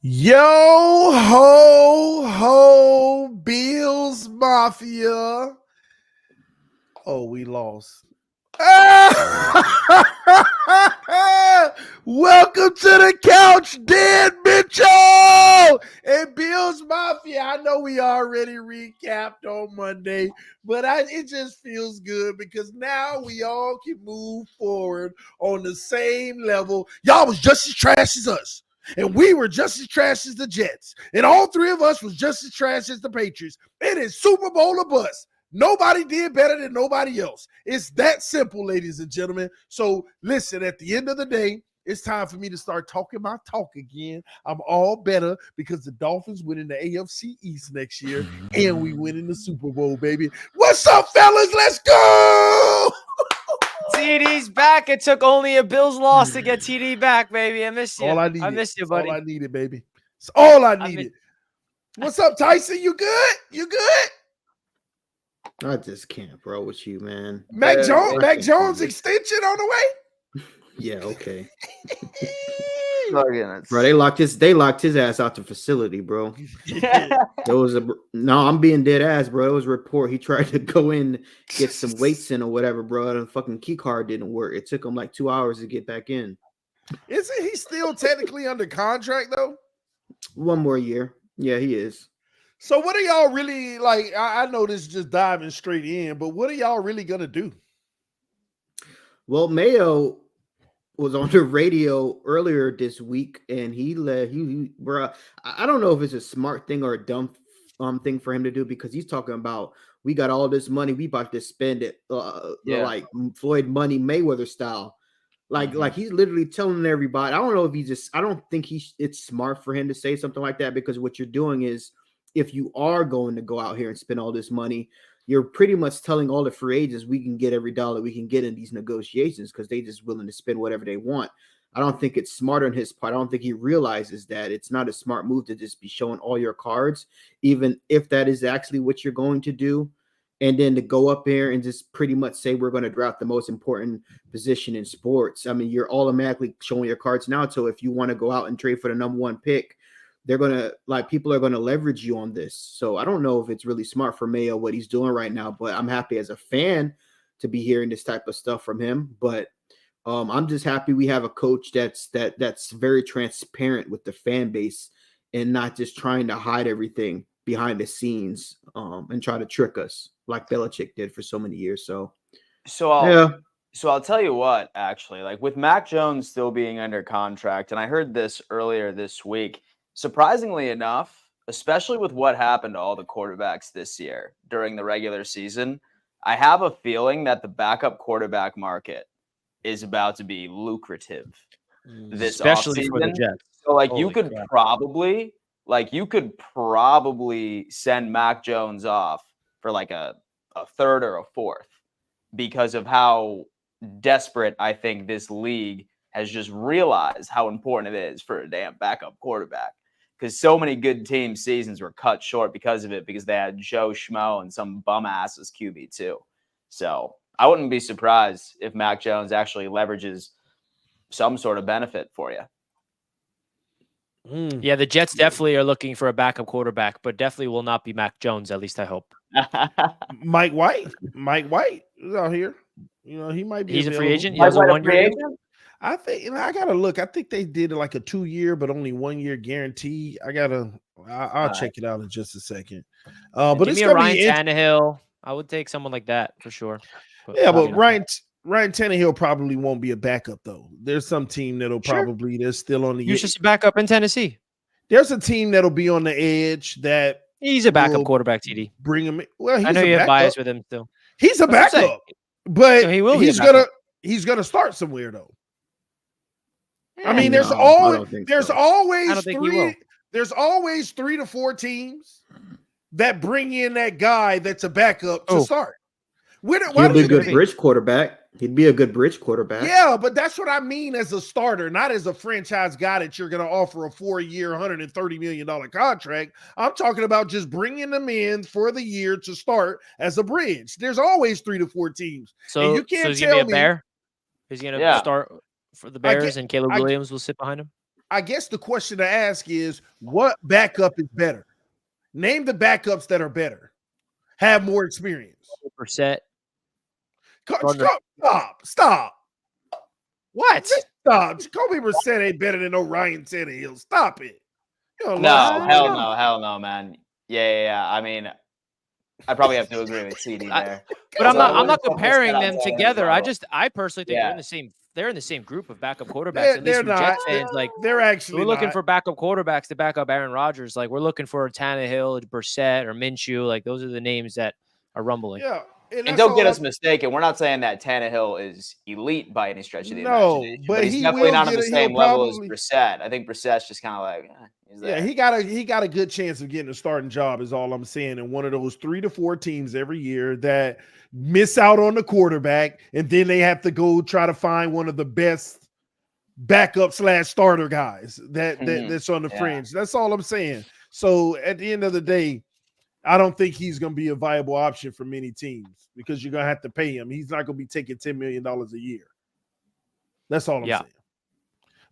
Yo ho ho Bills Mafia. Oh, we lost. Welcome to the couch, Dan Mitchell and Bills Mafia. I know we already recapped on Monday, but it just feels good because now we all can move forward on the same level. Y'all was just as trash as us. And we were just as trash as the Jets. And all three of us was just as trash as the Patriots. It is Super Bowl or bust. Nobody did better than nobody else. It's that simple, ladies and gentlemen. So listen, at the end of the day, it's time for me to start talking my talk again. I'm all better because the Dolphins win in the AFC East next year, and we win in the Super Bowl, baby. What's up, fellas? Let's go! TD's back. It took only a Bills loss to get TD back, baby. I miss you. All I needed. I miss you, buddy. All I needed, baby. It's all I needed. What's up, Tyson? You good? You good? I just can't, bro, with you, man. Mac Jones extension on the way? Yeah, okay. Bro, they locked his ass out the facility, bro. I'm being dead ass, bro. It was a report. He tried to go in, get some weights in or whatever, bro. And the fucking key card didn't work. It took him like 2 hours to get back in. Isn't he still technically under contract though? 1 more year. Yeah, he is. So what are y'all really like? I know this is just diving straight in, but what are y'all really gonna do? Well, Mayo was on the radio earlier this week, and bro. I don't know if it's a smart thing or a dumb thing for him to do because he's talking about we got all this money, we about to spend it, like Floyd Money Mayweather style. Like he's literally telling everybody. I don't know if I don't think it's smart for him to say something like that because what you're doing is if you are going to go out here and spend all this money, you're pretty much telling all the free agents we can get every dollar we can get in these negotiations because they just willing to spend whatever they want. I don't think it's smart on his part. I don't think he realizes that it's not a smart move to just be showing all your cards, even if that is actually what you're going to do. And then to go up there and just pretty much say we're going to draft the most important position in sports. I mean, you're automatically showing your cards now. So if you want to go out and trade for the number 1 pick, people are going to leverage you on this. So I don't know if it's really smart for Mayo what he's doing right now, but I'm happy as a fan to be hearing this type of stuff from him. But I'm just happy we have a coach that's very transparent with the fan base and not just trying to hide everything behind the scenes and try to trick us like Belichick did for so many years. So I'll tell you what, actually, like with Mac Jones still being under contract, and I heard this earlier this week, surprisingly enough, especially with what happened to all the quarterbacks this year during the regular season, I have a feeling that the backup quarterback market is about to be lucrative this especially offseason. For the Jets. So you could probably send Mac Jones off for like a third or a fourth because of how desperate I think this league has just realized how important it is for a damn backup quarterback. Because so many good team seasons were cut short because of it, because they had Joe Schmo and some bum ass as QB2. So I wouldn't be surprised if Mac Jones actually leverages some sort of benefit for you. Yeah, the Jets definitely are looking for a backup quarterback, but definitely will not be Mac Jones, at least I hope. Mike White is out here. You know, he might be. He's available. a free agent. He has a 1 year deal. I think I gotta look. I think they did like a 2-year, but only 1 year guarantee. I'll check it out in just a second. But give it's me a Ryan Tannehill. I would take someone like that for sure. But Ryan Tannehill probably won't be a backup though. There's some team that'll probably they're still on the. He's just a backup in Tennessee. There's a team that'll be on the edge that he's a backup quarterback. TD bring him in. Well, I know you have bias with him still. He's a backup, but so he's gonna start somewhere though. I mean, there's always 3 to 4 teams that bring in that guy that's a backup to start. He'd be a good bridge quarterback. He'd be a good bridge quarterback. Yeah, but that's what I mean as a starter, not as a franchise guy that you're going to offer a 4-year, $130 million contract. I'm talking about just bringing them in for the year to start as a bridge. There's always 3 to 4 teams. So, and you can't he's going to be a Bear? He's going to start for the Bears and Caleb Williams will sit behind him? I guess the question to ask is, what backup is better? Name the backups that are better, have more experience. Percent. Stop. What? Stop. Jacoby Brissett ain't better than no Ryan Tannehill. Stop it. No, hell no, man. Yeah. I mean, I probably have to agree with CD there. But I'm not comparing them together. I personally think they're in the same group of backup quarterbacks. At least from Jets fans, like they're actually we're looking for backup quarterbacks to back up Aaron Rodgers. Like we're looking for Tannehill, Brissett, or Minshew. Like those are the names that are rumbling. Yeah. And don't get us mistaken. We're not saying that Tannehill is elite by any stretch of the imagination. But he's definitely not on the same level as Brissett. I think Brissett's just kind of like, he's there. Yeah, he got a good chance of getting a starting job, is all I'm saying. In one of those 3 to 4 teams every year that miss out on the quarterback, and then they have to go try to find one of the best backup / starter guys that's on the fringe. That's all I'm saying. So at the end of the day, I don't think he's going to be a viable option for many teams because you're going to have to pay him. He's not going to be taking $10 million a year. That's all I'm saying.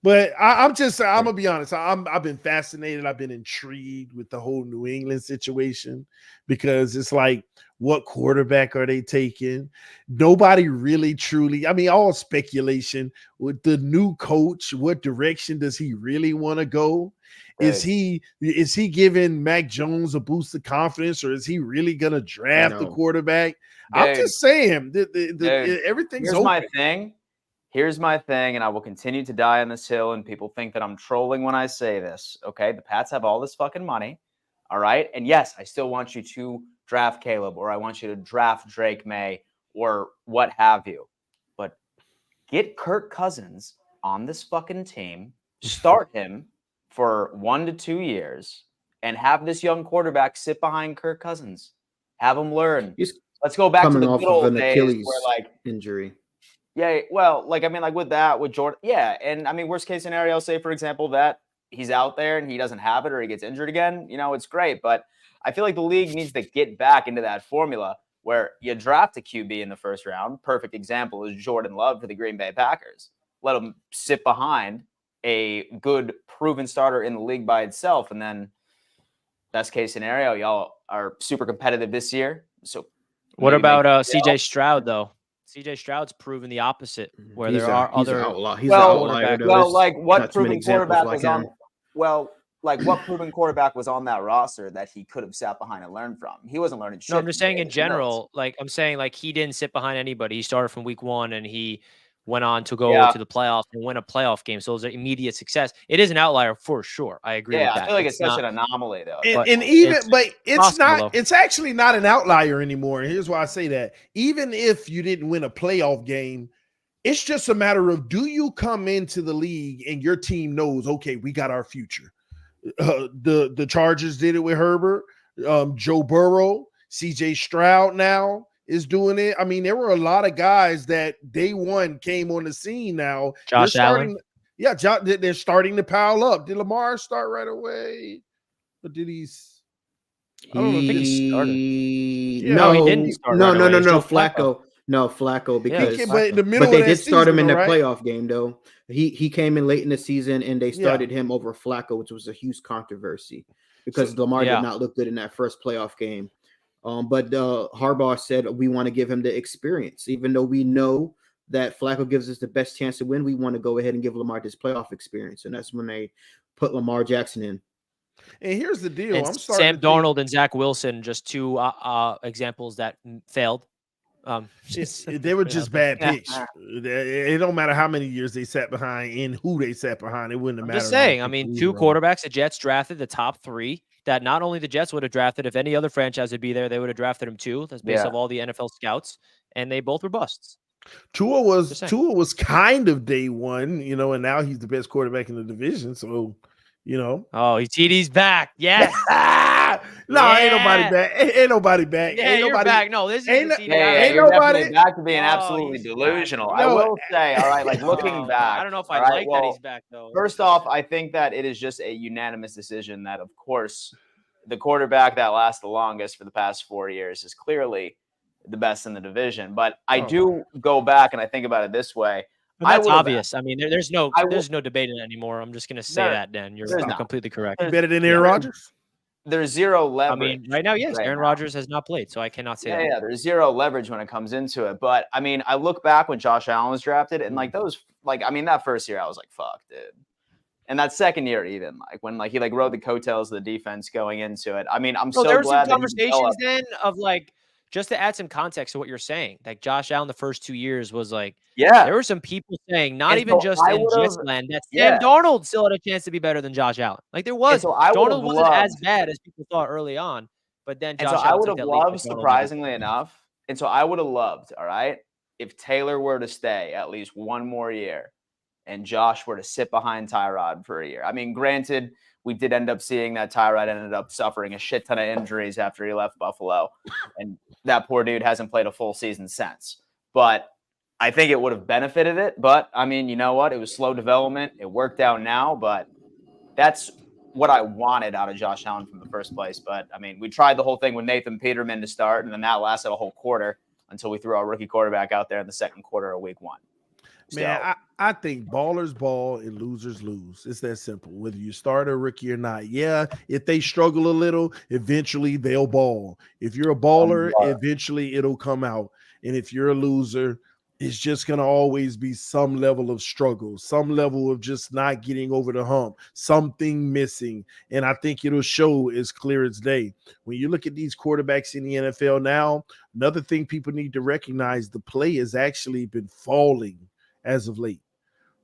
But I'm going to be honest. I've been fascinated. I've been intrigued with the whole New England situation because it's like, what quarterback are they taking? Nobody really truly, all speculation with the new coach. What direction does he really want to go? Is he giving Mac Jones a boost of confidence, or is he really gonna draft the quarterback? I'm just saying everything's open. Here's my thing, and I will continue to die on this hill, and people think that I'm trolling when I say this. Okay, the Pats have all this fucking money, all right? And yes, I still want you to draft Caleb, or I want you to draft Drake May, or what have you. But get Kirk Cousins on this fucking team, start him for 1 to 2 years, and have this young quarterback sit behind Kirk Cousins. Have him learn. Let's go back to the good old days where injury. Yeah, well, with Jordan, yeah, and worst case scenario, say for example that he's out there and he doesn't have it or he gets injured again, it's great. But I feel like the league needs to get back into that formula where you draft a QB in the first round. Perfect example is Jordan Love for the Green Bay Packers. Let him sit behind a good proven starter in the league by itself, and then best case scenario, y'all are super competitive this year. So what about CJ Stroud though? CJ Stroud's proven the opposite, where there are other. He's an outlier. What proven quarterback was on? What proven quarterback was on that roster that he could have sat behind and learned from? He wasn't learning shit. No, I'm just saying in general. I'm saying he didn't sit behind anybody. He started from week 1 and he went on to go to the playoffs and win a playoff game. So it was an immediate success. It is an outlier for sure. I agree with that. I feel like it's such an anomaly though. It's actually not an outlier anymore. And here's why I say that. Even if you didn't win a playoff game, it's just a matter of, do you come into the league and your team knows, okay, we got our future. The Chargers did it with Herbert, Joe Burrow, CJ Stroud now is doing it. There were a lot of guys that day one came on the scene now. Josh Allen. Yeah, they're starting to pile up. Did Lamar start right away? Or did he? I don't think he started. Yeah. No, he didn't start. No, right away. Flacco. No, Flacco, because but they did start him in the playoff game though. He came in late in the season and they started him over Flacco, which was a huge controversy because Lamar did not look good in that first playoff game. But Harbaugh said we want to give him the experience, even though we know that Flacco gives us the best chance to win. We want to go ahead and give Lamar this playoff experience, and that's when they put Lamar Jackson in. And here's the deal: and Sam Darnold and Zach Wilson, just 2 examples that failed. They were just bad picks. It don't matter how many years they sat behind and who they sat behind. It wouldn't have mattered. Just saying. 2 quarterbacks the Jets drafted, the top 3 that not only the Jets would have drafted, if any other franchise would be there, they would have drafted him too. That's based off all the NFL scouts, and they both were busts. Tua was kind of day one, and now he's the best quarterback in the division. So, Oh, TD's back. Yes. Ain't nobody back. Ain't nobody back. Yeah, ain't you're nobody back. No, this is ain't nobody back to being absolutely delusional. back. I will say, all right, looking back. I don't know if I like that he's back though. First off, I think that it is just a unanimous decision that, of course, the quarterback that lasts the longest for the past 4 years is clearly the best in the division. But I do go back and I think about it this way. But that's would've obvious. I mean, there's no debating it anymore. I'm just gonna say that, Dan. You're there's not. completely correct. Better than Aaron Rodgers? There's zero I leverage. mean, right now, yes, Aaron now. Rodgers has not played, so I cannot say that. Yeah, there's zero leverage when it comes into it. But I mean, I look back when Josh Allen was drafted, and like that first year, I was like, fuck, dude. And that second year, even when he rode the coattails of the defense going into it. I mean, I'm so there were glad some conversations then of just to add some context to what you're saying. Like Josh Allen, the first 2 years was there were some people saying, not even just in Jets land, that Sam Darnold still had a chance to be better than Josh Allen. Like there was. Darnold wasn't as bad as people thought early on, but then Josh Allen. I would have loved, surprisingly enough, and so I would have loved, all right, if Taylor were to stay at least one more year and Josh were to sit behind Tyrod for a year. I mean, granted, we did end up seeing that Tyrod ended up suffering a shit ton of injuries after he left Buffalo, and that poor dude hasn't played a full season since. But I think it would have benefited it. But, I mean, you know what? It was slow development. It worked out now, but that's what I wanted out of Josh Allen from the first place. But, I mean, we tried the whole thing with Nathan Peterman to start, and then that lasted a whole quarter until we threw our rookie quarterback out there in the second quarter of week 1. Man, I think ballers ball and losers lose. It's that simple. Whether you start a rookie or not. Yeah, if they struggle a little, eventually they'll ball. If you're a baller, eventually it'll come out. And if you're a loser, it's just going to always be some level of struggle, some level of just not getting over the hump, something missing. And I think it'll show as clear as day. When you look at these quarterbacks in the NFL now, another thing people need to recognize, the play has actually been falling as of late.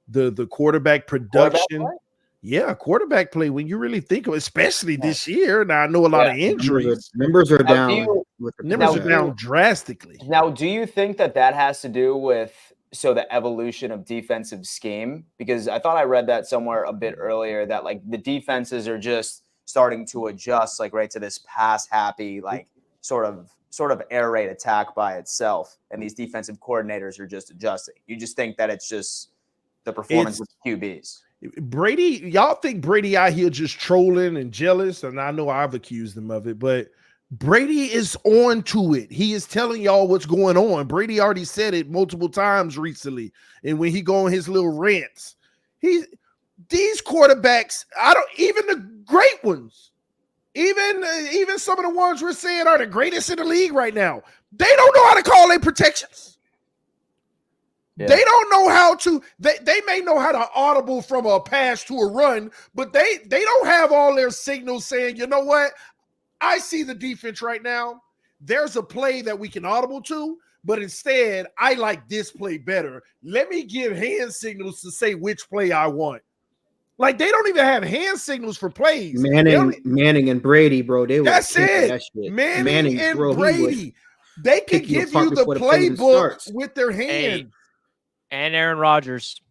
The quarterback production, quarterback play, when you really think of it, especially this year. Now I know a lot of injuries. Numbers are down. Numbers are down drastically. Now, do you think that has to do with the evolution of defensive scheme? Because I thought I read that somewhere a bit earlier that the defenses are just starting to adjust to this pass happy sort of air raid attack by itself, and these defensive coordinators are just adjusting. You just think that it's just the performance of QBs. Brady, y'all think Brady out here just trolling and jealous? And I know I've accused him of it, but Brady is on to it. He is telling y'all what's going on. Brady already said it multiple times recently. And when he go on his little rants, these quarterbacks, even the great ones, even some of the ones we're saying are the greatest in the league right now, they don't know how to call their protections. Yeah. They don't know how to. They may know how to audible from a pass to a run, but they don't have all their signals saying, you know what? I see the defense right now. There's a play that we can audible to, but instead, I like this play better. Let me give hand signals to say which play I want. They don't even have hand signals for plays. Manning and Brady, bro. That's it. That shit. Manning and Brady. They can give you the playbook with their hands. And Aaron Rodgers.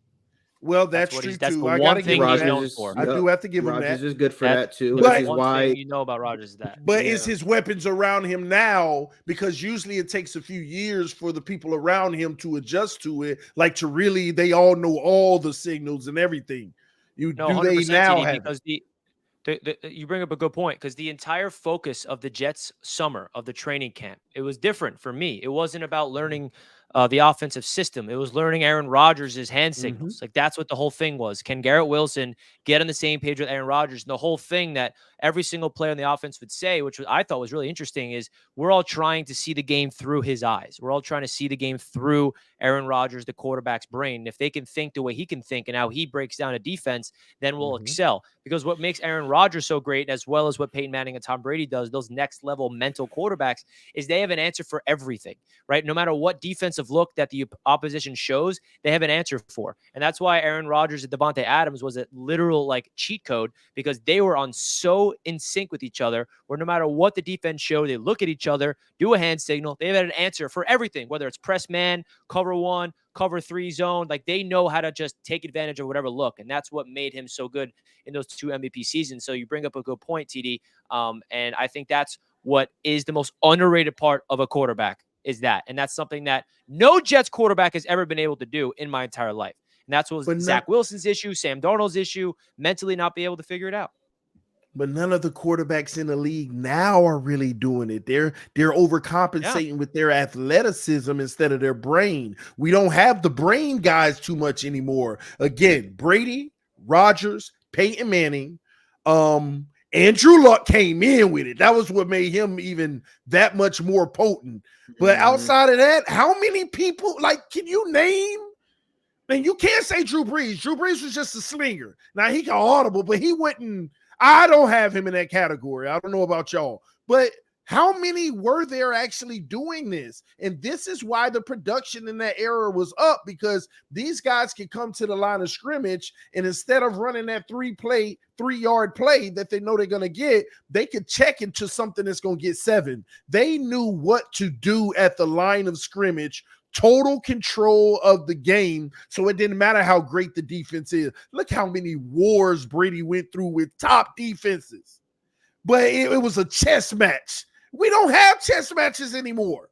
Well, that's true too. I got to give him that. I do have to give him that. Rodgers is good for that too. But why you know about Rodgers is that. But it's his weapons around him now, because usually it takes a few years for the people around him to adjust to it. They all know all the signals and everything. You bring up a good point, because the entire focus of the Jets' summer of the training camp, it was different for me. It wasn't about learning the offensive system. It was learning Aaron Rodgers' hand signals. That's what the whole thing was. Can Garrett Wilson get on the same page with Aaron Rodgers? And the whole thing that every single player in the offense would say, which I thought was really interesting, is we're all trying to see the game through his eyes. We're all trying to see the game through Aaron Rodgers, the quarterback's brain. And if they can think the way he can think and how he breaks down a defense, then we'll excel. Because what makes Aaron Rodgers so great, as well as what Peyton Manning and Tom Brady does, those next level mental quarterbacks, is they have an answer for everything, right? No matter what defensive look that the opposition shows, they have an answer for. And that's why Aaron Rodgers and Devontae Adams was a literal cheat code, because they were on so in sync with each other, where no matter what the defense showed, they look at each other, do a hand signal. They have an answer for everything, whether it's press man, cover one, cover three zone. They know how to just take advantage of whatever look. And that's what made him so good in those 2 MVP seasons. So you bring up a good point, TD. And I think that's what is the most underrated part of a quarterback, is that. And that's something that no Jets quarterback has ever been able to do in my entire life. And that's what was Zach Wilson's issue, Sam Darnold's issue, mentally not be able to figure it out. But none of the quarterbacks in the league now are really doing it. They're overcompensating with their athleticism instead of their brain. We don't have the brain guys too much anymore. Again, Brady, Rodgers, Peyton Manning, Andrew Luck came in with it. That was what made him even that much more potent. But outside of that, how many people, like, can you name? And you can't say Drew Brees. Drew Brees was just a slinger. Now, he can audible, but he wouldn't. I don't have him in that category. I don't know about y'all. But how many were there actually doing this? And this is why the production in that era was up, because these guys can come to the line of scrimmage, and instead of running that 3-yard play that they know they're going to get, they could check into something that's going to get 7. They knew what to do at the line of scrimmage. Total control of the game, so it didn't matter how great the defense is. Look how many wars Brady went through with top defenses, but it was a chess match. We don't have chess matches anymore.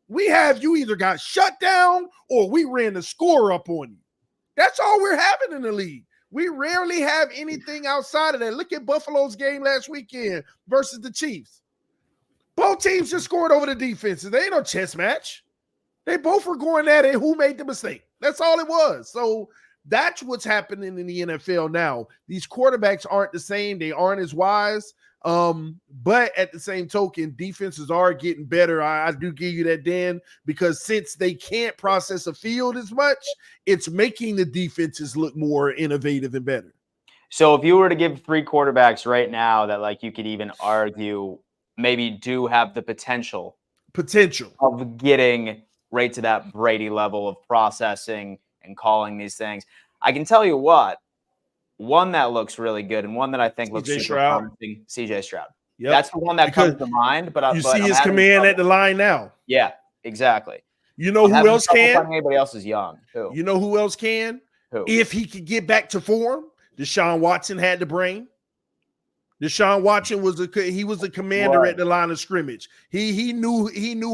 We have, you either got shut down or we ran the score up on you. That's all we're having in the league. We rarely have anything outside of that. Look at Buffalo's game last weekend versus the Chiefs. Both teams just scored over the defenses. They ain't no chess match. They both were going at it. Who made the mistake? That's all it was. So that's what's happening in the NFL now. These quarterbacks aren't the same. They aren't as wise. But at the same token, defenses are getting better. I do give you that, Dan, because since they can't process a field as much, it's making the defenses look more innovative and better. So if you were to give 3 quarterbacks right now that, like, you could even argue maybe do have the potential of getting right to that Brady level of processing and calling these things, I can tell you what, one that looks really good and one that I think looks super promising, CJ Stroud. Yep. That's the one that comes to mind. But see his command at the line now. Yeah, exactly. You know who else can? Anybody else is young. Who? You know who else can? Who? If he could get back to form, Deshaun Watson had the brain. Deshaun Watson was a commander at the line of scrimmage. He knew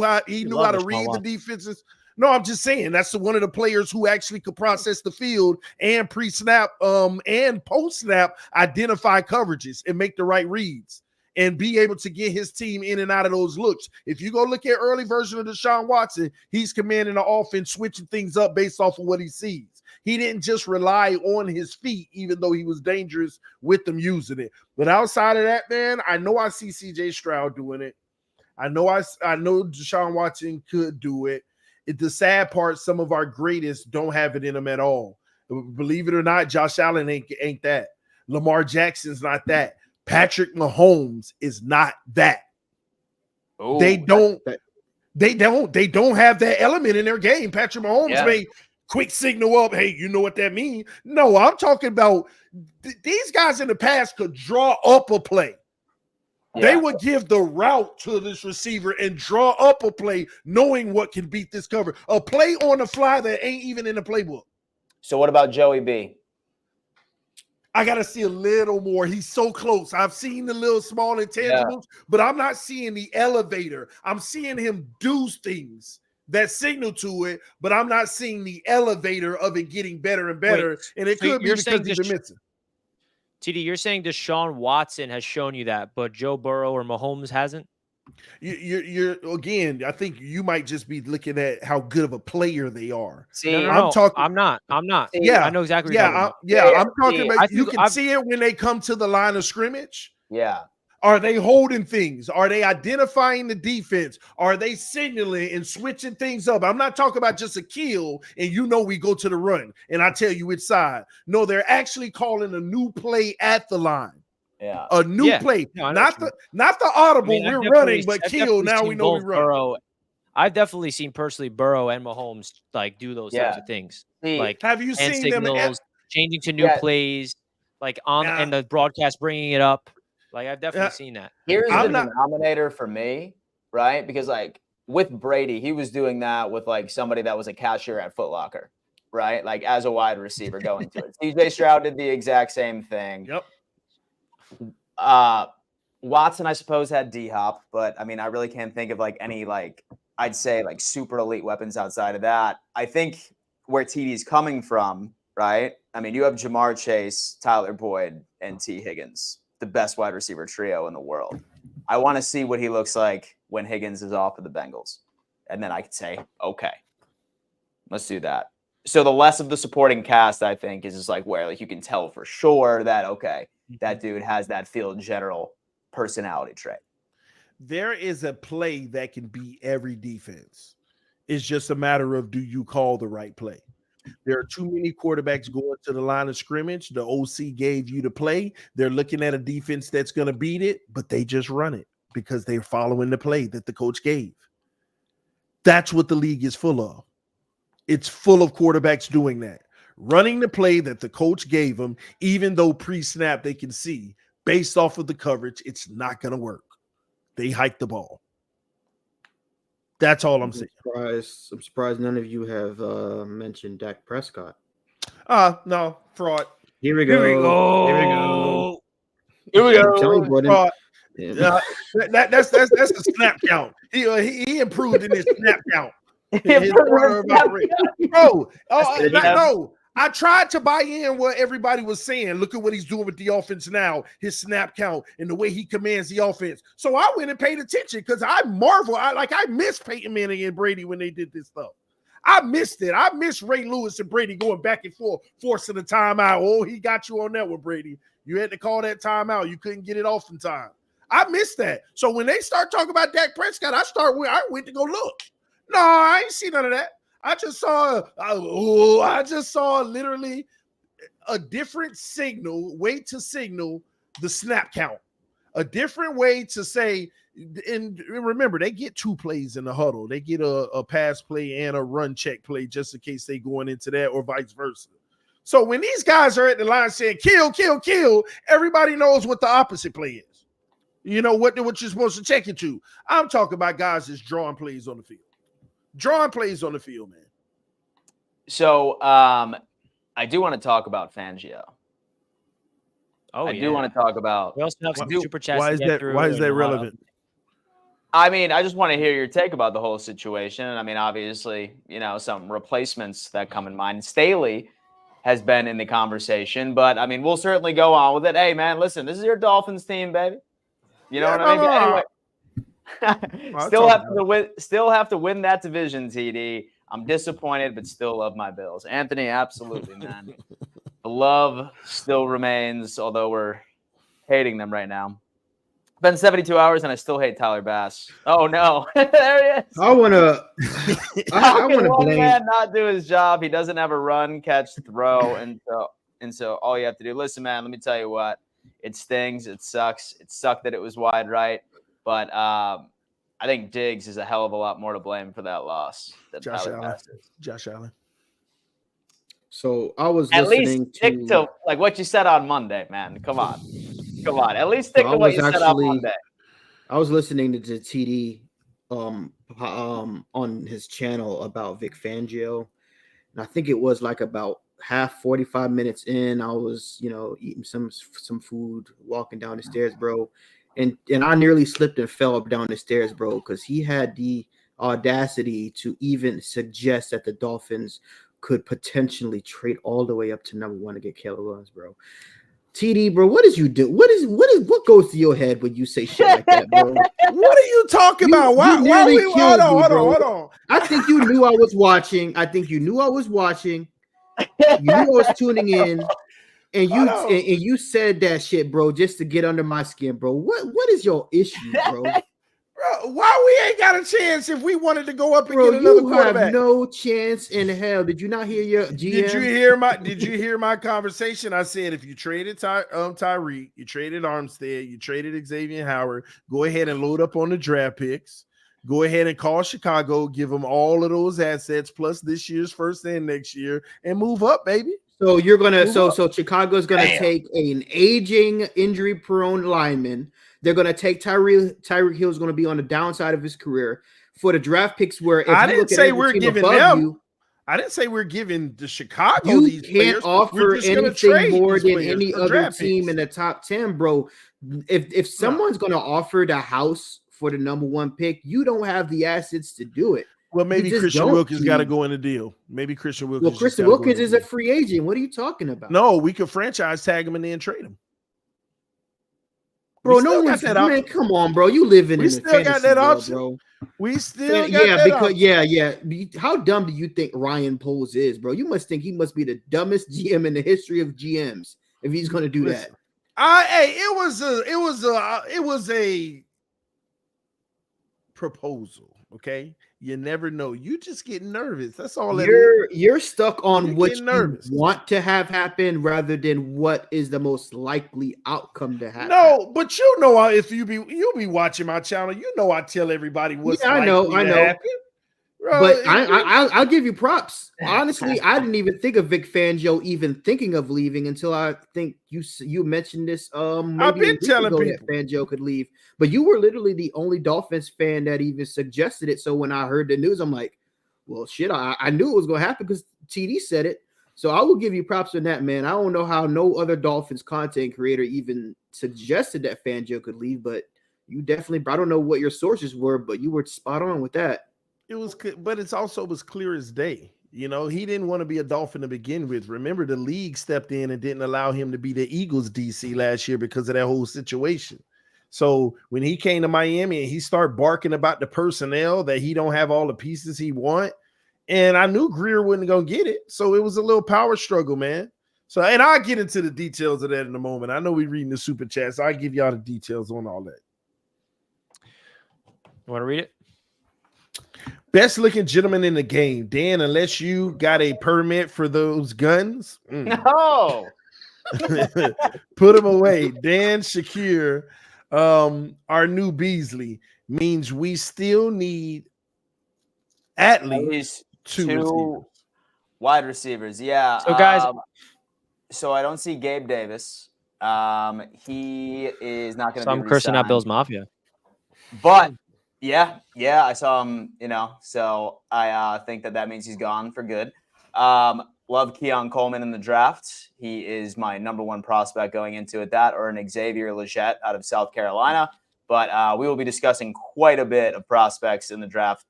how to read the defenses. No, I'm just saying that's one of the players who actually could process the field and pre-snap and post-snap identify coverages and make the right reads and be able to get his team in and out of those looks. If you go look at early version of Deshaun Watson, he's commanding the offense, switching things up based off of what he sees. He didn't just rely on his feet, even though he was dangerous with them using it. But outside of that, man, I know I see CJ Stroud doing it. I know Deshaun Watson could do it. The sad part, some of our greatest don't have it in them at all. Believe it or not, Josh Allen ain't that. Lamar Jackson's not that. Patrick Mahomes is not that. Oh, they don't have that element in their game. Patrick Mahomes may quick signal up, hey, you know what that means? No, I'm talking about these guys in the past could draw up a play. Yeah. They would give the route to this receiver and draw up a play knowing what can beat this cover. A play on the fly that ain't even in the playbook. So what about Joey B? I got to see a little more. He's so close. I've seen the little small intangibles, but I'm not seeing the elevator. I'm seeing him do things that signal to it, but I'm not seeing the elevator of it getting better and better. And it could be because he's been missing. TD, you're saying Deshaun Watson has shown you that, but Joe Burrow or Mahomes hasn't? You're again, I think you might just be looking at how good of a player they are. See, I'm not. Yeah, I know exactly. I'm talking about. You can see it when they come to the line of scrimmage. Yeah. Are they holding things? Are they identifying the defense? Are they signaling and switching things up? I'm not talking about just a kill and we go to the run and I tell you which side. No, they're actually calling a new play at the line. Yeah. A new play. No, not the audible, we're running, but kill, now we know we run. Burrow, I've definitely seen personally Burrow and Mahomes do those types of things. Have you seen signals, them changing to new plays, and the broadcast bringing it up? I've definitely seen that. Here's the denominator for me, right? Because with Brady, he was doing that with somebody that was a cashier at Foot Locker, right? As a wide receiver going to it. CJ Stroud did the exact same thing. Yep. Watson, I suppose, had D-Hop, but I mean, I really can't think of any I'd say super elite weapons outside of that. I think where TD's coming from, right? I mean, you have Jamar Chase, Tyler Boyd, and T. Higgins. the best wide receiver trio in the world. I want to see what he looks like when Higgins is off of the Bengals. And then I could say, okay, let's do that. So the less of the supporting cast, I think, is just like where like you can tell for sure that, okay, that dude has that field general personality trait. There is a play that can beat every defense. It's just a matter of, do you call the right play? There are too many quarterbacks going to the line of scrimmage. The OC gave you the play. They're looking at a defense that's going to beat it, but they just run it because they're following the play that the coach gave. That's what the league is full of. It's full of quarterbacks doing that, running the play that the coach gave them, even though pre-snap they can see based off of the coverage, it's not going to work. They hike the ball. That's all I'm saying. I'm surprised none of you have mentioned Dak Prescott. No, fraud. Here we go. Fraud. That's a snap count. He improved in his snap count. No. I tried to buy in what everybody was saying. Look at what he's doing with the offense now, his snap count and the way he commands the offense. So I went and paid attention because I marvel. I miss Peyton Manning and Brady when they did this stuff. I missed it. I miss Ray Lewis and Brady going back and forth, forcing the timeout. Oh, he got you on that one, Brady. You had to call that timeout. You couldn't get it off in time. I missed that. So when they start talking about Dak Prescott, I went to go look. No, I ain't see none of that. I just saw literally a different way to signal the snap count, a different way to say, and remember, they get 2 plays in the huddle. They get a pass play and a run check play just in case they going into that or vice versa. So when these guys are at the line saying kill, kill, kill, everybody knows what the opposite play is. You know what you're supposed to check it to. I'm talking about guys that's drawing plays on the field. Drawing plays on the field, man. So I do want to talk about Fangio. I do want to talk about. We also have some super chats. Why is that relevant? I mean, I just want to hear your take about the whole situation. I mean, obviously, some replacements that come in mind. Staley has been in the conversation, but I mean, we'll certainly go on with it. Hey, man, listen, this is your Dolphins team, baby. You know what I mean? Anyway. Still have to win that division, TD. I'm disappointed, but still love my Bills. Anthony, absolutely, man. The love still remains, although we're hating them right now. Been 72 hours and I still hate Tyler Bass. Oh no, there he is. I want to blame. Man not do his job. He doesn't have a run, catch, throw, and so all you have to do. Listen, man. Let me tell you what. It stings. It sucks. It sucked that it was wide right. But I think Diggs is a hell of a lot more to blame for that loss than Josh Tyler Allen. Bass is. Josh Allen. So I was at listening least stick to like what you said on Monday, man. Come on. At least stick to what you said on Monday. I was listening to TD on his channel about Vic Fangio, and I think it was like about 45 minutes in. I was eating some food, walking down the stairs, bro. And I nearly slipped and fell up down the stairs, bro, because he had the audacity to even suggest that the Dolphins could potentially trade all the way up to number 1 to get Caleb Williams, bro. TD, bro, what did you do? What goes to your head when you say shit like that, bro? What are you talking about? Why hold on. I think you knew I was watching. You knew I was tuning in. And you said that shit, bro, just to get under my skin, bro. What is your issue, bro? Bro, why we ain't got a chance if we wanted to go up and get another quarterback? You have no chance in hell. Did you not hear your GM? Did you hear my conversation? I said if you traded Tyreek, you traded Armstead, you traded Xavier Howard, go ahead and load up on the draft picks. Go ahead and call Chicago, give them all of those assets plus this year's first and next year, and move up, baby. So you're gonna so Chicago's gonna take an aging, injury-prone lineman. They're gonna take Tyreek Hill's gonna be on the downside of his career for the draft picks. Where I didn't say we're giving them. I didn't say we're giving the Chicago. You these can't offer anything more than any other team in the top 10, bro. If someone's gonna offer the house for the number 1 pick, you don't have the assets to do it. Well, maybe Christian Wilkins got to go in the deal. Maybe Christian Wilkins. Well, Christian Wilkins is a free agent. What are you talking about? No, we could franchise tag him and then trade him. Bro, no one's man. Come on, bro. You living in the still got fantasy that world, option, bro. We still got yeah, that because option. How dumb do you think Ryan Poles is, bro? You must think he must be the dumbest GM in the history of GMs if he's going to do that. It was a proposal. Okay, you never know. You just get nervous. That's all. You're stuck on what you nervous. want to have happen rather than what is the most likely outcome to happen. No, but you know, if you'll be watching my channel, you know I tell everybody what's likely to happen. Bro, but I'll give you props. Honestly, I didn't even think of Vic Fangio even thinking of leaving until I think you mentioned this. Maybe I've been telling people that Fangio could leave, but you were literally the only Dolphins fan that even suggested it. So when I heard the news, I'm like, well, shit, I knew it was going to happen because TD said it. So I will give you props on that, man. I don't know how no other Dolphins content creator even suggested that Fangio could leave, but you definitely. I don't know what your sources were, but you were spot on with that. It was, but it also was clear as day. You know, he didn't want to be a Dolphin to begin with. Remember, the league stepped in and didn't allow him to be the Eagles DC last year because of that whole situation. So when he came to Miami and he started barking about the personnel that he don't have all the pieces he want, and I knew Greer wasn't going to get it. So it was a little power struggle, man. So, and I'll get into the details of that in a moment. I know we're reading the super chat, so I'll give y'all the details on all that. You want to read it? Best looking gentleman in the game, Dan. Unless you got a permit for those guns, no, put them away. Dan Shakir, our new Beasley, means we still need at least two wide receivers. Yeah. So guys, so I don't see Gabe Davis. He is not going to. So I'm cursing out Bills Mafia, but. Yeah, I saw him, so I think that means he's gone for good. Love Keon Coleman in the draft. He is my number one prospect going into it, that or an Xavier Legette out of South Carolina. But we will be discussing quite a bit of prospects in the draft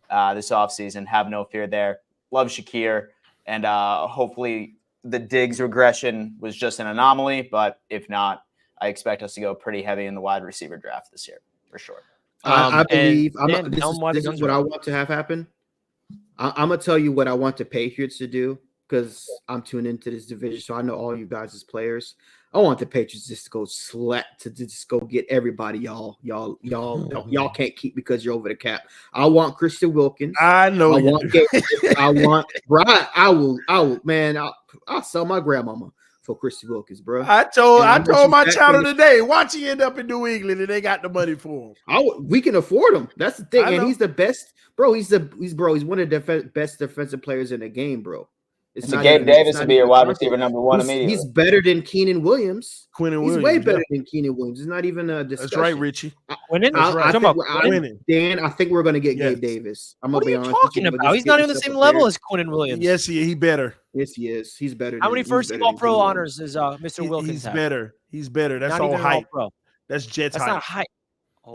this offseason. Have no fear there. Love Shakir, and hopefully the Diggs regression was just an anomaly, but if not, I expect us to go pretty heavy in the wide receiver draft this year, for sure. I believe this is what I want to have happen. I'm gonna tell you what I want the Patriots to do because I'm tuned into this division, so I know all you guys as players. I want the Patriots just to go just go get everybody y'all can't keep because you're over the cap. I want Christian Wilkins. I know. I want Brian. I will, man. I'll sell my grandmama for Christian Wilkins, bro. I told my channel today, watch he end up in New England and they got the money for him. We can afford him. That's the thing. And he's the best, bro. He's one of the best defensive players in the game, bro. So Gabe Davis will be your wide receiver number one immediately. He's better than Keenan Williams. He's way better than Keenan Williams. It's not even a discussion. That's right, Richie. Dan, I think we're going to get Gabe Davis. I'm going to be honest. What are you talking about? He's not even the same level as Quentin Williams. Yes, he better. Yes, he is. He's better. How many first team All-Pro honors is Mr. Wilkins have? He's better. That's all hype. That's Jets hype. That's not hype.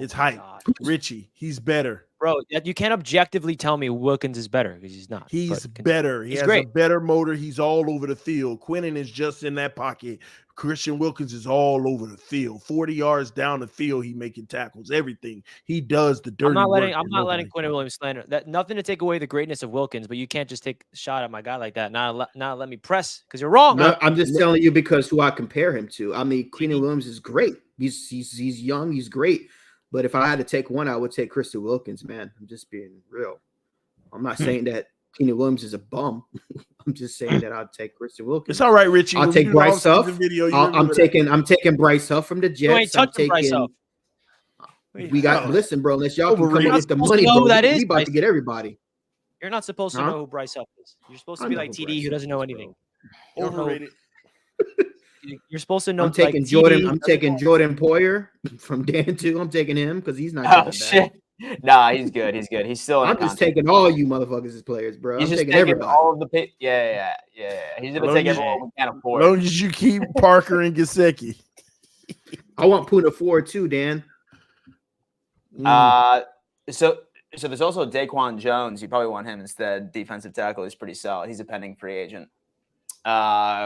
It's hype. Richie, he's better. Bro, you can't objectively tell me Wilkins is better because he's not. He's better. He has a better motor. He's all over the field. Quentin is just in that pocket. Christian Wilkins is all over the field. 40 yards down the field, he making tackles, everything. He does the dirty work. I'm not letting Quentin Williams slander. That nothing to take away the greatness of Wilkins, but you can't just take a shot at my guy like that. Not let me press because you're wrong. No, I'm just telling you because who I compare him to. I mean, Quentin Williams is great. He's young. He's great. But if I had to take one, I would take Christian Wilkins, man. I'm just being real. I'm not saying that Keenan Williams is a bum. I'm just saying that I'd take Christian Wilkins. It's all right, Richie. I'll take Bryce Huff. I'm taking Bryce Huff from the Jets. You ain't touching Bryce Huff. Listen, bro. Unless y'all can come up with the money, bro, we about to get everybody. You're not supposed to know who Bryce Huff is. You're supposed to be like TD, who doesn't know anything. Overrated. You're supposed to know. I'm taking Jordan. I'm taking Jordan Poyer from Dan too. I'm taking him because he's not. Oh shit! Nah, he's good. He's good. He's still. I'm just taking all you motherfuckers as players, bro. He's I'm just taking everybody. All of the Yeah. He's gonna take everyone we can't afford. As long as you keep Parker and Gesicki. I want Puna Ford too, Dan. So there's also Daquan Jones. You probably want him instead. Defensive tackle. He's pretty solid. He's a pending free agent.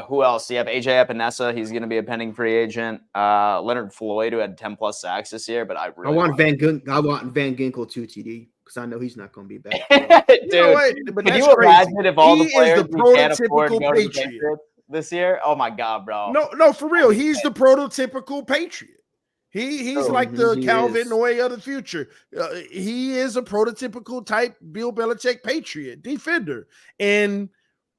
Who else? You have AJ Epinesa. He's going to be a pending free agent. Leonard Floyd, who had 10+ sacks this year, but I want Van Ginkel too, TD, because I know he's not going to be back. Dude, you know what? But can that's you crazy. imagine if all He the players is the we can't afford to prototypical go to the Patriot. Patriots this year? Oh my God, bro. No, for real. He's the prototypical Patriot. He's like the Calvin Noy of the future. He is a prototypical type Bill Belichick Patriot defender, and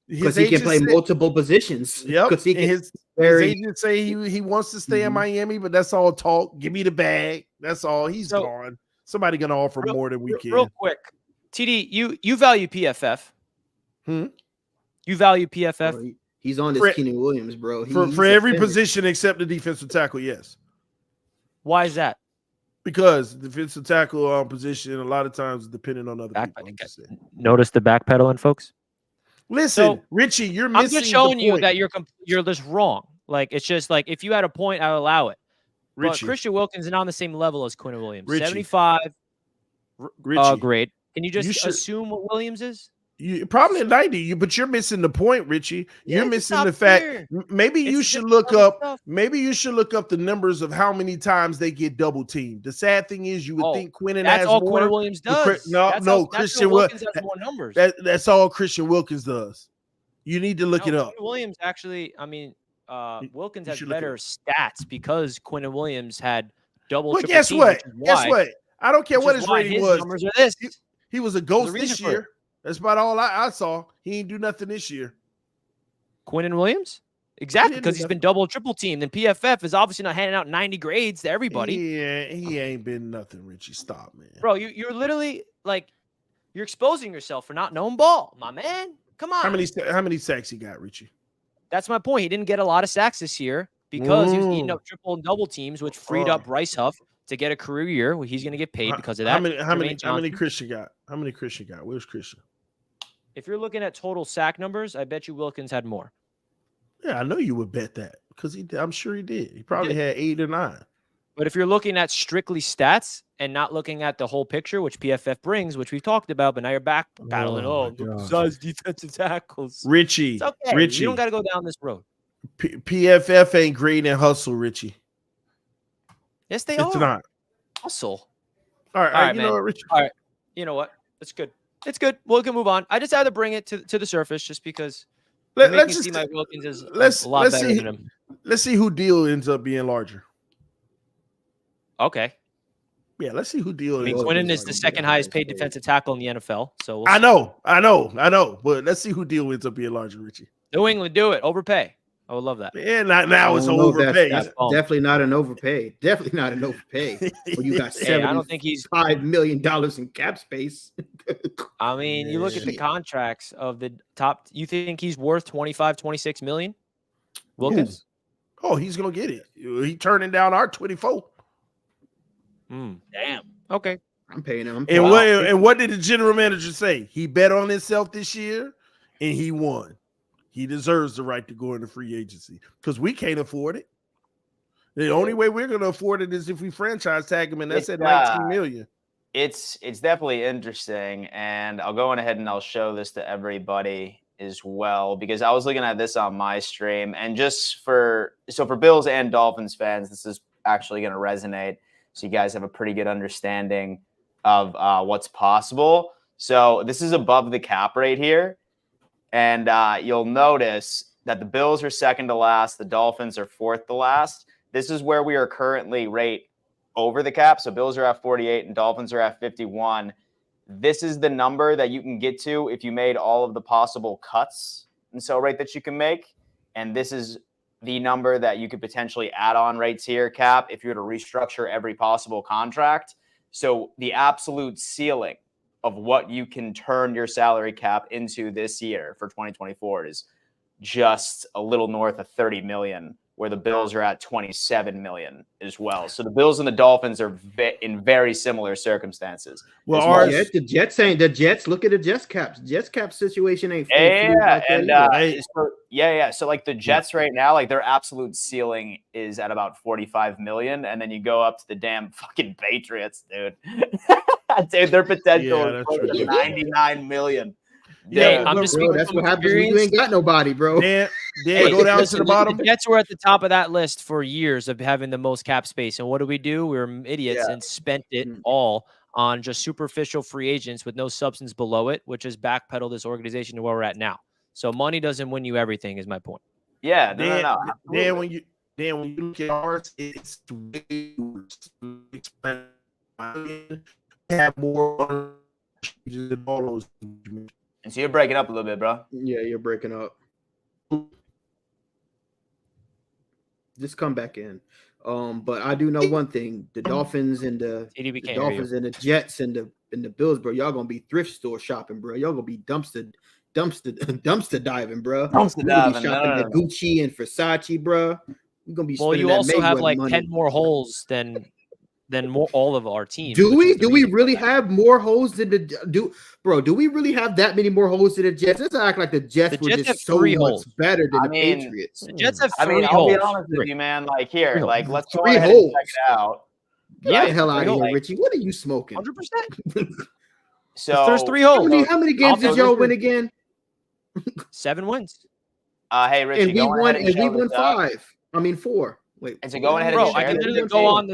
because he can play multiple positions. Yep. Because his agents say he wants to stay in Miami, but that's all talk. Give me the bag. That's all. He's gone. Somebody gonna offer more than we can. Real quick, TD, you value PFF. You value PFF. Bro, he's on this Keenan Williams, bro. For every position except the defensive tackle, yes. Why is that? Because the defensive tackle position a lot of times is dependent on other people. Notice the backpedaling, folks. Listen, Richie, you're missing. I'm just showing you that you're just wrong. Like, it's just like if you had a point, I'll allow it. Richie, but Christian Wilkins is not on the same level as Quinn Williams. Richie, 75 grade. Can you just assume what Williams is? You probably a 90, but you're missing the point, Richie. You're missing the fact. Maybe you should look up. Maybe you should look up the numbers of how many times they get double teamed. The sad thing is, you would think Quinnen has more. That's all Quinn Williams does. Christian Wilkins has more numbers. That's all Christian Wilkins does. You need to look it up. Quinn Williams actually, Wilkins has better stats because Quinn Williams had double. But guess what? Guess what? I don't care what his rating was. Numbers are this. He was a ghost this year. That's about all I saw. He ain't do nothing this year. Quinn Williams? Exactly, because he's been double, triple teamed. And PFF is obviously not handing out 90 grades to everybody. Yeah, he ain't been nothing, Richie. Stop, man. Bro, you're literally you're exposing yourself for not knowing ball, my man. Come on. How many sacks he got, Richie? That's my point. He didn't get a lot of sacks this year because he was eating up triple and double teams, which freed up Bryce Huff to get a career year. Well, he's going to get paid because of that. How many Christian got? How many Christian got? Where's Christian? If you're looking at total sack numbers, I bet you Wilkins had more. Yeah, I know you would bet that because I'm sure he did. He probably had 8 or 9. But if you're looking at strictly stats and not looking at the whole picture, which PFF brings, which we've talked about, but now you're back battling. Besides defensive tackles, Richie. It's okay. Richie, you don't got to go down this road. PFF ain't great in hustle, Richie. Yes, they are. It's not hustle. All right, you know what, Richie? All right, you know what? It's good. It's good. We can move on. I just had to bring it to the surface just because let's see my Wilkins is a lot better than him. Let's see who deal ends up being larger. Okay. Yeah, let's see who deal. Quinnen is the second highest paid defensive tackle in the NFL. So I know. But let's see who deal ends up being larger, Richie. New England, do it. Overpay. I would love that. Yeah, now it's an overpay. That's definitely not an overpay. Definitely not an overpay. Well, you got I don't think he's $5 million in cap space. I mean, you look at the contracts of the top. You think he's worth 25, 26 million? Wilkins? Yes. Oh, he's gonna get it. He turning down our 24. Damn. Okay. I'm paying him. And what did the general manager say? He bet on himself this year, and he won. He deserves the right to go into free agency because we can't afford it. The only way we're going to afford it is if we franchise tag him, and that's at $19 million. It's definitely interesting, and I'll go on ahead and I'll show this to everybody as well because I was looking at this on my stream, and just for Bills and Dolphins fans, this is actually going to resonate, so you guys have a pretty good understanding of what's possible. So this is above the cap rate here. And you'll notice that the Bills are second to last. The Dolphins are fourth to last. This is where we are currently rate over the cap. So Bills are at 48 and Dolphins are at 51. This is the number that you can get to if you made all of the possible cuts and so rate that you can make. And this is the number that you could potentially add on rates here, cap, if you were to restructure every possible contract. So the absolute ceiling of what you can turn your salary cap into this year for 2024 is just a little north of 30 million, where the Bills are at 27 million as well. So the Bills and the Dolphins are in very similar circumstances. Well, the Jets, look at the Jets caps. Jets cap situation ain't So like the Jets right now, like their absolute ceiling is at about 45 million. And then you go up to the damn fucking Patriots, dude. Dude, their potential is 99 million. Damn. I'm just Bro, speaking that's from what happens when you experience. ain't got nobody, bro. Dan, Hey, go down listen, to the bottom. The Jets were at the top of that list for years of having the most cap space. And what do? We were idiots Yeah. and spent it Mm. all on just superficial free agents with no substance below it, which has backpedaled this organization to where we're at now. So money doesn't win you everything, is my point. Yeah, no. Dan, Absolutely. when you look at ours, it's way worse. Have more than all those. And so you're breaking up a little bit, bro. Yeah, you're breaking up. Just come back in. But I do know one thing: the Dolphins and the TD, we can't hear you. Dolphins and the Jets and the Bills, bro. Y'all gonna be thrift store shopping, bro. Y'all gonna be dumpster diving, bro. Dumpster We're gonna be diving, shopping no. the Gucci and Versace, bro. We're gonna be Well, spending you that also have Mayweather like money. 10 more holes than more all of our teams. Do which we? is the Do we reason for really that. have more holes than do we really have that many more holes than the Jets? Let's act like the Jets The were Jets have just so 3 much holes. better than I the mean, Patriots. The Jets have I 3 mean, I'll holes. be honest with you, man. Like, here, Three like, holes. let's go 3 ahead and check holes. it out. Get Yeah, the hell out three of here, holes. Richie. What are you smoking? 100%. So There's 3 How holes. many games did y'all win again? 7 wins. Hey, Richie, And we going won. ahead And we show won this up. 5. I mean 4. Wait. And so going ahead and Bro, I share can this literally with go you. on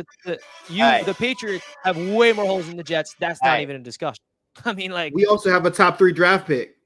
Hey. the Patriots have way more holes than the Jets. That's not Hey. even a discussion. I mean, like, We also have a top 3 draft pick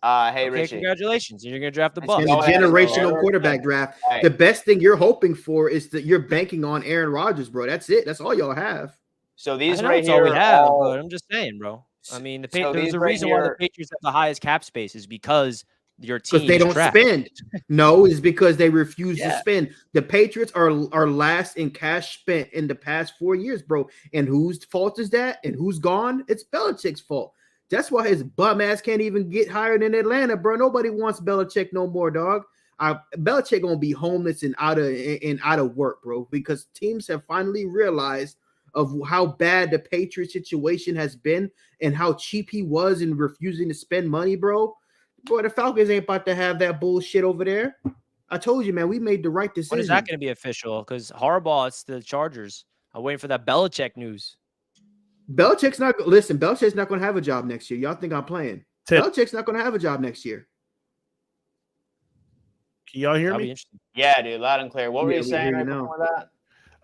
Hey, okay, Richie. congratulations. You're gonna draft the Let's Bucks. and the go ahead and share generational this. quarterback draft. Hey. The best thing you're hoping for is that you're banking on Aaron Rodgers, bro. That's it. That's all y'all have. So I these know right it's all here we are have, all. but I'm just saying, bro. I mean, So there's these a right reason why the here- Patriots have the highest cap space is because your Because team they is don't trash. spend. No, it's because they refuse to Yeah. spend. The Patriots are last in cash spent in the past 4 years, bro. And whose fault is that? And who's gone? It's Belichick's fault. That's why his bum ass can't even get hired in Atlanta, bro. Nobody wants Belichick no more, dog. Belichick gonna be homeless and out of work, bro, because teams have finally realized of how bad the Patriot situation has been and how cheap he was in refusing to spend money, bro. Boy, the Falcons ain't about to have that bullshit over there. I told you, man, we made the right decision. When is that going to be official? Because Harbaugh, it's the Chargers. I'm waiting for that Belichick news. Belichick's not going to have a job next year. Y'all think I'm playing? Belichick's not going to have a job next year. Can y'all hear That'll be me? interesting. Yeah, dude, loud and clear. What were Yeah, you we saying hear you right now. before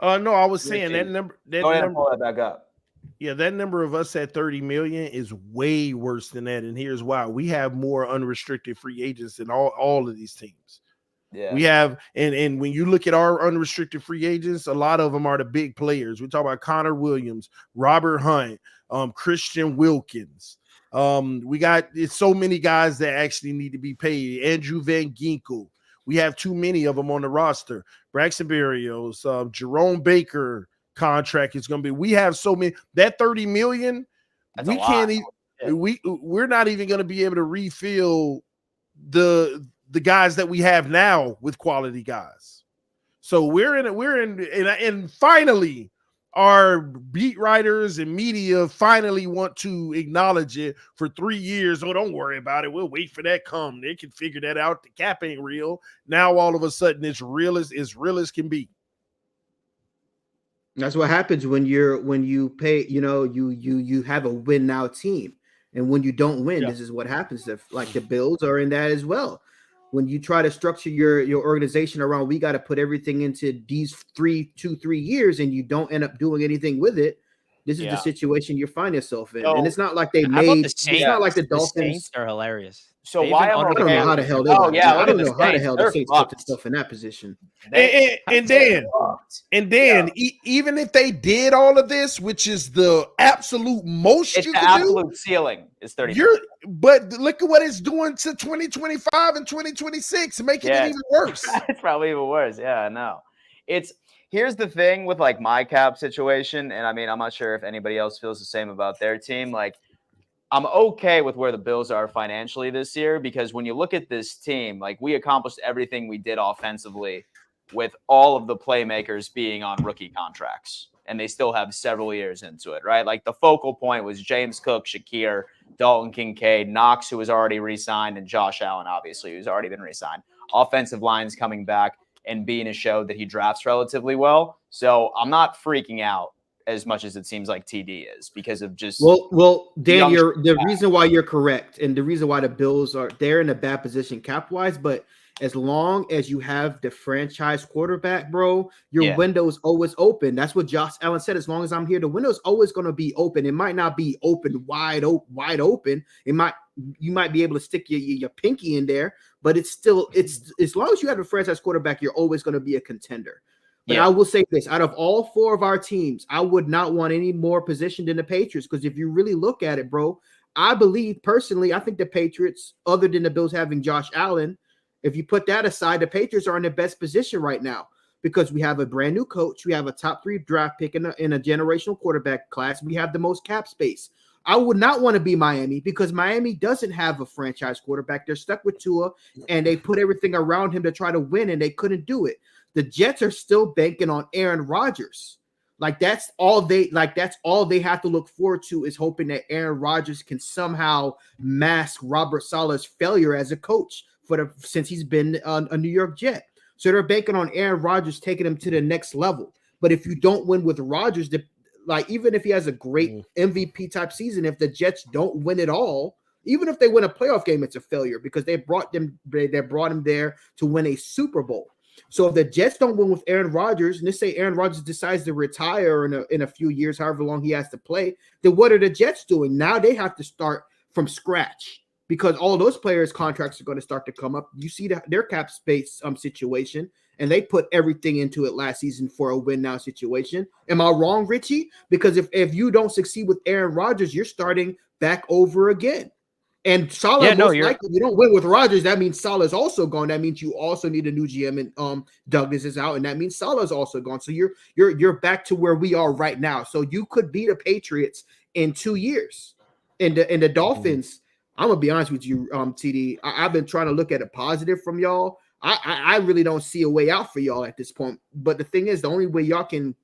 that? No, I was Yeah, saying that James. number. Go ahead and pull that back up. Yeah, that number of us at 30 million is way worse than that. And here's why: we have more unrestricted free agents than all of these teams. Yeah. We have, and when you look at our unrestricted free agents, a lot of them are the big players. We talk about Connor Williams, Robert Hunt, Christian Wilkins. We got it's so many guys that actually need to be paid. Andrew Van Ginkel. We have too many of them on the roster. Braxton Berrios, Jerome Baker contract is going to be. We have so many. That 30 million, That's E we a lot. can't even. We're not even going to be able to refill the guys that we have now with quality guys. So and finally our beat writers and media finally want to acknowledge it for 3 years. Oh, don't worry about it. We'll wait for that come. They can figure that out. The cap ain't real. Now all of a sudden it's real as can be. That's what happens when you pay, you have a win now team. And when you don't win, This is what happens. Like the Bills are in that as well. When you try to structure your organization around, we got to put everything into these 3 years, and you don't end up doing anything with it. This is the situation you find yourself in. So, and it's not like they How about made. the It's Saints? not like the The Dolphins. Saints are hilarious. So They've why been I'm I don't okay know how with the it. hell they. Oh yeah, I look don't at know how the Saints. hell the They're Saints put fucked. themselves in that position. And Dan, even if they did all of this, which is the absolute most It's you the can absolute ceiling. It's 30. but look at what it's doing to 2025 and 2026, making it even worse. It's probably even worse. Yeah, I know. Here's the thing with like my cap situation, and I mean, I'm not sure if anybody else feels the same about their team. Like, I'm okay with where the Bills are financially this year because when you look at this team, like we accomplished everything we did offensively with all of the playmakers being on rookie contracts, and they still have several years into it, right? Like the focal point was James Cook, Shakir, Dalton Kincaid, Knox, who was already re-signed, and Josh Allen, obviously, who's already been re-signed. Offensive lines coming back and being a show that he drafts relatively well. So I'm not freaking out as much as it seems like TD is because of just well, Dan, young the reason why you're correct, and the reason why the Bills they're in a bad position cap wise, but as long as you have the franchise quarterback, bro, your window is always open. That's what Josh Allen said. As long as I'm here, the window's always going to be open. It might not be wide open. You might be able to stick your pinky in there, but it's as long as you have a franchise quarterback, you're always going to be a contender. But I will say this, out of all four of our teams, I would not want any more position than the Patriots, because if you really look at it, bro, I believe personally, I think the Patriots, other than the Bills having Josh Allen, if you put that aside, the Patriots are in the best position right now because we have a brand new coach. We have a top 3 draft pick in a generational quarterback class. We have the most cap space. I would not want to be Miami because Miami doesn't have a franchise quarterback. They're stuck with Tua, and they put everything around him to try to win, and they couldn't do it. The Jets are still banking on Aaron Rodgers. That's all they have to look forward to, is hoping that Aaron Rodgers can somehow mask Robert Saleh's failure as a coach since he's been a New York Jet. So they're banking on Aaron Rodgers taking him to the next level. But if you don't win with Rodgers, even if he has a great MVP type season, if the Jets don't win it all, even if they win a playoff game, it's a failure because they brought him there to win a Super Bowl. So if the Jets don't win with Aaron Rodgers, and let's say Aaron Rodgers decides to retire in a few years, however long he has to play, then what are the Jets doing? Now they have to start from scratch because all those players' contracts are going to start to come up. You see their cap space situation, and they put everything into it last season for a win now situation. Am I wrong, Richie? Because if you don't succeed with Aaron Rodgers, you're starting back over again. And Saleh, likely, you don't win with Rodgers. That means Saleh's also gone. That means you also need a new GM, and Douglas is out, and that means Saleh's also gone. So you're back to where we are right now. So you could beat the Patriots in 2 years. And the Dolphins, I'm gonna be honest with you, TD. I've been trying to look at it positive from y'all. I really don't see a way out for y'all at this point. But the thing is, the only way y'all can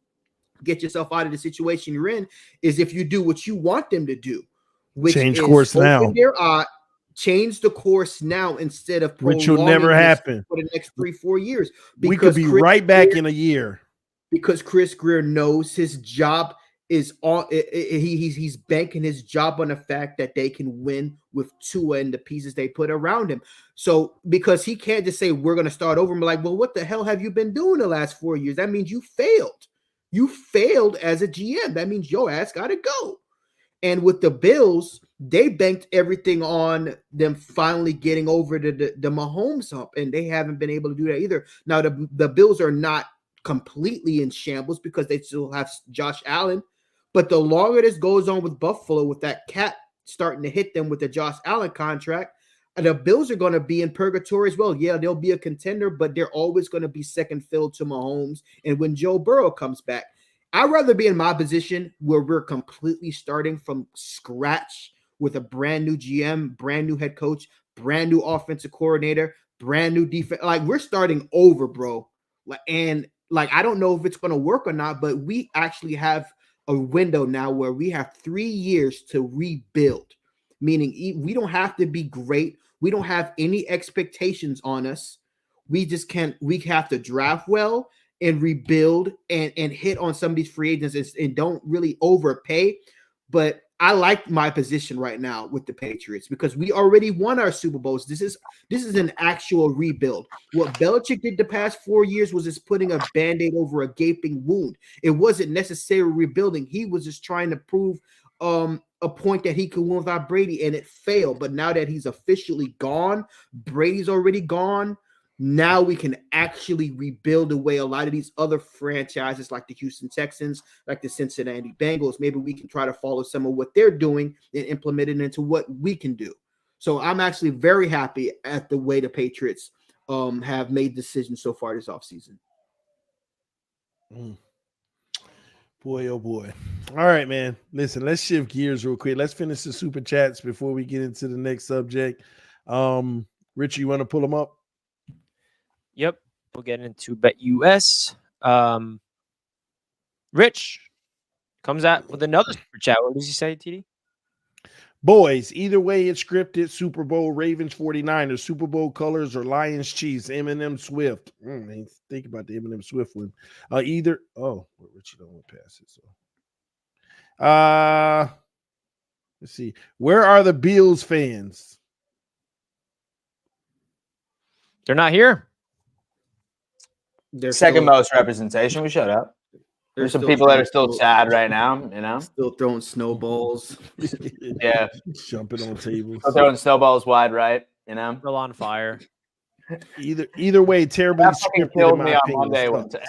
get yourself out of the situation you're in is if you do what you want them to do. Which change course now. Change the course now instead of which will never happen for the next 3-4 years. We could be right back in a year because Chris Greer knows his job is on. He's banking his job on the fact that they can win with Tua and the pieces they put around him. So because he can't just say we're going to start over and be like, well, what the hell have you been doing the last 4 years? That means you failed. You failed as a GM. That means your ass got to go. And with the Bills, they banked everything on them finally getting over the Mahomes hump, and they haven't been able to do that either. Now, the Bills are not completely in shambles because they still have Josh Allen, but the longer this goes on with Buffalo, with that cap starting to hit them with the Josh Allen contract, the Bills are going to be in purgatory as well. Yeah, they'll be a contender, but they're always going to be second fiddle to Mahomes. And when Joe Burrow comes back, I'd rather be in my position where we're completely starting from scratch with a brand new GM, brand new head coach, brand new offensive coordinator, brand new defense. Like, we're starting over, bro. And I don't know if it's going to work or not, but we actually have a window now where we have 3 years to rebuild, meaning we don't have to be great. We don't have any expectations on us. We have to draft well and rebuild and hit on some of these free agents and don't really overpay. But I like my position right now with the Patriots because we already won our Super Bowls. This is an actual rebuild. What Belichick did the past 4 years was just putting a Band-Aid over a gaping wound. It wasn't necessarily rebuilding. He was just trying to prove a point that he could win without Brady, and it failed. But now that he's officially gone, Brady's already gone, now we can actually rebuild away a lot of these other franchises like the Houston Texans, like the Cincinnati Bengals. Maybe we can try to follow some of what they're doing and implement it into what we can do. So I'm actually very happy at the way the Patriots have made decisions so far this offseason. Boy, oh boy. All right, man. Listen, let's shift gears real quick. Let's finish the super chats before we get into the next subject. Richie, you want to pull them up? Yep. We'll get into BetUS. Rich comes out with another super chat. What does he say, TD? Boys, either way, it's scripted. Super Bowl, Ravens 49ers, Super Bowl colors, or Lions Chiefs, Eminem Swift. Think about the Eminem Swift one. Richie don't want to pass it. So Let's see. Where are the Bills fans? They're not here. They're Second still, most representation. We shut up. they're There's some still people that trying are still to- sad right now, you know? Still throwing snowballs. Yeah. Jumping on tables. Still throwing snowballs wide right, you know? Still on fire. Either way, terribly That fucking scripted in killed my me on opinion. Monday when Sucks.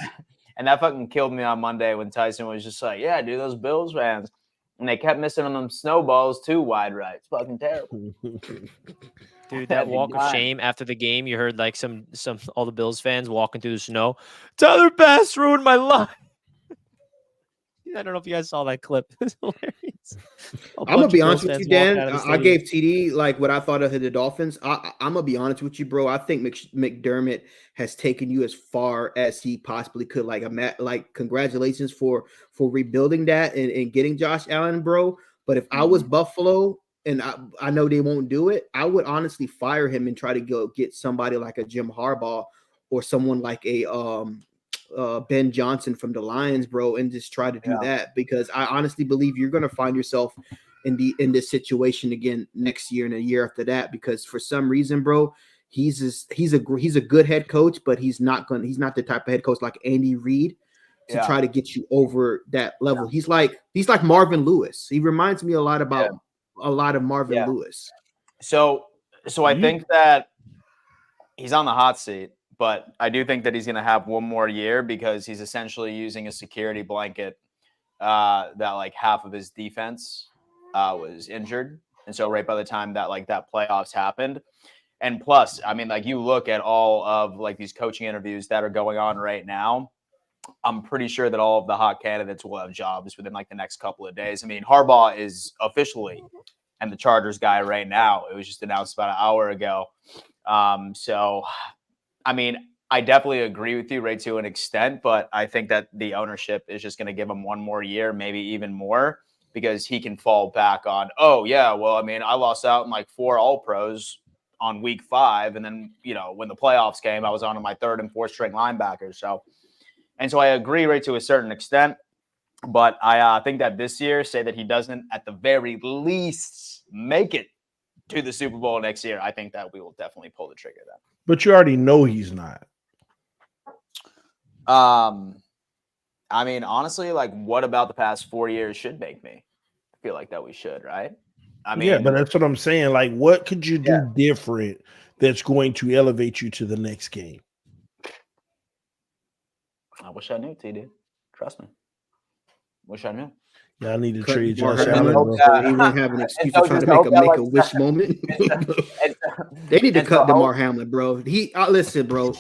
and that fucking killed me on Monday when Tyson was just like, yeah, dude, those Bills fans. And they kept missing on them snowballs too wide right. It's fucking terrible. Dude, that walk of God. shame after the game, you heard like some all the Bills fans walking through the snow. Tyler Bass ruined my life. I don't know if you guys saw that clip. It's hilarious. I'm gonna be honest with you, Dan. I gave TD like what I thought of the Dolphins. I'm gonna be honest with you, bro. I think McDermott has taken you as far as he possibly could. Like congratulations for rebuilding that and getting Josh Allen, bro. But if I was Buffalo, and I know they won't do it, I would honestly fire him and try to go get somebody like a Jim Harbaugh or someone like a Ben Johnson from the Lions, bro, and just try to do that, because I honestly believe you're going to find yourself in this situation again next year and a year after that, because for some reason, bro, he's a good head coach, but he's not the type of head coach like Andy Reid to try to get you over that level. He's like Marvin Lewis. He reminds me a lot of Marvin Lewis. So I think that he's on the hot seat, but I do think that he's going to have one more year because he's essentially using a security blanket that like half of his defense was injured. And so right by the time that like that playoffs happened, and plus, I mean, like you look at all of like these coaching interviews that are going on right now, I'm pretty sure that all of the hot candidates will have jobs within like the next couple of days. I mean, Harbaugh is officially and the Chargers guy right now. It was just announced about an hour ago. So, I mean, I definitely agree with you, right, to an extent, but I think that the ownership is just going to give him one more year, maybe even more, because he can fall back on, oh, yeah, well, I mean, I lost out in like 4 All-Pros on week 5. And then, you know, when the playoffs came, I was on my 3rd and 4th string linebackers. So I agree, right, to a certain extent. But I think that this year, say that he doesn't at the very least make it to the Super Bowl next year, I think that we will definitely pull the trigger then. But you already know he's not. I mean, honestly, like what about the past 4 years should make me feel like that we should, right? I mean, yeah, but that's what I'm saying. Like, what could you do different that's going to elevate you to the next game? I wish I knew, TD. Trust me. Wish I knew. Yeah, I need to Cut trade Damar Josh Hamlin, Allen. so he won't have an excuse to try to make a wish moment. They need to cut Damar Hamlin, bro. Listen, bro.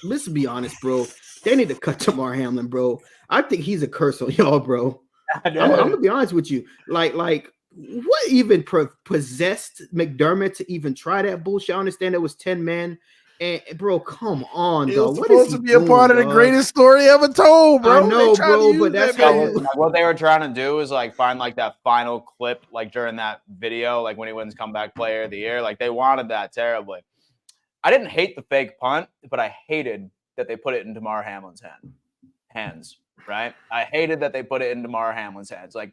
Let's be honest, bro. They need to cut Damar Hamlin, bro. I think he's a curse on y'all, bro. I'm gonna be honest with you. Like what even possessed McDermott to even try that bullshit? I understand it was 10 men. And bro, come on, it dog. was What supposed is to be a part of the greatest story ever told, bro. I know, bro, but that's how what they were trying to do is like find like that final clip, like during that video, like when he wins comeback player of the year. Like they wanted that terribly. I didn't hate the fake punt, but I hated that they put it in Damar Hamlin's hands. Right? I hated that they put it in Damar Hamlin's hands. Like,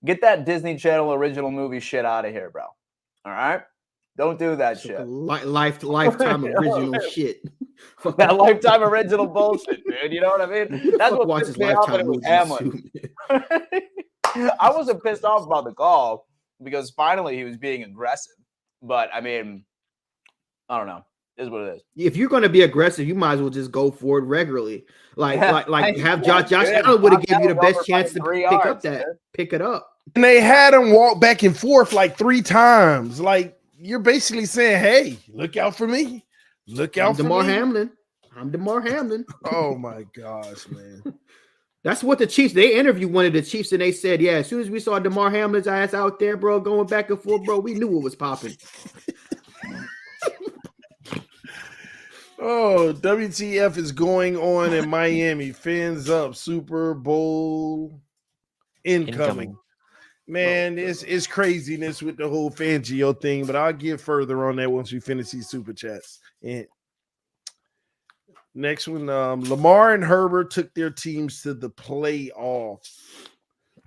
get that Disney Channel original movie shit out of here, bro. All right? Don't do that shit. Lifetime original shit. That Lifetime original bullshit, dude. You know what I mean? That's what pissed me off when it was Hamlin. I wasn't pissed off about the call because finally he was being aggressive. But, I mean, I don't know. It is what it is. If you're going to be aggressive, you might as well just go for it regularly. Like have Josh Allen would have given you the best chance to pick it up. And they had him walk back and forth like 3 times. Like, you're basically saying, hey, look out for me. Look out for Damar me. Hamlin. I'm Damar Hamlin. Oh, my gosh, man. That's what the Chiefs, they interviewed one of the Chiefs, and they said, yeah, as soon as we saw Damar Hamlin's ass out there, bro, going back and forth, bro, we knew what was popping. Oh, WTF is going on in Miami. Fins up. Super Bowl incoming. Man, it's craziness with the whole Fangio thing, but I'll get further on that once we finish these super chats. And next one, Lamar and Herbert took their teams to the playoffs.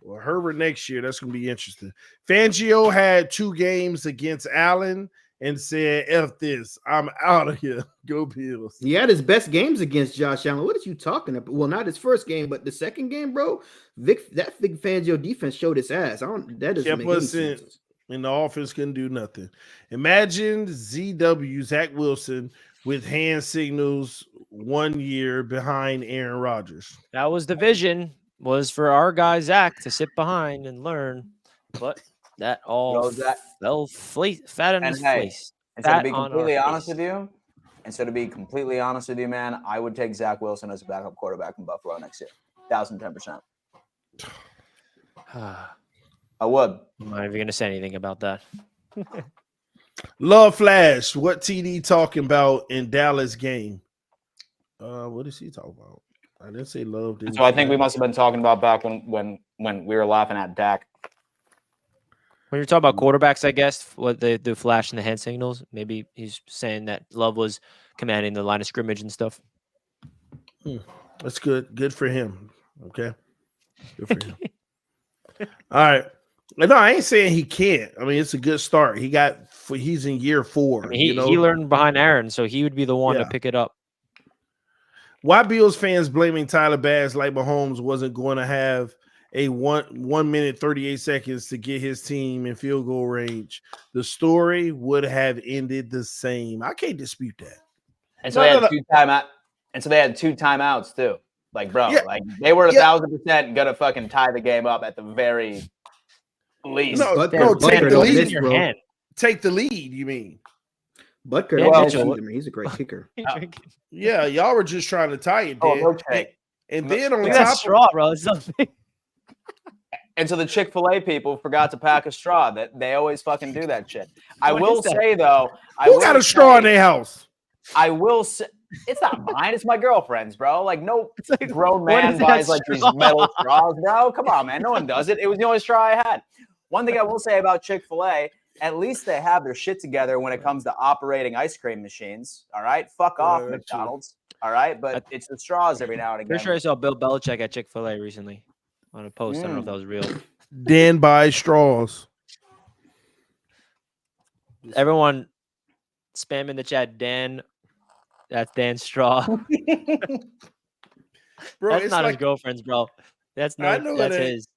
Well, Herbert next year, that's going to be interesting. Fangio had 2 games against Allen and said, F this, I'm out of here. Go Bills. He had his best games against Josh Allen. What are you talking about? Well, not his first game, but the second game, bro. That Vic Fangio defense showed its ass. That doesn't make any sense. And the offense couldn't do nothing. Imagine ZW, Zach Wilson, with hand signals 1 year behind Aaron Rodgers. That was the vision, was for our guy Zach to sit behind and learn, but that all fell fat on his face. And so to be completely honest with you, man, I would take Zach Wilson as a backup quarterback in Buffalo next year. 1,010%. I would. I'm not even going to say anything about that. Love Flash, what TD talking about in Dallas game? What is he talking about? I didn't say love. So I think we must have been talking about back when we were laughing at Dak. When you're talking about quarterbacks, I guess, what they do, flash and the hand signals, maybe he's saying that Love was commanding the line of scrimmage and stuff. That's good. Good for him. Okay. Good for him. All right. No, I ain't saying he can't. I mean, it's a good start. He's in year 4. I mean, he learned behind Aaron, so he would be the one to pick it up. Why Bills fans blaming Tyler Bass like Mahomes wasn't going to have a 1 minute 38 seconds to get his team in field goal range? The story would have ended the same. I can't dispute that. And so they had 2 timeouts too. Like, bro, like they were 1,000% gonna fucking tie the game up at the very least. No, take the lead in your hand. Take the lead, you mean? Butker, he's a great kicker. Yeah, y'all were just trying to tie it. And then on top of straw, bro, it's something. And so the Chick-fil-A people forgot to pack a straw. That they always fucking do that shit. I will say though, who got a straw in their house? I will say it's not mine. It's my girlfriend's, bro. Like no grown man buys like these metal straws, bro. Come on, man. No one does it. It was the only straw I had. One thing I will say about Chick-fil-A, at least they have their shit together when it comes to operating ice cream machines. All right, fuck off, McDonald's. All right, but it's the straws every now and again. Pretty sure I saw Bill Belichick at Chick-fil-A recently on a post. I don't know if that was real. Dan buys straws. Everyone spam in the chat, Dan. That's Dan's straw. Bro, that's not his girlfriend's, bro. That's his.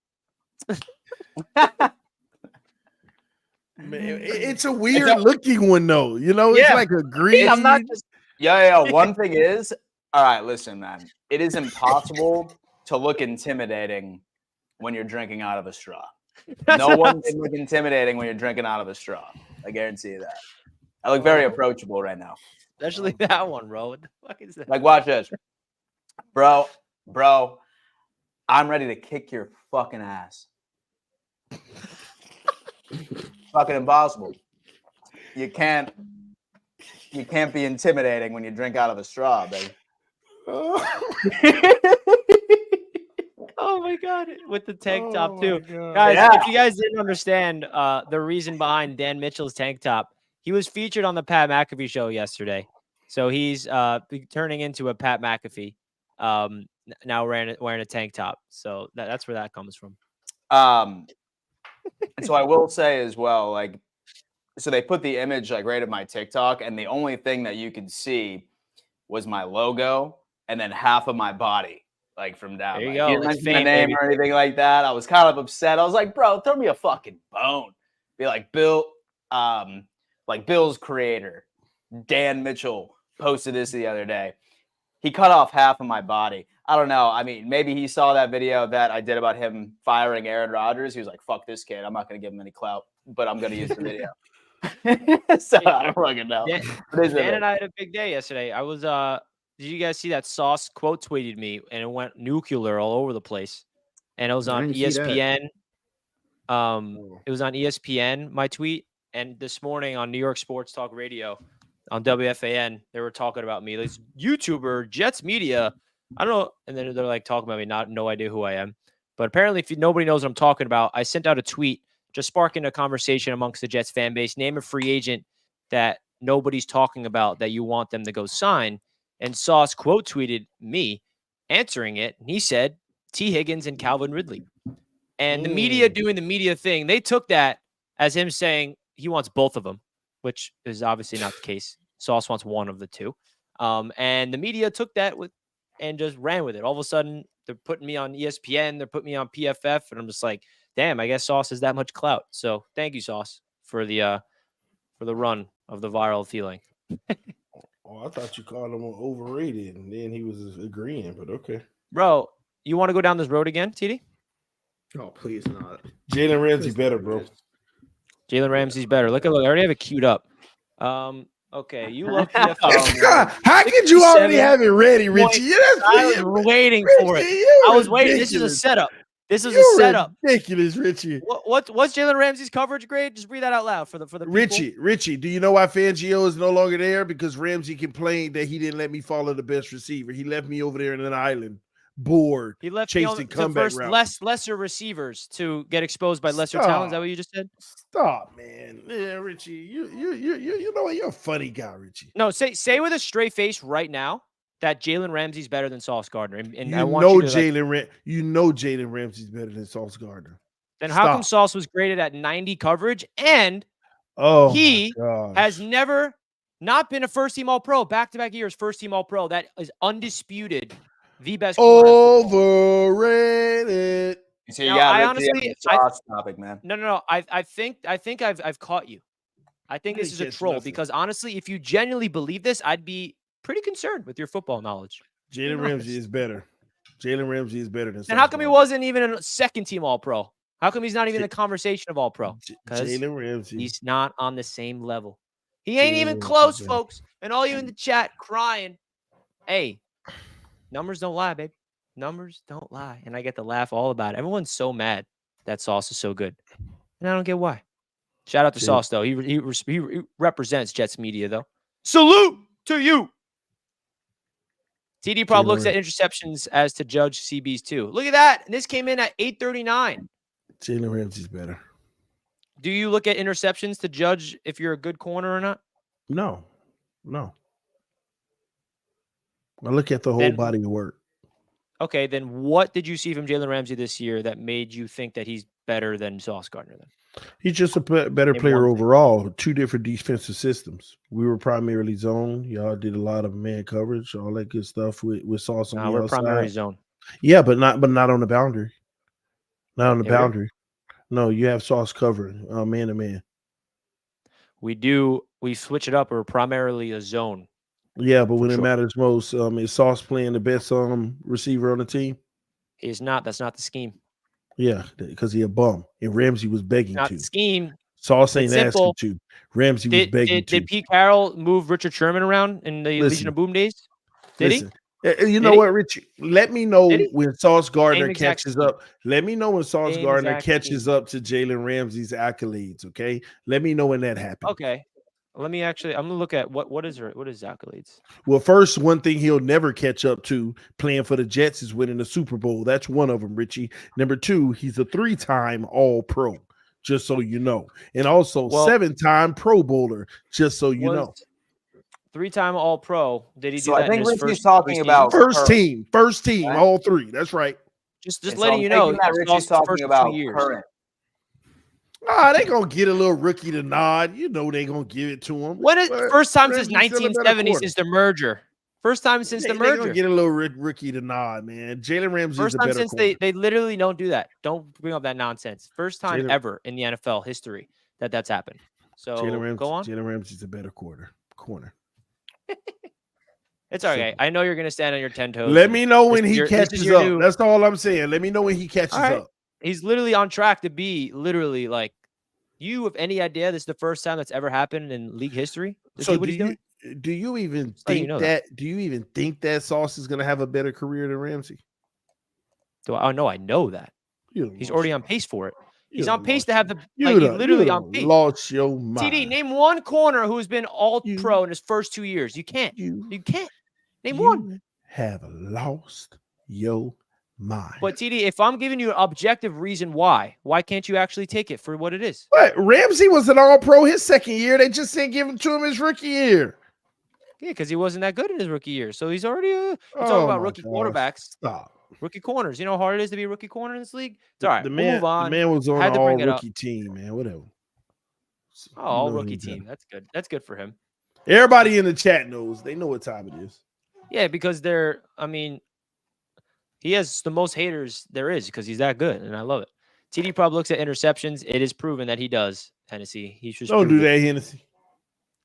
Man, it's a weird looking one though. You know, it's like a green. I'm not just. Yeah. One thing is, all right. Listen, man. It is impossible to look intimidating when you're drinking out of a straw. No one can look intimidating when you're drinking out of a straw. I guarantee you that. I look very approachable right now. Especially that one, bro. What the fuck is that? Like, watch this. Bro, I'm ready to kick your fucking ass. Fucking impossible. You can't be intimidating when you drink out of a straw, baby. Oh my god, with the tank top too. Guys, if you guys didn't understand the reason behind Dan Mitchell's tank top, he was featured on the Pat McAfee show yesterday. So he's turning into a Pat McAfee. Now wearing a tank top. So that's where that comes from. And so I will say as well, like, so they put the image like right at my TikTok, and the only thing that you could see was my logo and then half of my body, like from down. There you go. He didn't mention my name or anything like that. I was kind of upset. I was like, bro, throw me a fucking bone. Be like Bill, like Bill's creator, Dan Mitchell, posted this the other day. He cut off half of my body. I don't know. I mean, maybe he saw that video that I did about him firing Aaron Rodgers. He was like, fuck this kid. I'm not going to give him any clout, but I'm going to use the video. So I don't fucking know. Dan and I had a big day yesterday. I was, did you guys see that Sauce quote tweeted me and it went nuclear all over the place? And it was on ESPN. It was on ESPN, my tweet. And this morning on New York Sports Talk Radio on WFAN, they were talking about me. Like, YouTuber, Jets Media. I don't know. And then they're like talking about me, no idea who I am. But apparently, if nobody knows what I'm talking about, I sent out a tweet just sparking a conversation amongst the Jets fan base. Name a free agent that nobody's talking about that you want them to go sign. And Sauce quote tweeted me answering it. And he said, T. Higgins and Calvin Ridley. And the media doing the media thing, they took that as him saying he wants both of them, which is obviously not the case. Sauce wants one of the two. And the media took that and just ran with it. All of a sudden, they're putting me on ESPN. They're putting me on PFF. And I'm just like, damn, I guess Sauce has that much clout. So thank you, Sauce, for the run of the viral feeling. Oh, I thought you called him overrated, and then he was agreeing, but okay. Bro, you want to go down this road again, TD? Oh, please not. Jalen Ramsey better, bro. Jalen Ramsey's better. Look, I already have it queued up. Okay, you love PFF. God, how could you already have it ready, Richie? I was waiting for it. I was waiting. This is a setup. This is a setup. Ridiculous, Richie. What's Jalen Ramsey's coverage grade? Just read that out loud for the people. Richie, do you know why Fangio is no longer there? Because Ramsey complained that he didn't let me follow the best receiver. He left me over there in an island, bored. He left chasing comeback routes. lesser receivers to get exposed by lesser talent. Is that what you just said? Stop, man. Yeah, Richie, you know what? You're a funny guy, Richie. No, say with a straight face right now that Jalen Ramsey's better than Sauce Gardner. And I want you to Jalen Ramsey's better than Sauce Gardner. Then how come Sauce was graded at 90 coverage and he has never not been a first-team All-Pro, back-to-back years, first-team All-Pro. That is undisputed the best. Overrated. So I honestly, Sauce topic, man. No. I think I've caught you. I think this is a troll because honestly, if you genuinely believe this, I'd be pretty concerned with your football knowledge. Jalen Ramsey is better. Jalen Ramsey is better than. And how come he wasn't even a second-team All-Pro? How come he's not even in the conversation of All-Pro? Jalen Ramsey. He's not on the same level. He ain't even close, folks. And all you in the chat crying, hey, numbers don't lie, baby. Numbers don't lie. And I get to laugh all about it. Everyone's so mad that Sauce is so good. And I don't get why. Shout out to Sauce, though. He represents Jets media, though. Salute to you. TD Prob looks at interceptions as to judge CBs, too. Look at that. And this came in at 839. Jalen Ramsey's better. Do you look at interceptions to judge if you're a good corner or not? No. I look at the whole body of work. Okay, then what did you see from Jalen Ramsey this year that made you think that he's better than Sauce Gardner then? He's just a better player overall. Two different defensive systems. We were primarily zone. Y'all did a lot of man coverage, all that good stuff with Sauce on the outside. We're primary zone. Yeah, but not on the boundary. Not on the boundary. No, you have Sauce covering man to man. We do. We switch it up. We're primarily a zone. Yeah, but when it matters most, is Sauce playing the best receiver on the team? He's not. That's not the scheme. Yeah, because he a bum. And Ramsey was begging not to. The scheme. Sauce ain't asking to. Ramsey was begging to. Did Pete Carroll move Richard Sherman around in the Legion of Boom days? Did he? You know what, Richie? Let me know when Sauce Gardner catches up. Let me know when Sauce Gardner catches up to Jalen Ramsey's accolades, okay? Let me know when that happens. Okay. Let me actually, I'm going to look at what is accolades. Well, first, one thing he'll never catch up to playing for the Jets is winning the Super Bowl. That's one of them, Richie. Number two, he's a 3-time All-Pro, just so you know. And also 7-time Pro Bowler, just so you know. 3-time All-Pro. Did he do so that? I think Richie's talking about first team, right? All three. That's right. Just letting you know. Richie's talking about current. They gonna get a little rookie to nod. You know they gonna give it to him. When is first time since 1970 since the merger? First time since the merger. They gonna get a little rookie to nod, man. Jalen Ramsey first is a time better since corner. they literally don't do that. Don't bring up that nonsense. First time ever in the NFL history that's happened. So go on. Jalen Ramsey's a better corner. It's okay. I know you're gonna stand on your 10 toes. Let me know when he catches up. That's all I'm saying. Let me know when he catches up. He's literally on track to be literally like. You have any idea this is the first time that's ever happened in league history? So do you even think Do you even think that Sauce is going to have a better career than Ramsey? I know that. He's already on pace for it. He's on pace to have he's literally on pace. Lost your mind. TD, name one corner who's been All-Pro in his first 2 years. You can't. You can't. Name one. Have lost your mind. But TD, if I'm giving you an objective reason why can't you actually take it for what it is? What? Ramsey was an All-Pro his second year. They just didn't give it to him his rookie year. Yeah, because he wasn't that good in his rookie year. So he's already talking about rookie quarterbacks. Rookie corners. You know how hard it is to be a rookie corner in this league? It's all right. The We'll man, move on. the man was on Had an to bring it up. all-rookie team, man. Whatever. Oh, all rookie team. That's good. That's good for him. Everybody in the chat knows. They know what time it is. Yeah, because he has the most haters there is because he's that good, and I love it. TD Prob looks at interceptions. It is proven that he does, Hennessy. He should Don't do that, Hennessy.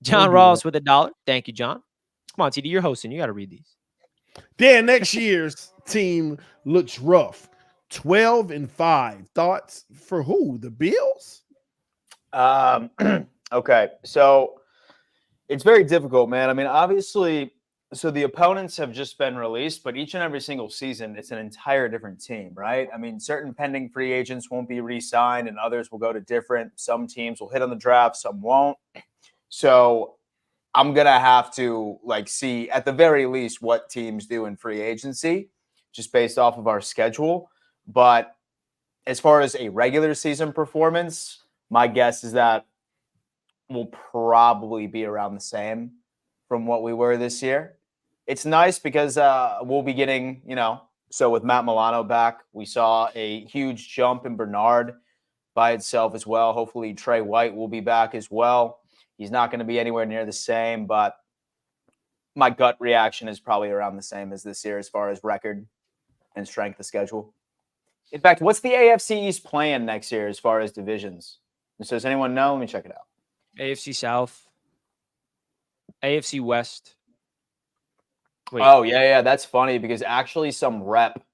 John Don't do Ross that. with $1. Thank you, John. Come on, TD, you're hosting. You got to read these. Dan, next year's team looks rough. 12-5. Thoughts for who? The Bills? Okay, so it's very difficult, man. I mean, obviously, so the opponents have just been released, but each and every single season, it's an entire different team, right? I mean, certain pending free agents won't be re-signed and others will go to different. Some teams will hit on the draft, some won't. So I'm going to have to see at the very least what teams do in free agency just based off of our schedule. But as far as a regular season performance, my guess is that we'll probably be around the same from what we were this year. It's nice because we'll be getting, so with Matt Milano back, we saw a huge jump in Bernard by itself as well. Hopefully Trey White will be back as well. He's not going to be anywhere near the same, but my gut reaction is probably around the same as this year as far as record and strength of schedule. In fact, what's the AFC East plan next year as far as divisions? So does anyone know? Let me check it out. AFC South, AFC West. Wait. Oh, yeah. That's funny because actually some rep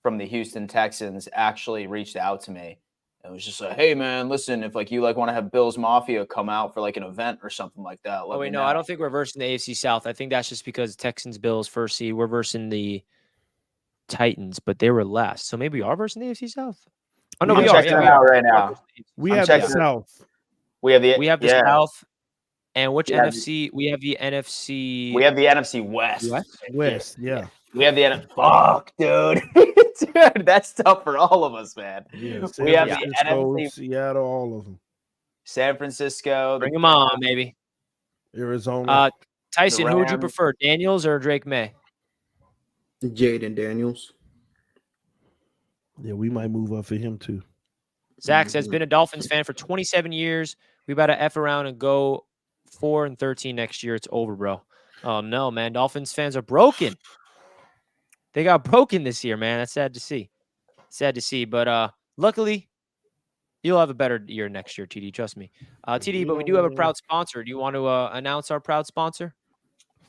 from the Houston Texans actually reached out to me. It was just like, hey, man, listen, if you want to have Bills Mafia come out for an event or something like that. Oh, wait, no, I don't think we're versing the AFC South. I think that's just because Texans, Bills, first seed. We're versing the Titans, but they were last. So maybe we are versing the AFC South. Oh, no, we are. Yeah, out right now. We have the South. We have the South. And which NFC? We have the NFC. We have the NFC West. West, yeah. We have the NFC. Fuck, dude. Dude, that's tough for all of us, man. Yeah, we have the NFC. Seattle, all of them. San Francisco. Bring them on, maybe. Arizona. Tyson, who would you prefer, Daniels or Drake May? Jaden Daniels. Yeah, we might move up for him too. Zach says, been a Dolphins fan for 27 years. We about to F around and go 4-13 next year. It's over, bro. Oh, no, man. Dolphins fans are broken. They got broken this year, man. That's sad to see. Sad to see. But luckily, you'll have a better year next year, TD. Trust me. TD, but we do have a proud sponsor. Do you want to announce our proud sponsor?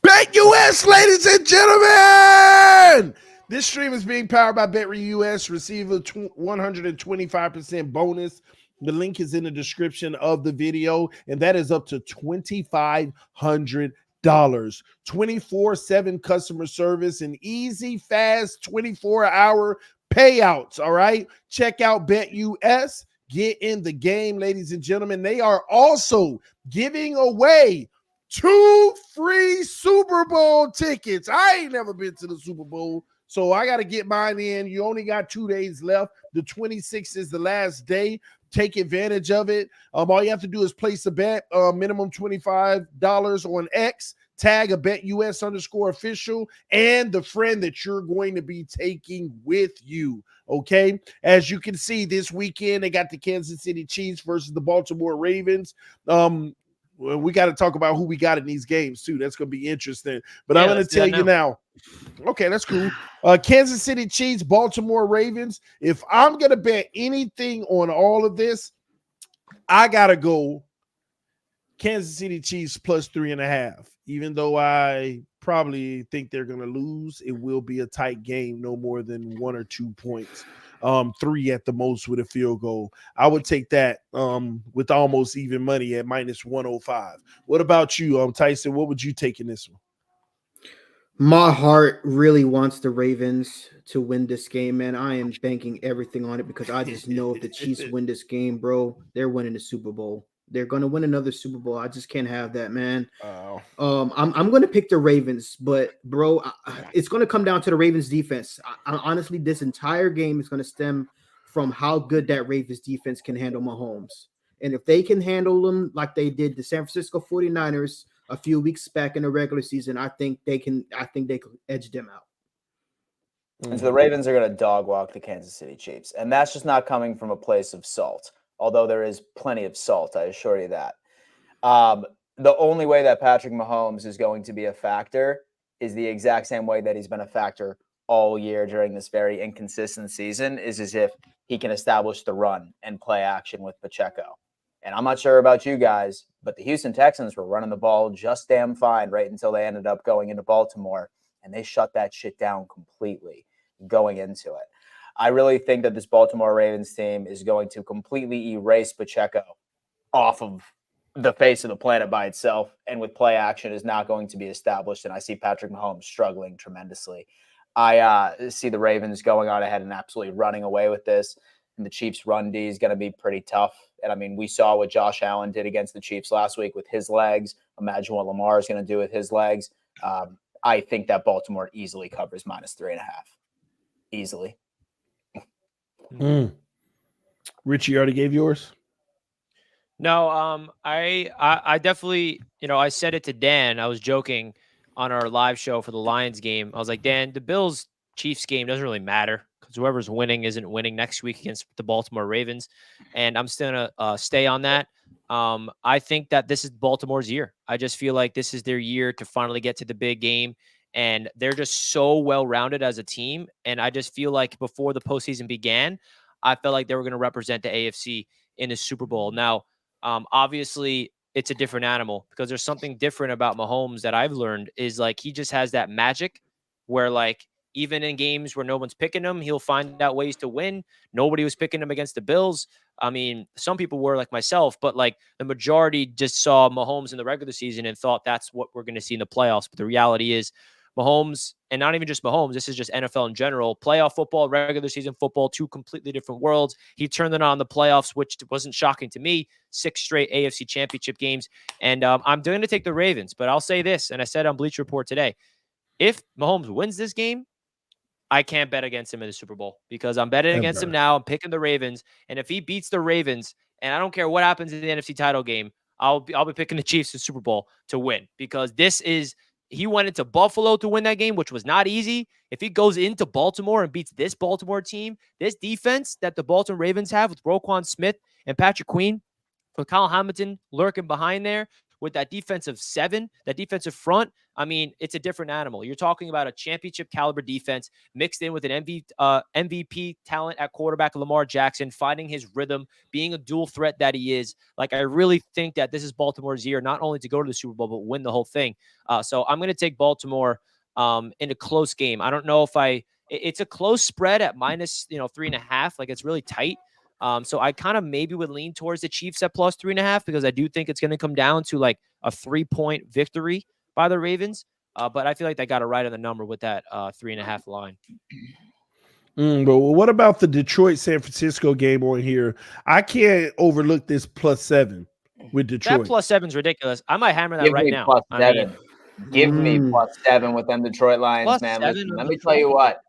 BetUS, ladies and gentlemen! This stream is being powered by BetUS. Receive a 125% bonus. The link is in the description of the video, and that is up to $2,500. 24/7 customer service and easy, fast 24-hour payouts. All right. Check out BetUS. Get in the game, ladies and gentlemen. They are also giving away 2 free Super Bowl tickets. I ain't never been to the Super Bowl, so I got to get mine in. You only got 2 days left. The 26th is the last day. Take advantage of it. All you have to do is place a bet, minimum $25 on X, tag a BetUS_official, and the friend that you're going to be taking with you. Okay. As you can see, this weekend, they got the Kansas City Chiefs versus the Baltimore Ravens. We got to talk about who we got in these games too. That's going to be interesting. But I'm going to tell you now. Okay, that's cool. Kansas City Chiefs, Baltimore Ravens. If I'm going to bet anything on all of this, I got to go Kansas City Chiefs plus 3.5. Even though I probably think they're going to lose, it will be a tight game, no more than 1 or 2 points. 3 at the most with a field goal. I would take that with almost even money at minus 105. What about you, Tyson? What would you take in this one? My heart really wants the Ravens to win this game, man. I am banking everything on it because I just know if the Chiefs win this game, bro, they're winning the Super Bowl. They're going to win another Super Bowl. I just can't have that, man. I'm going to pick the Ravens, but, bro, it's going to come down to the Ravens defense. Honestly, this entire game is going to stem from how good that Ravens defense can handle Mahomes. And if they can handle them like they did the San Francisco 49ers a few weeks back in the regular season, I think they can edge them out. And so the Ravens are going to dog walk the Kansas City Chiefs. And that's just not coming from a place of salt, although there is plenty of salt, I assure you that. The only way that Patrick Mahomes is going to be a factor is the exact same way that he's been a factor all year during this very inconsistent season, is as if he can establish the run and play action with Pacheco. And I'm not sure about you guys, but the Houston Texans were running the ball just damn fine right until they ended up going into Baltimore, and they shut that shit down completely going into it. I really think that this Baltimore Ravens team is going to completely erase Pacheco off of the face of the planet by itself, and with play action is not going to be established. And I see Patrick Mahomes struggling tremendously. I see the Ravens going on ahead and absolutely running away with this. And the Chiefs' run D is going to be pretty tough. And I mean, we saw what Josh Allen did against the Chiefs last week with his legs. Imagine what Lamar is going to do with his legs. I think that Baltimore easily covers -3.5. Easily. Richie, you already gave yours? No, I definitely, I said it to Dan. I was joking on our live show for the Lions game. I was like, Dan, the Bills Chiefs game doesn't really matter because whoever's winning isn't winning next week against the Baltimore Ravens. And I'm still going to stay on that. I think that this is Baltimore's year. I just feel like this is their year to finally get to the big game. And they're just so well-rounded as a team. And I just feel like before the postseason began, I felt like they were going to represent the AFC in the Super Bowl. Now, obviously, it's a different animal because there's something different about Mahomes that I've learned is like he just has that magic where like even in games where no one's picking him, he'll find out ways to win. Nobody was picking him against the Bills. I mean, some people were like myself, but like the majority just saw Mahomes in the regular season and thought that's what we're going to see in the playoffs. But the reality is Mahomes, and not even just Mahomes, this is just NFL in general, playoff football, regular season football, two completely different worlds. He turned it on in the playoffs, which wasn't shocking to me. 6 straight AFC championship games. And I'm going to take the Ravens, but I'll say this, and I said on Bleacher Report today, if Mahomes wins this game, I can't bet against him in the Super Bowl because I'm betting against him now. I'm picking the Ravens. And if he beats the Ravens, and I don't care what happens in the NFC title game, I'll be picking the Chiefs in the Super Bowl to win because this is – he went into Buffalo to win that game, which was not easy. If he goes into Baltimore and beats this Baltimore team, this defense that the Baltimore Ravens have with Roquan Smith and Patrick Queen, with Kyle Hamilton lurking behind there, with that defensive 7, that defensive front, I mean, it's a different animal. You're talking about a championship caliber defense mixed in with an MVP talent at quarterback, Lamar Jackson, finding his rhythm, being a dual threat that he is. Like, I really think that this is Baltimore's year, not only to go to the Super Bowl, but win the whole thing. So I'm going to take Baltimore in a close game. I don't know if it's a close spread at -3.5. Like, it's really tight. So I kind of maybe would lean towards the Chiefs at +3.5 because I do think it's going to come down to like a 3-point victory by the Ravens. But I feel like they got it right on the number with that 3.5 line. But what about the Detroit-San Francisco game on here? I can't overlook this +7 with Detroit. That +7 is ridiculous. I might hammer that right now. +7. Give me +7 with them Detroit Lions, man. Listen, let me tell you what.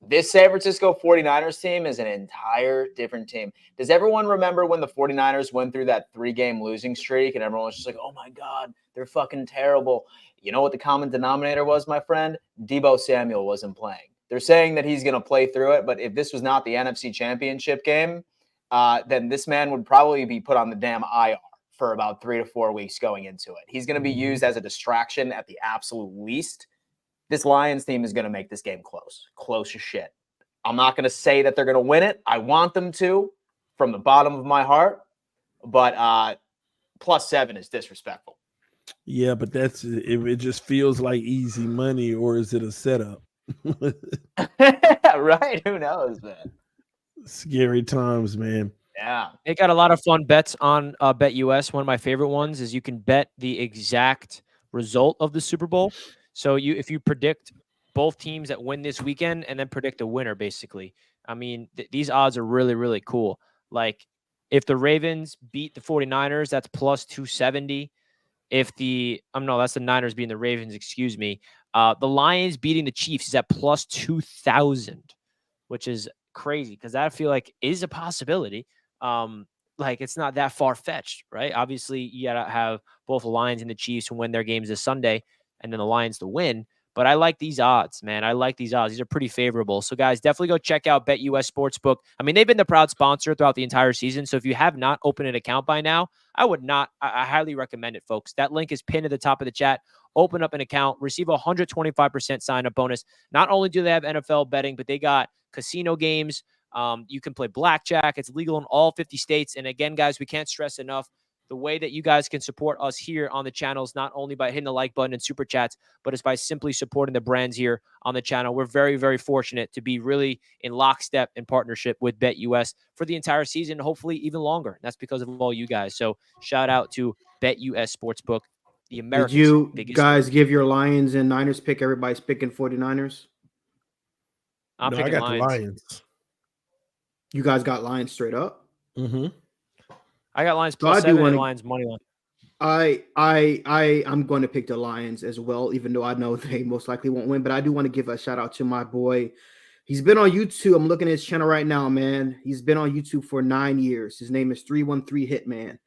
This San Francisco 49ers team is an entire different team. Does everyone remember when the 49ers went through that 3-game losing streak and everyone was just like, oh my God, they're fucking terrible. You know what the common denominator was, my friend? Deebo Samuel wasn't playing. They're saying that he's going to play through it, but if this was not the NFC Championship game, then this man would probably be put on the damn IR for about 3 to 4 weeks going into it. He's going to be used as a distraction at the absolute least. This Lions team is going to make this game close as shit. I'm not going to say that they're going to win it. I want them to from the bottom of my heart, but +7 is disrespectful. Yeah, but it just feels like easy money, or is it a setup? Right? Who knows, man? Scary times, man. Yeah. They got a lot of fun bets on BetUS. One of my favorite ones is you can bet the exact result of the Super Bowl. So if you predict both teams that win this weekend and then predict a winner, basically, I mean, these odds are really, really cool. Like if the Ravens beat the 49ers, that's +270. If that's the Niners beating the Ravens, excuse me. The Lions beating the Chiefs is at +2,000, which is crazy because that I feel like is a possibility. Like it's not that far-fetched, right? Obviously, you got to have both the Lions and the Chiefs win their games this Sunday and then the Lions to win. But I like these odds, man. I like these odds. These are pretty favorable. So, guys, definitely go check out BetUS Sportsbook. I mean, they've been the proud sponsor throughout the entire season. So if you have not opened an account by now, I highly recommend it, folks. That link is pinned at the top of the chat. Open up an account, receive a 125% sign-up bonus. Not only do they have NFL betting, but they got casino games. You can play blackjack. It's legal in all 50 states. And again, guys, we can't stress enough the way that you guys can support us here on the channels, not only by hitting the like button and super chats, but it's by simply supporting the brands here on the channel. We're very, very fortunate to be really in lockstep in partnership with BetUS for the entire season, hopefully even longer. And that's because of all you guys. So shout out to BetUS Sportsbook, the America's Did you biggest guys give your Lions and Niners pick? Everybody's picking 49ers. I'm No, picking I got Lions. the Lions. You guys got Lions straight up. Mm-hmm. I got Lions So I plus do 7 wanna- and Lions money line. I'm going to pick the Lions as well, even though I know they most likely won't win. But I do want to give a shout out to my boy. He's been on YouTube. I'm looking at his channel right now, man. He's been on YouTube for 9 years. His name is 313 Hitman.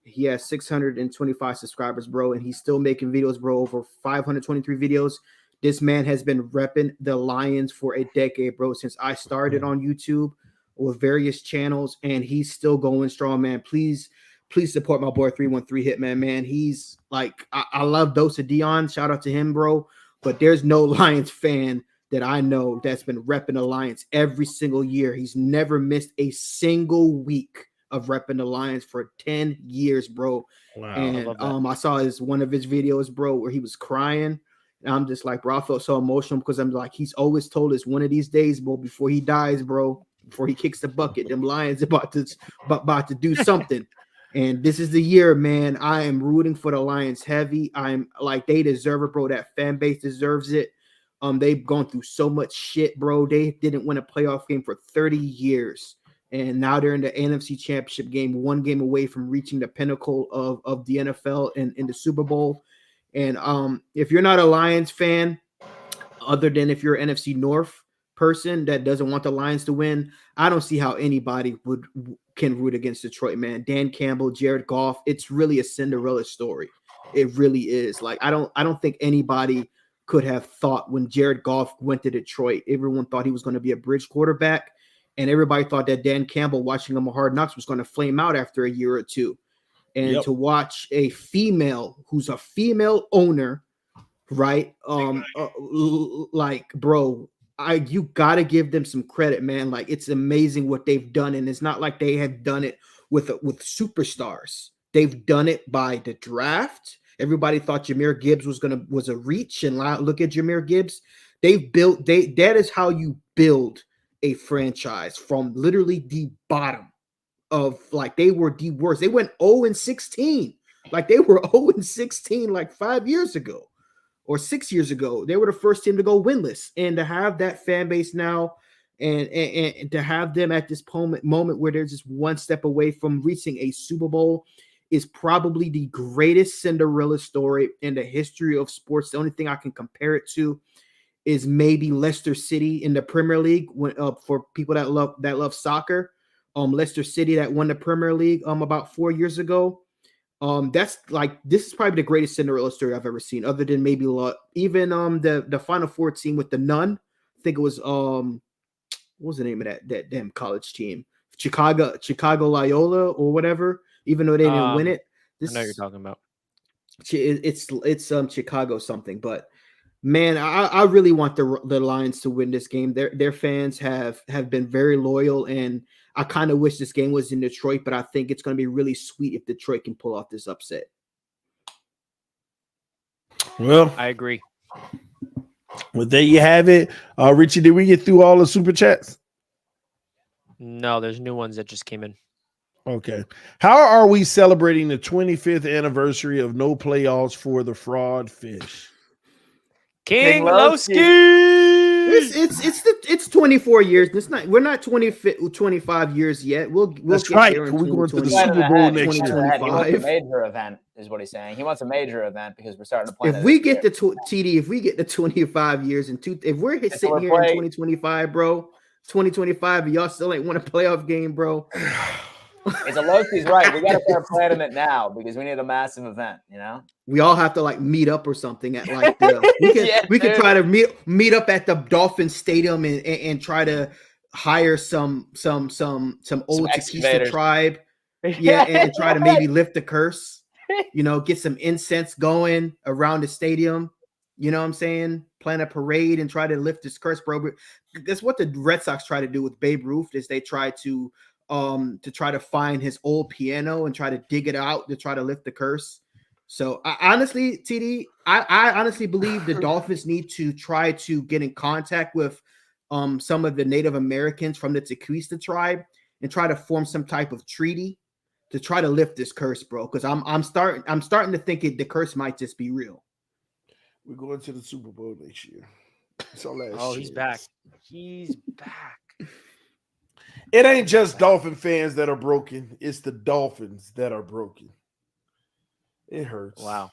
He has 625 subscribers, bro, and he's still making videos, bro. Over 523 videos. This man has been repping the Lions for a decade, bro, since I started on YouTube with various channels, and he's still going strong, man. Please support my boy 313 Hitman, man. He's like, I love Dosa Dion. Shout out to him, bro. But there's no Lions fan that I know that's been repping the Lions every single year. He's never missed a single week of repping the Lions for 10 years, bro. Wow. And I saw one of his videos, bro, where he was crying. And I'm just like, bro, I felt so emotional because I'm like, he's always told us one of these days, bro, before he dies, bro, before he kicks the bucket, them Lions about to do something. And this is the year, man. I am rooting for the Lions heavy. I'm like, they deserve it, bro. That fan base deserves it. They've gone through so much shit, bro. They didn't win a playoff game for 30 years. And now they're in the NFC Championship game, one game away from reaching the pinnacle of the NFL and in the Super Bowl. And if you're not a Lions fan, other than if you're an NFC North person that doesn't want the Lions to win, I don't see how anybody can root against Detroit, man. Dan Campbell, Jared Goff, it's really a Cinderella story. It really is. Like, I don't think anybody could have thought when Jared Goff went to Detroit, everyone thought he was going to be a bridge quarterback, and everybody thought that Dan Campbell, watching him on Hard Knocks, was going to flame out after a year or two. And to watch a female who's a female owner, right? Like, bro, you gotta give them some credit, man. Like, it's amazing what they've done, and it's not like they have done it with superstars. They've done it by the draft. Everybody thought Jahmyr Gibbs was a reach, and look at Jahmyr Gibbs. That is how you build a franchise from literally the bottom of, like, they were the worst. They went 0-16. Like, they were 0-16 like 5 years ago. Or 6 years ago, they were the first team to go winless, and to have that fan base now, and to have them at this moment where they're just one step away from reaching a Super Bowl is probably the greatest Cinderella story in the history of sports. The only thing I can compare it to is maybe Leicester City in the Premier League. For people that love soccer, Leicester City that won the Premier League about 4 years ago. That's like, this is probably the greatest Cinderella story I've ever seen, other than maybe even the Final Four team with the Nun. I think it was what was the name of that damn college team? Chicago Loyola or whatever. Even though they didn't win it, I know you're talking about. It's Chicago something. But man, I really want the Lions to win this game. Their fans have been very loyal, and I kind of wish this game was in Detroit, but I think it's going to be really sweet if Detroit can pull off this upset. Well, I agree. Well, there you have it. Richie, did we get through all the super chats? No, there's new ones that just came in. Okay. How are we celebrating the 25th anniversary of no playoffs for the fraud fish? King Lowski. Lowski. It's 24 years. We're not 25 years yet. We'll That's get right. there in We're going to the 2020. Super Bowl next He year. wants a major event, is what he's saying. He wants a major event because we're starting to plan. If we get the TD, if we get the 25 years and if we're sitting here in 2025, bro, 2025, and y'all still ain't won a playoff game, bro. It's a Loki's right. We got to start planning it now because we need a massive event. We all have to like meet up or something at like the we can dude. try to meet up at the Dolphins stadium and try to hire some old Chiquista excavators. tribe. Yeah, and try to maybe lift the curse. Get some incense going around the stadium. You know what I'm saying? Plan a parade and try to lift this curse, bro. That's what the Red Sox try to do with Babe Ruth is they try to find his old piano and try to dig it out to try to lift the curse. So I honestly, TD, I honestly believe the Dolphins need to try to get in contact with some of the Native Americans from the Chiquista tribe and try to form some type of treaty to try to lift this curse, bro. Because I'm starting to think the curse might just be real. We're going to the Super Bowl next year. He's back. He's back. It ain't just Dolphin fans that are broken. It's the Dolphins that are broken. It hurts. Wow.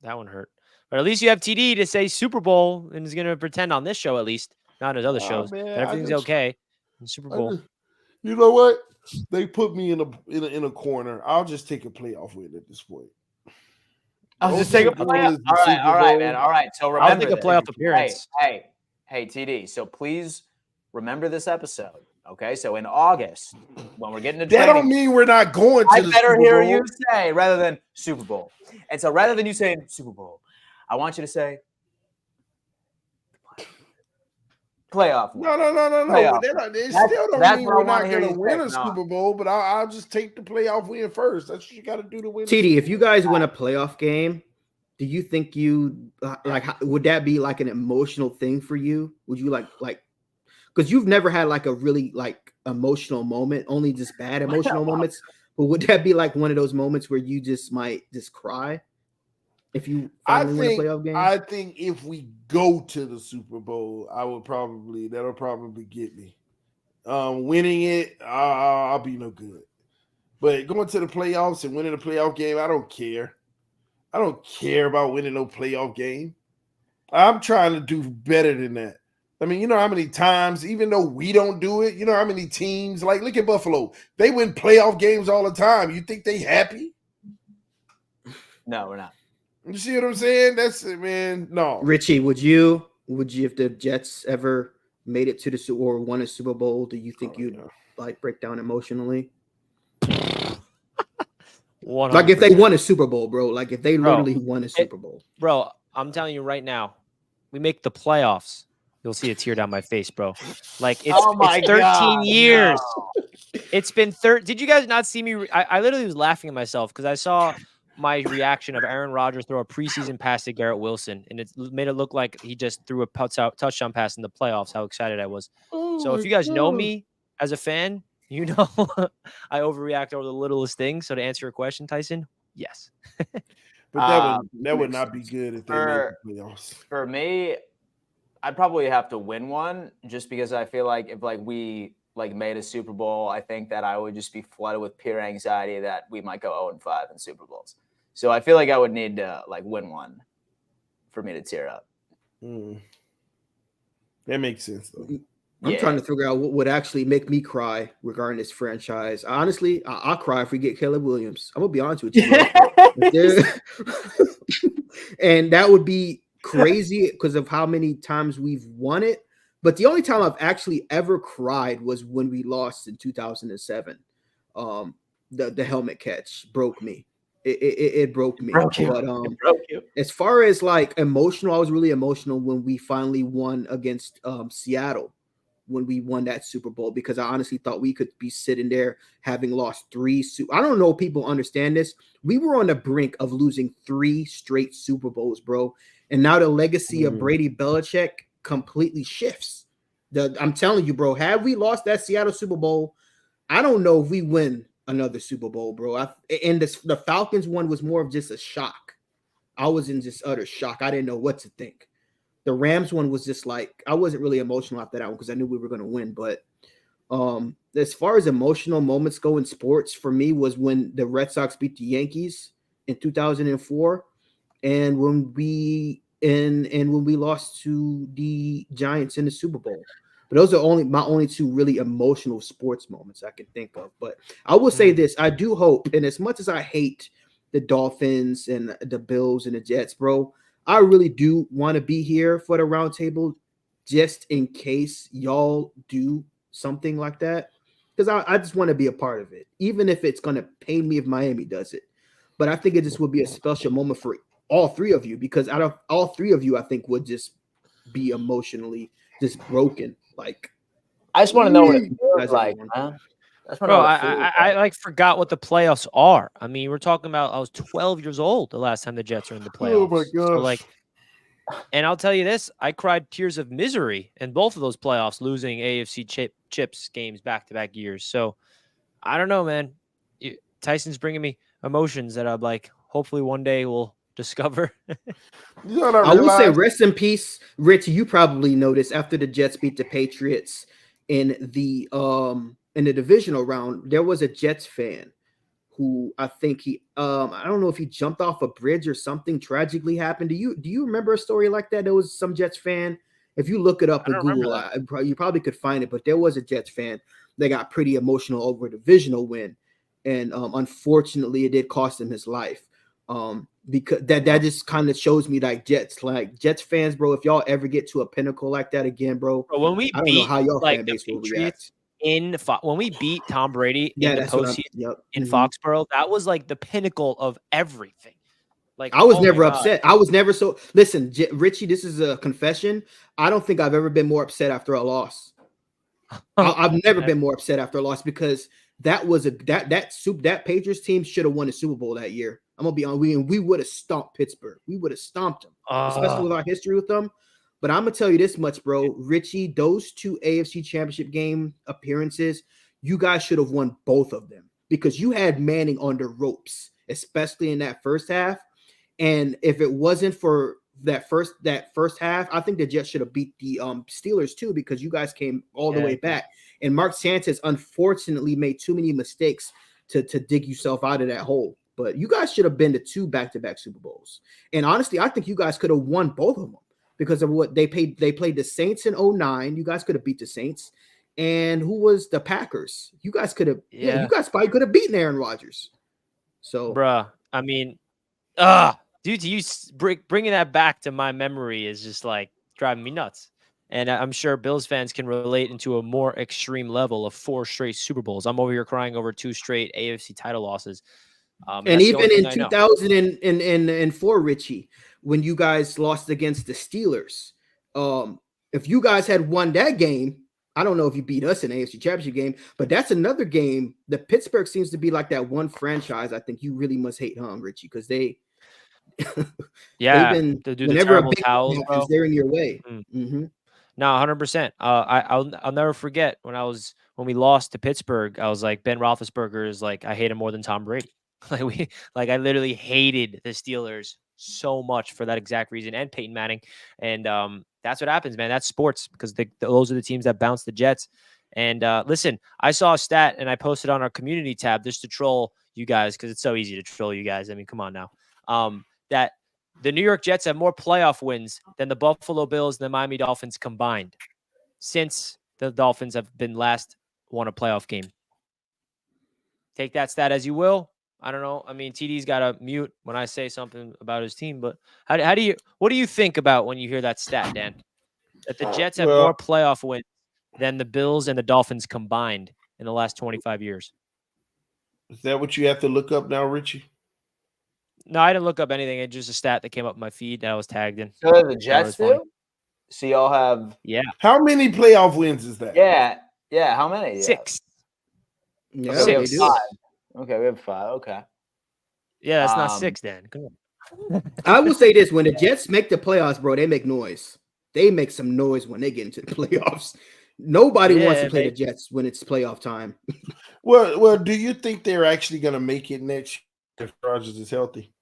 That one hurt. But at least you have TD to say Super Bowl and is going to pretend on this show, at least, not his other shows, man, that everything's okay in Super Bowl. You know what? They put me in a corner. I'll just take a playoff win at this point. I'll just take a playoff. All right, man. All right. So remember, I'll take a playoff appearance. Hey, TD. So please remember this episode. Okay, so in August, when we're getting to that training, don't mean we're not going to. I the better Super hear Bowl. you say rather than Super Bowl. And so rather than you saying Super Bowl, I want you to say playoff. No. They still don't mean we're not going to win a Super Bowl, but I'll just take the playoff win first. That's what you got to do to win. TD, if you guys win a playoff game, do you think you would that be like an emotional thing for you? Would you like because you've never had like a really like emotional moment, only just bad emotional moments. But would that be like one of those moments where you just might just cry if you finally win a playoff game? I think if we go to the Super Bowl, that'll probably get me. Winning it, I'll be no good. But going to the playoffs and winning a playoff game, I don't care. I don't care about winning no playoff game. I'm trying to do better than that. I mean, you know how many times, even though we don't do it, you know how many teams, like look at Buffalo. They win playoff games all the time. You think they happy? No, we're not. You see what I'm saying? That's it, man. No. Richie, would you if the Jets ever made it to the Super or won a Super Bowl, do you think you'd like break down emotionally? Like if they won a Super Bowl, bro. Like if they literally won a Super Bowl. Bro, I'm telling you right now, we make the playoffs. You'll see a tear down my face, bro. Like it's 13 years. No. It's been 30. Did you guys not see me? I literally was laughing at myself because I saw my reaction of Aaron Rodgers throw a preseason pass to Garrett Wilson, and it made it look like he just threw a touchdown pass in the playoffs. How excited I was. So if you guys know me as a fan, you know I overreact over the littlest things. So to answer your question, Tyson, yes. But that would not be good if they made the playoffs. For me, I'd probably have to win one just because I feel like if we made a Super Bowl, I think that I would just be flooded with pure anxiety that we might go 0-5 in Super Bowls. So I feel like I would need to win one for me to tear up. That makes sense though. I'm trying to figure out what would actually make me cry regarding this franchise. Honestly, I'll cry if we get Caleb Williams. I'm gonna be honest with you. And that would be crazy because of how many times we've won it. But the only time I've actually ever cried was when we lost in 2007. The helmet catch broke me. It broke me. But it broke you. As far as like emotional, I was really emotional when we finally won against Seattle. When we won that Super Bowl, because I honestly thought we could be sitting there having lost 3. I don't know if people understand this. We were on the brink of losing 3 straight Super Bowls, bro. And now the legacy of Brady Belichick completely shifts. I'm telling you, bro, had we lost that Seattle Super Bowl, I don't know if we win another Super Bowl, bro. And the Falcons one was more of just a shock. I was in just utter shock. I didn't know what to think. The Rams one was just like, I wasn't really emotional after that one because I knew we were going to win. But as far as emotional moments go in sports, for me was when the Red Sox beat the Yankees in 2004, and when we lost to the Giants in the Super Bowl. But those are my only two really emotional sports moments I can think of. But I will say this: I do hope, and as much as I hate the Dolphins and the Bills and the Jets, bro, I really do want to be here for the roundtable, just in case y'all do something like that. Because I just want to be a part of it, even if it's going to pain me if Miami does it. But I think it just would be a special moment for all three of you, because out of all three of you, I think would just be emotionally just broken. Like, I just want to know what it you feels guys are like, going. man. I just want to Bro, know what it feels I like. like forgot what the playoffs are. I mean, we're talking about I was 12 years old the last time the Jets are in the playoffs. Oh my So gosh. like, and I'll tell you this, I cried tears of misery in both of those playoffs, losing AFC chips games back-to-back years. So I don't know, man. Tyson's bringing me emotions that I'm like, hopefully one day we'll discover. You know what I I will say, realized? rest in peace, Rich. You probably noticed after the Jets beat the Patriots in the divisional round, there was a Jets fan who I think I don't know if he jumped off a bridge or something tragically happened. Do you remember a story like that? There was some Jets fan. If you look it up I in don't remember Google, you probably could find it. But there was a Jets fan that got pretty emotional over a divisional win, and unfortunately, it did cost him his life. Because that just kind of shows me like Jets fans, bro. If y'all ever get to a pinnacle like that again, bro, But when we I don't know beat how your like fan the base will Patriots react. when we beat Tom Brady Yeah, in the that's what I'm. postseason Yep. in Mhm. Foxborough, that was like the pinnacle of everything. Like, I was oh my never God. upset. I was never so. Listen, Richie, this is a confession. I don't think I've ever been more upset after a loss. I've never been more upset after a loss, because that was that Patriots team should have won the Super Bowl that year. I'm gonna be on. We would have stomped Pittsburgh. We would have stomped them, especially with our history with them. But I'm gonna tell you this much, bro. Richie, those two AFC Championship game appearances, you guys should have won both of them, because you had Manning on the ropes, especially in that first half. And if it wasn't for that first half, I think the Jets should have beat the Steelers too, because you guys came all the way back. And Mark Sanchez unfortunately made too many mistakes to dig yourself out of that hole. But you guys should have been to 2 back-to-back Super Bowls. And honestly, I think you guys could have won both of them because of what they played the Saints in 09. You guys could have beat the Saints. And who was the Packers? You guys could have, you guys probably could have beaten Aaron Rodgers. So, Bruh, I mean, dude, you bringing that back to my memory is just like driving me nuts. And I'm sure Bills fans can relate into a more extreme level of 4 straight Super Bowls. I'm over here crying over 2 straight AFC title losses. and even in 2004, Richie, when you guys lost against the Steelers, if you guys had won that game, I don't know if you beat us in AFC Championship game, but that's another game. The Pittsburgh seems to be like that one franchise I think you really must hate, Richie, because they've been, to do the whenever a terrible big towels, game bro. happens, they're in your way. No, 100%. I'll never forget when we lost to Pittsburgh. I was like, Ben Roethlisberger is like, I hate him more than Tom Brady. I literally hated the Steelers so much for that exact reason, and Peyton Manning. And that's what happens, man. That's sports, because those are the teams that bounce the Jets. And listen, I saw a stat and I posted on our community tab just to troll you guys, because it's so easy to troll you guys. I mean, come on now. That the New York Jets have more playoff wins than the Buffalo Bills and the Miami Dolphins combined since the Dolphins have been last won a playoff game. Take that stat as you will. I don't know. I mean, TD's got to mute when I say something about his team, but what do you think about when you hear that stat, Dan? That the Jets have more playoff wins than the Bills and the Dolphins combined in the last 25 years. Is that what you have to look up now, Richie? No, I didn't look up anything. It's just a stat that came up in my feed that I was tagged in. So the Jets do? So y'all have... Yeah. How many playoff wins is that? Yeah. How many? 6. Yeah, okay, they do. 5. Okay, we have 5. Okay. Yeah, that's not 6, Dan. Come on. I will say this: when the Jets make the playoffs, bro, they make noise. They make some noise when they get into the playoffs. Nobody wants to play the Jets when it's playoff time. Well, do you think they're actually going to make it next year if Rodgers is healthy?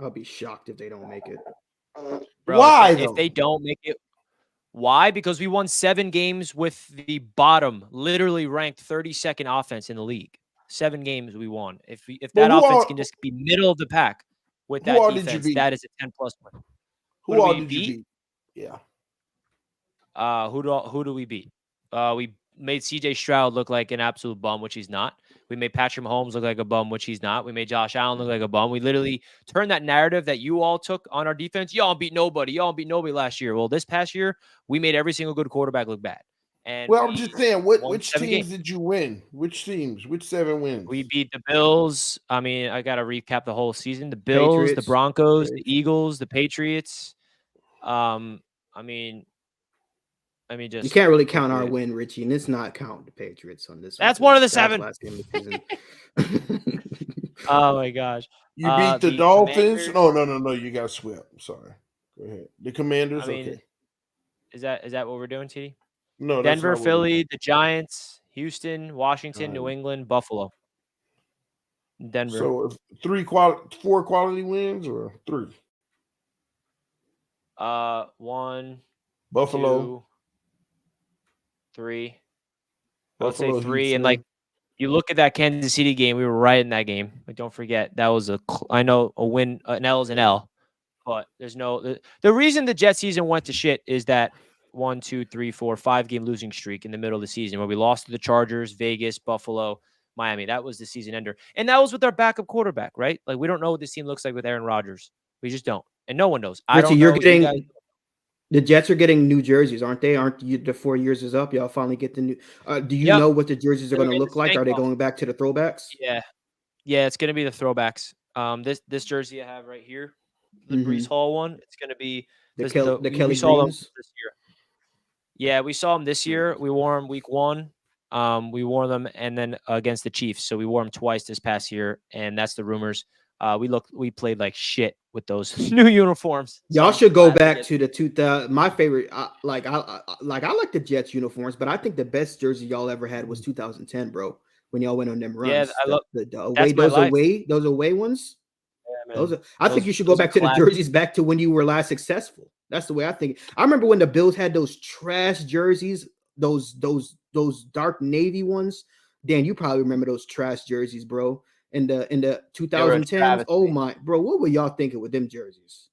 I'll be shocked if they don't make it. Bro, Why? If they don't make it, why? Because we won 7 games with the bottom, literally ranked 32nd offense in the league. 7 games we won. If that offense can just be middle of the pack with that defense, that is a 10+ win. Who all did you beat? Yeah. Who do we beat? We made CJ Stroud look like an absolute bum, which he's not. We made Patrick Mahomes look like a bum, which he's not. We made Josh Allen look like a bum. We literally turned that narrative that you all took on our defense. Y'all beat nobody. Y'all beat nobody last year. Well, this past year, we made every single good quarterback look bad. And Well, I'm just saying, which 7 teams games. did you win? Which teams? Which 7 wins? We beat the Bills. I mean, I got to recap the whole season. The Bills, the Patriots. Broncos, the Eagles, the Patriots. I mean, just you can't really count our win, Richie, and it's not counting the Patriots on this. That's one of the That's 7. last game of the season. Oh my gosh! You beat the Dolphins? Commanders. No. You got swept. Sorry. Go ahead. The Commanders. I mean, okay. Is that what we're doing, TD? No, Denver, Philly, the Giants, Houston, Washington, New England, Buffalo, Denver. So 4 quality wins or 3? 1, Buffalo, 2, 3. Buffalo, I would say 3, Houston. and like you look at that Kansas City game, we were right in that game. Like, don't forget that was a win. An L is an L, but there's no the reason the Jet season went to shit is that 1, 2, 3, 4, 5 game losing streak in the middle of the season where we lost to the Chargers, Vegas, Buffalo, Miami. That was the season ender, and that was with our backup quarterback, right? Like we don't know what this team looks like with Aaron Rodgers. We just don't, and no one knows. I Richie, don't know. you're getting. The Jets are getting new jerseys, aren't they? Aren't you, the 4 years is up? Y'all finally get the new. Do you know what the jerseys are going to look like? Are they going back to the throwbacks? Yeah, it's going to be the throwbacks. This jersey I have right here, the Brees Hall one. It's going to be the Kelly Greens this year. Yeah, we saw them this year. We wore them week 1. We wore them and then against the Chiefs. So we wore them twice this past year, and that's the rumors. We played like shit with those new uniforms. Y'all should go back to the 2000. My favorite, I like the Jets uniforms, but I think the best jersey y'all ever had was 2010, bro. When y'all went on them runs. Yeah, I love those away ones. Yeah, I think you should go back to the jerseys back to when you were last successful. That's the way I think. I remember when the Bills had those trash jerseys, those dark navy ones. Dan, you probably remember those trash jerseys, bro. In the 2010s. Oh my, bro, what were y'all thinking with them jerseys?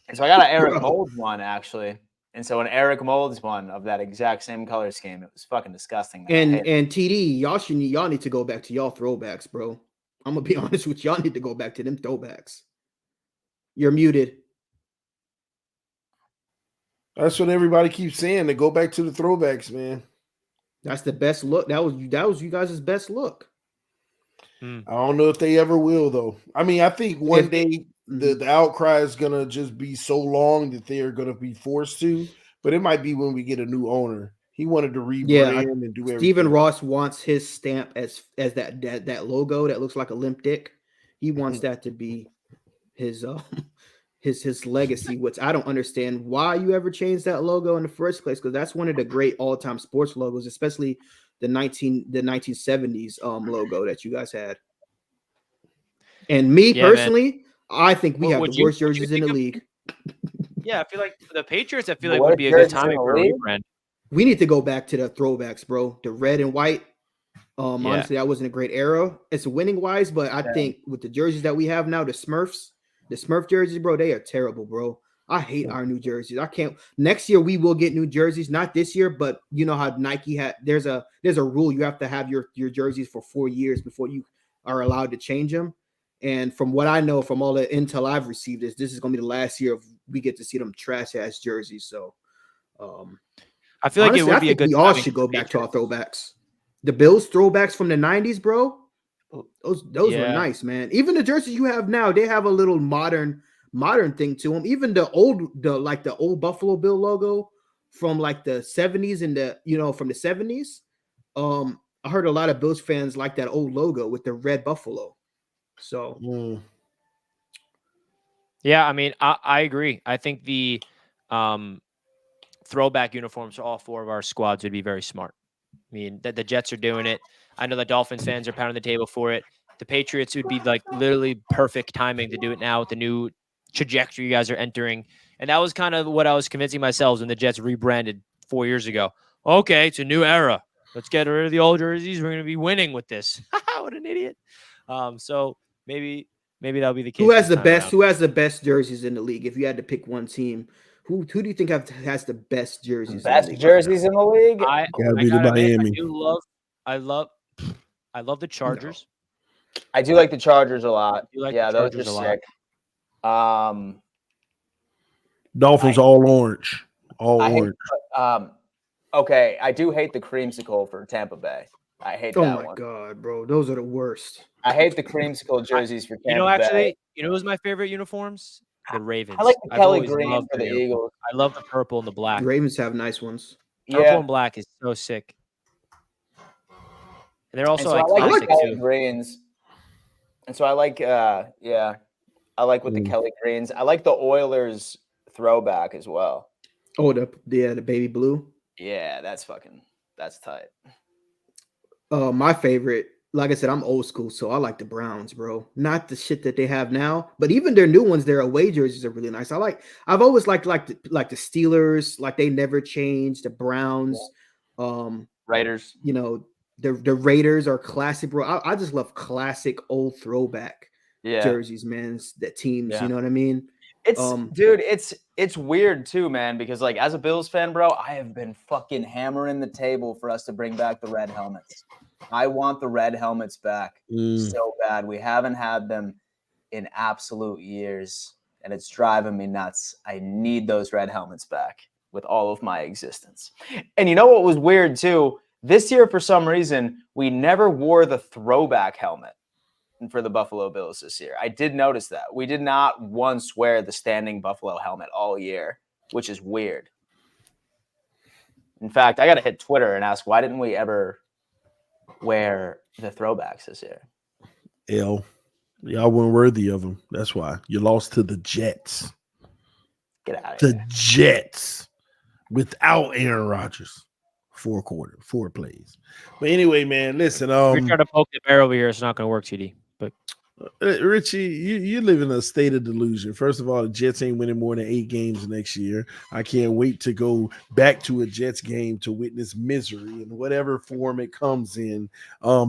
And so I got an Eric Moulds one actually. And so an Eric Moulds one of that exact same color scheme. It was fucking disgusting. Man. And TD, y'all need to go back to y'all throwbacks, bro. I'm gonna be honest with y'all need to go back to them throwbacks. You're muted. That's what everybody keeps saying. To go back to the throwbacks, man. That's the best look. That was you guys' best look. I don't know if they ever will, though. I mean, I think one day the outcry is gonna just be so long that they are gonna be forced to. But it might be when we get a new owner. He wanted to rebrand and do everything. Stephen Ross wants his stamp as that logo that looks like a limp dick. He wants that to be his legacy, which I don't understand why you ever changed that logo in the first place, because that's one of the great all-time sports logos, especially the 1970s logo that you guys had. And me personally, I think we have the worst jerseys in the league. Yeah, I feel like the Patriots, would be a good timing for a rebrand. We need to go back to the throwbacks, bro. The red and white. Honestly, that wasn't a great era. It's winning wise, but I think with the jerseys that we have now, the Smurf jerseys, bro, they are terrible, bro. I hate our new jerseys. I can't. Next year we will get new jerseys. Not this year, but you know how Nike had. There's a rule. You have to have your jerseys for 4 years before you are allowed to change them. And from what I know, from all the intel I've received, this is going to be the last year we get to see them trash ass jerseys. So, I feel like honestly, it would be a good. We all should go back to our throwbacks. The Bills throwbacks from the 90s, bro. Those were nice, man. Even the jerseys you have now, they have a little modern thing to them. Even the old Buffalo Bill logo from like the 70s and from the 70s. I heard a lot of Bills fans like that old logo with the red buffalo. So yeah, I mean, I agree. I think the throwback uniforms for all 4 of our squads would be very smart. I mean, the Jets are doing it. I know the Dolphins fans are pounding the table for it. The Patriots would be like literally perfect timing to do it now with the new trajectory you guys are entering. And that was kind of what I was convincing myself when the Jets rebranded 4 years ago. Okay, it's a new era. Let's get rid of the old jerseys. We're going to be winning with this. What an idiot. So maybe that'll be the case. Who has the best jerseys in the league? If you had to pick one team, Who do you think has the best jerseys? Best in the league jerseys in the league? I Gotta be the gotta admit, Miami. I love the Chargers. I do like the Chargers a lot. I do like Yeah, the those Chargers are a lot. sick. Dolphins all orange. All I hate, orange. okay, I do hate the creamsicle for Tampa Bay. I hate Oh that my one. god, bro, those are the worst. I hate the creamsicle jerseys for Tampa Bay. Actually, who's my favorite uniforms? The Ravens. I like the I've Kelly always green loved for the their uniform. Eagles. I love the purple and the black. The Ravens have nice ones. Purple Yeah, and black is so sick. And they're also and so I like the iconic Kelly too. greens. And so I like, I like with the Kelly greens. I like the Oilers throwback as well. Oh, the baby blue. Yeah, that's tight. My favorite, like I said, I'm old school, so I like the Browns, bro. Not the shit that they have now, but even their new ones, their away jerseys are really nice. I've always liked the Steelers, like they never changed. The Browns, Raiders. you know, the Raiders are classic, bro. I just love classic old throwback jerseys, man. The teams, you know what I mean? It's dude, it's weird too, man, because like as a Bills fan, bro, I have been fucking hammering the table for us to bring back the red helmets. I want the red helmets back so bad. We haven't had them in absolute years, and it's driving me nuts. I need those red helmets back with all of my existence. And you know what was weird too? This year, for some reason, we never wore the throwback helmet for the Buffalo Bills this year. I did notice that. We did not once wear the standing Buffalo helmet all year, which is weird. In fact, I got to hit Twitter and ask, why didn't we ever wear the throwbacks this year? Y'all weren't worthy of them. That's why. You lost to the Jets. Get out of here. The Jets without Aaron Rodgers. 4 plays. But anyway, man, listen. We're trying to poke the bear over here. It's not going to work, TD. But Richie, you live in a state of delusion. First of all, the Jets ain't winning more than 8 games next year. I can't wait to go back to a Jets game to witness misery in whatever form it comes in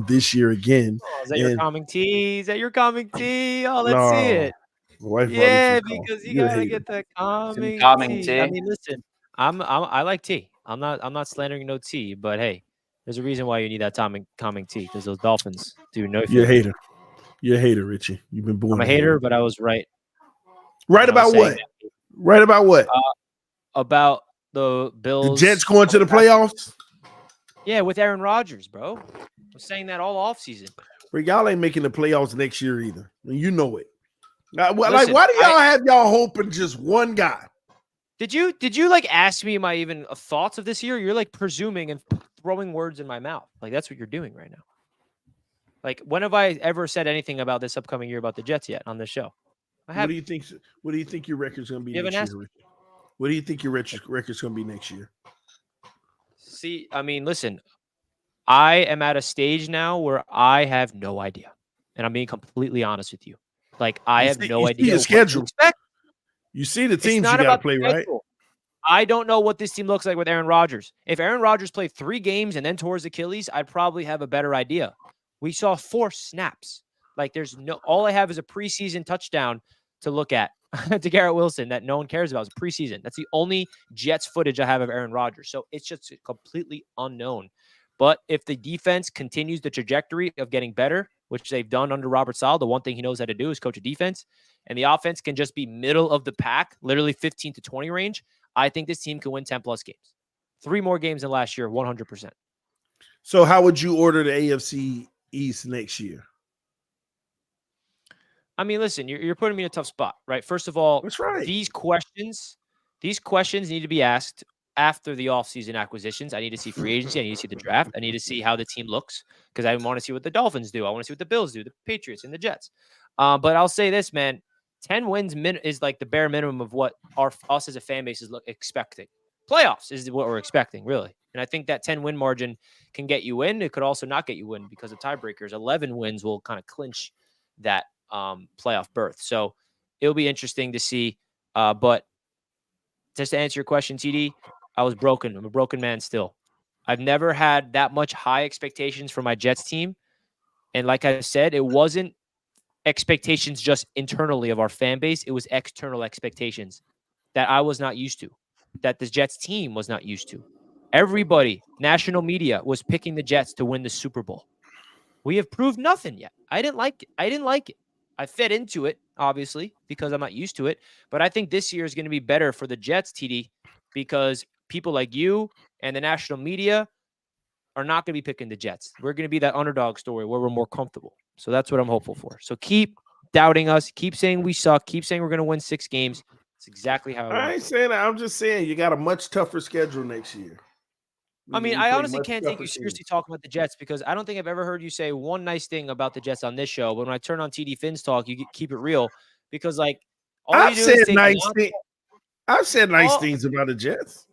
this year again. Oh, is that your calming tea? Oh, let's see it. Yeah, because you gotta get that calming tea. I mean, listen, I like tea. I'm not slandering no tea, but hey, there's a reason why you need that calming tea, because those Dolphins do no. You're a hater. You're a hater, Richie. You've been born. I'm a hater, but I was right. Right about what? Right about what? About the Bills. The Jets going to the playoffs? Yeah, with Aaron Rodgers, bro. I was saying that all offseason. But y'all ain't making the playoffs next year either. You know it. Now, why do y'all have y'all hoping just one guy? Did you like ask me my even thoughts of this year? You're like presuming and throwing words in my mouth. Like that's what you're doing right now. Like when have I ever said anything about this upcoming year about the Jets yet on this show? What do you think your record's going to be next year? What do you think your record's going to be next year? See, I mean, listen, I am at a stage now where I have no idea. And I'm being completely honest with you. Like I have no idea what schedule. You see the teams you got to play, right? I don't know what this team looks like with Aaron Rodgers. If Aaron Rodgers played 3 games and then tore his Achilles, I'd probably have a better idea. We saw 4 snaps. Like all I have is a preseason touchdown to look at to Garrett Wilson that no one cares about. It's preseason. That's the only Jets footage I have of Aaron Rodgers. So it's just completely unknown. But if the defense continues the trajectory of getting better, which they've done under Robert Saleh, the one thing he knows how to do is coach a defense, and the offense can just be middle of the pack, literally 15 to 20 range, I think this team can win 10-plus games. 3 more games than last year, 100%. So how would you order the AFC East next year? I mean, listen, you're putting me in a tough spot, right? First of all, that's right. These questions need to be asked after the offseason acquisitions. I need to see free agency. I need to see the draft. I need to see how the team looks because I want to see what the Dolphins do. I want to see what the Bills do, the Patriots and the Jets. But I'll say this, man, 10 wins is like the bare minimum of what us as a fan base is expecting. Playoffs is what we're expecting, really. And I think that 10-win margin can get you in. It could also not get you in because of tiebreakers. 11 wins will kind of clinch that playoff berth. So it'll be interesting to see. But just to answer your question, TD, I was broken. I'm a broken man still. I've never had that much high expectations for my Jets team. And like I said, it wasn't expectations just internally of our fan base. It was external expectations. that I was not used to, that the Jets team was not used to. Everybody, national media, was picking the Jets to win the Super Bowl. We have proved nothing yet. I didn't like it. I fed into it, obviously, because I'm not used to it. But I think this year is going to be better for the Jets, TD, because people like you and the national media are not going to be picking the Jets. We're going to be that underdog story where we're more comfortable. So that's what I'm hopeful for. So keep doubting us. Keep saying we suck. Keep saying we're going to win 6 games. It's exactly how I ain't saying that. I'm just saying you got a much tougher schedule next year. I mean, We I play honestly much can't take tougher you seriously teams. talking about the Jets because I don't think I've ever heard you say one nice thing about the Jets on this show. But when I turn on TD Finn's talk, you keep it real because, like, all I've you do said is take nice things. I've said nice all, things about the Jets.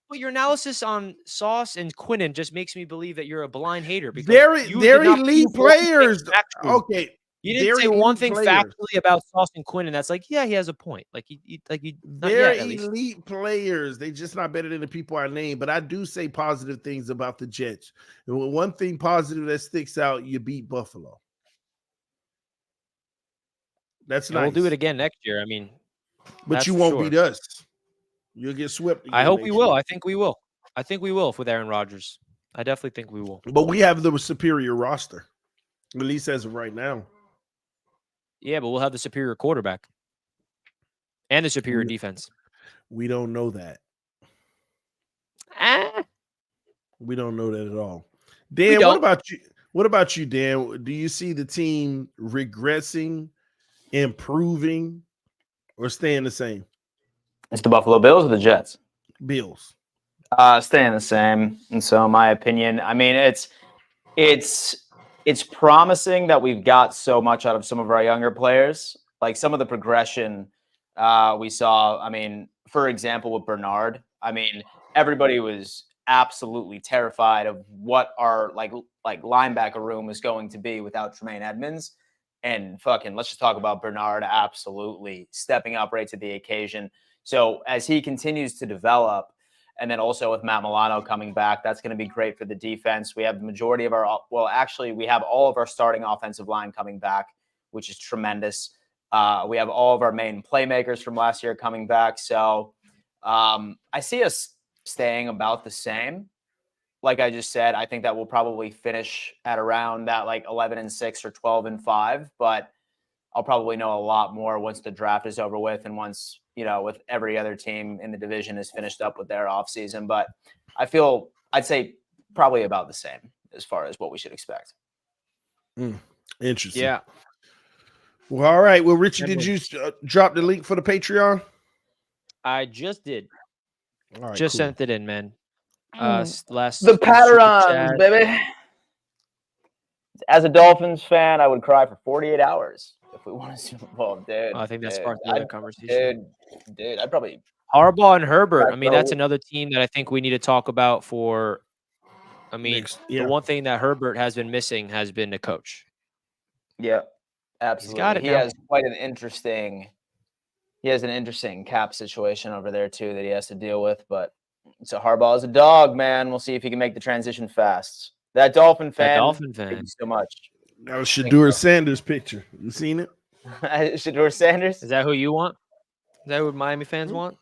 but your analysis on Sauce and Quinnen just makes me believe that you're a blind hater because They're you did not elite prove one thing players. factually. Okay, You didn't they're say one elite thing players. factually about Sauce and Quinnen. That's like, yeah, he has a point. Not They're yet, at least. elite players. They're just not better than the people I name. But I do say positive things about the Jets. And one thing positive that sticks out, you beat Buffalo. That's nice. We'll do it again next year. I mean, but you won't beat us. You'll get swept again. I hope we will. I think we will. I think we will with Aaron Rodgers. I definitely think we will. But we have the superior roster, at least as of right now. Yeah, but we'll have the superior quarterback and the superior defense. We don't know that. We don't know that at all. Dan, what about you? What about you, Dan? Do you see the team regressing, improving, or staying the same? It's the Buffalo Bills or the Jets? Bills. Staying the same. And so, in my opinion, I mean, it's promising that we've got so much out of some of our younger players, like some of the progression we saw. I mean, for example, with Bernard, I mean, everybody was absolutely terrified of what our like linebacker room is going to be without Tremaine Edmonds. And fucking, let's just talk about Bernard absolutely stepping up right to the occasion. So as he continues to develop, and then also with Matt Milano coming back, that's going to be great for the defense. We have the majority of our, well, actually, we have all of our starting offensive line coming back, which is tremendous. We have all of our main playmakers from last year coming back. So I see us staying about the same. Like I just said, I think that we'll probably finish at around that like 11-6 or 12-5, but I'll probably know a lot more once the draft is over with and once, you know, with every other team in the division is finished up with their offseason. But I'd say probably about the same as far as what we should expect. Interesting. Yeah. Well, all right. Well, Richie, did you drop the link for the Patreon? I just did. All right, just cool. sent it in, man. Last the Patriots, baby. As a Dolphins fan, I would cry for 48 hours if we won a Super Bowl, dude. I think that's part of the conversation. Dude, I'd probably Harbaugh and Herbert. I mean, that's another team that I think we need to talk about for. I mean, the one thing that Herbert has been missing has been the coach. Yeah, absolutely. He's got it he now. has quite an interesting. He has an interesting cap situation over there too that he has to deal with, but so Harbaugh is a dog, man. We'll see if he can make the transition fast. That Dolphin fan. Thank you so much. That was Shedeur Sanders' picture. You seen it? Shedeur Sanders? Is that who you want? Is that who Miami fans want?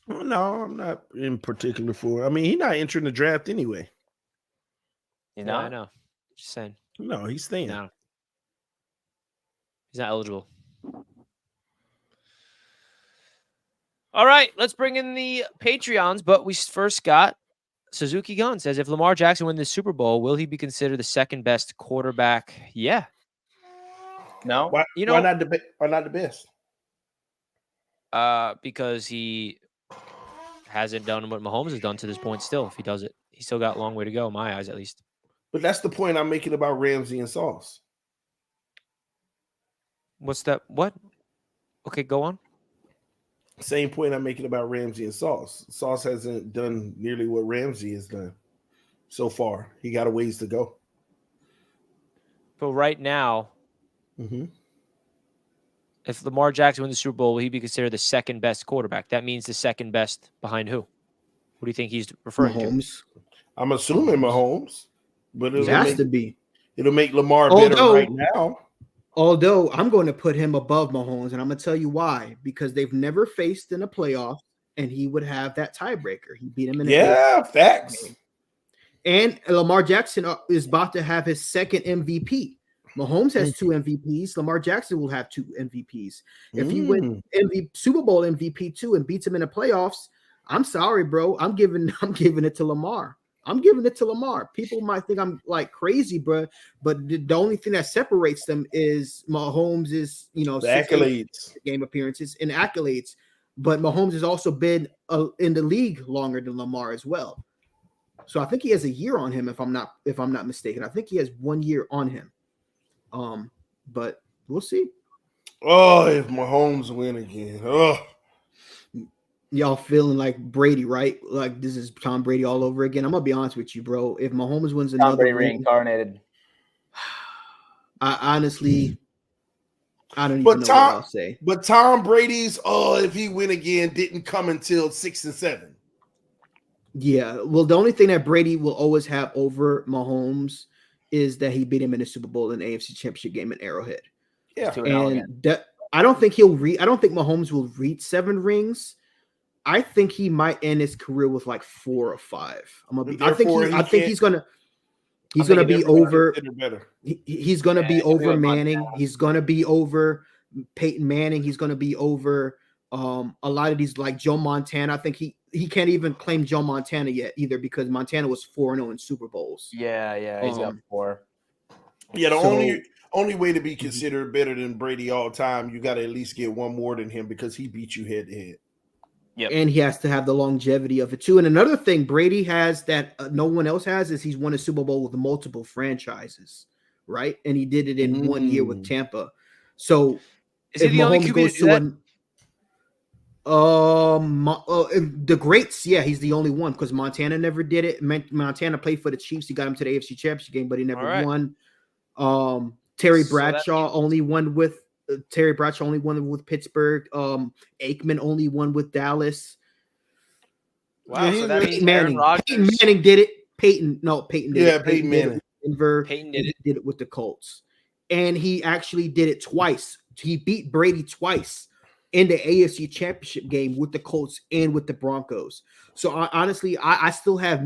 No, I'm not in particular for. I mean, he's not entering the draft anyway. You know, I know. Just saying. No, he's staying. No. He's not eligible. All right, let's bring in the Patreons, but we first got Suzuki Gunn says, if Lamar Jackson wins the Super Bowl, will he be considered the second best quarterback? Yeah. No. Why not the best? Because he hasn't done what Mahomes has done to this point still. If he does it, he's still got a long way to go, in my eyes at least. But that's the point I'm making about Ramsey and Sauce. What's that? What? Okay, go on. Same point I'm making about Ramsey and Sauce. Sauce hasn't done nearly what Ramsey has done so far. He got a ways to go. But right now, if Lamar Jackson wins the Super Bowl, will he be considered the second best quarterback? That means the second best behind who? What do you think he's referring to? I'm assuming Mahomes, but it has to be. It'll make Lamar better right now. Although I'm going to put him above Mahomes, and I'm going to tell you why. Because they've never faced in a playoff, and he would have that tiebreaker. He beat him in Yeah, facts. game. And Lamar Jackson is about to have his second MVP. Mahomes has 2 MVPs. Lamar Jackson will have 2 MVPs. If he wins Super Bowl MVP too and beats him in the playoffs, I'm sorry, bro. I'm giving it to Lamar. I'm giving it to Lamar. People might think I'm like crazy, bro, but the only thing that separates them is Mahomes is, the accolades, game appearances and accolades. But Mahomes has also been in the league longer than Lamar as well. So I think he has a year on him, if I'm not mistaken. I think he has 1 year on him. But we'll see. Oh, if Mahomes win again. Oh. Y'all feeling like Brady, right? Like this is Tom Brady all over again. I'm gonna be honest with you, bro. If Mahomes wins Tom another Brady ring, reincarnated. I honestly, I don't even know what I'll say. But Tom Brady's if he win again didn't come until 6 and 7. Yeah, well, the only thing that Brady will always have over Mahomes is that he beat him in the Super Bowl and AFC Championship game in Arrowhead. Yeah, and I don't think Mahomes will reach 7 rings. I think he might end his career with like 4 or 5. I think he's gonna be over. He's gonna be over Manning. He's gonna be over Peyton Manning. He's gonna be over a lot of these like Joe Montana. I think he can't even claim Joe Montana yet either because Montana was 4-0 in Super Bowls. Yeah, he's got 4. Yeah, the only way to be considered better than Brady all time, you got to at least get one more than him because he beat you head to head. Yep. And he has to have the longevity of it too. And another thing Brady has that no one else has is he's won a Super Bowl with multiple franchises, right? And he did it in 1 year with Tampa. So is he the only QB goes to the greats, yeah, he's the only one because Montana never did it. Montana played for the Chiefs. He got him to the AFC Championship game, but he never won. Terry Bradshaw only won with Pittsburgh. Aikman only won with Dallas. Wow, so that means Manning did it. Peyton did it. Peyton Manning. Denver. Peyton did it with the Colts. And he actually did it twice. He beat Brady twice in the AFC Championship game with the Colts and with the Broncos. So honestly, I still have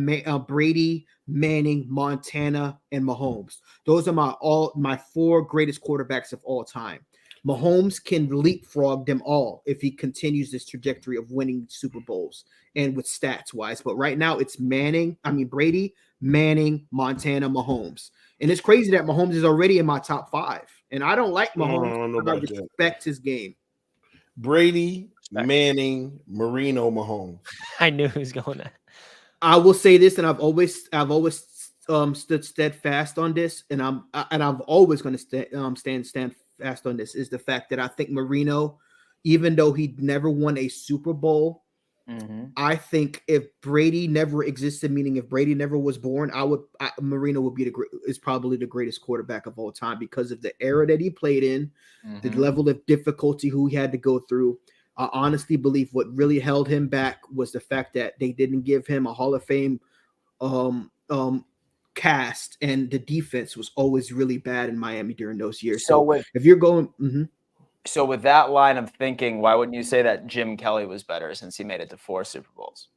Brady, Manning, Montana, and Mahomes. Those are my 4 greatest quarterbacks of all time. Mahomes can leapfrog them all if he continues this trajectory of winning Super Bowls and with stats wise. But right now it's Brady, Manning, Montana, Mahomes. And it's crazy that Mahomes is already in my top 5. And I don't like Mahomes. I respect his game. Brady, Manning, Marino, Mahomes. I knew he was going there. I will say this, and I've always stood steadfast on this, and I'm always going to stand fast on this. Is the fact that I think Marino, even though he never won a Super Bowl, I think if Brady never existed, meaning if Brady never was born, Marino would be is probably the greatest quarterback of all time because of the era that he played in, the level of difficulty who he had to go through. I honestly believe what really held him back was the fact that they didn't give him a Hall of Fame cast, and the defense was always really bad in Miami during those years. So if you're going, so with that line of thinking, why wouldn't you say that Jim Kelly was better since he made it to 4 Super Bowls?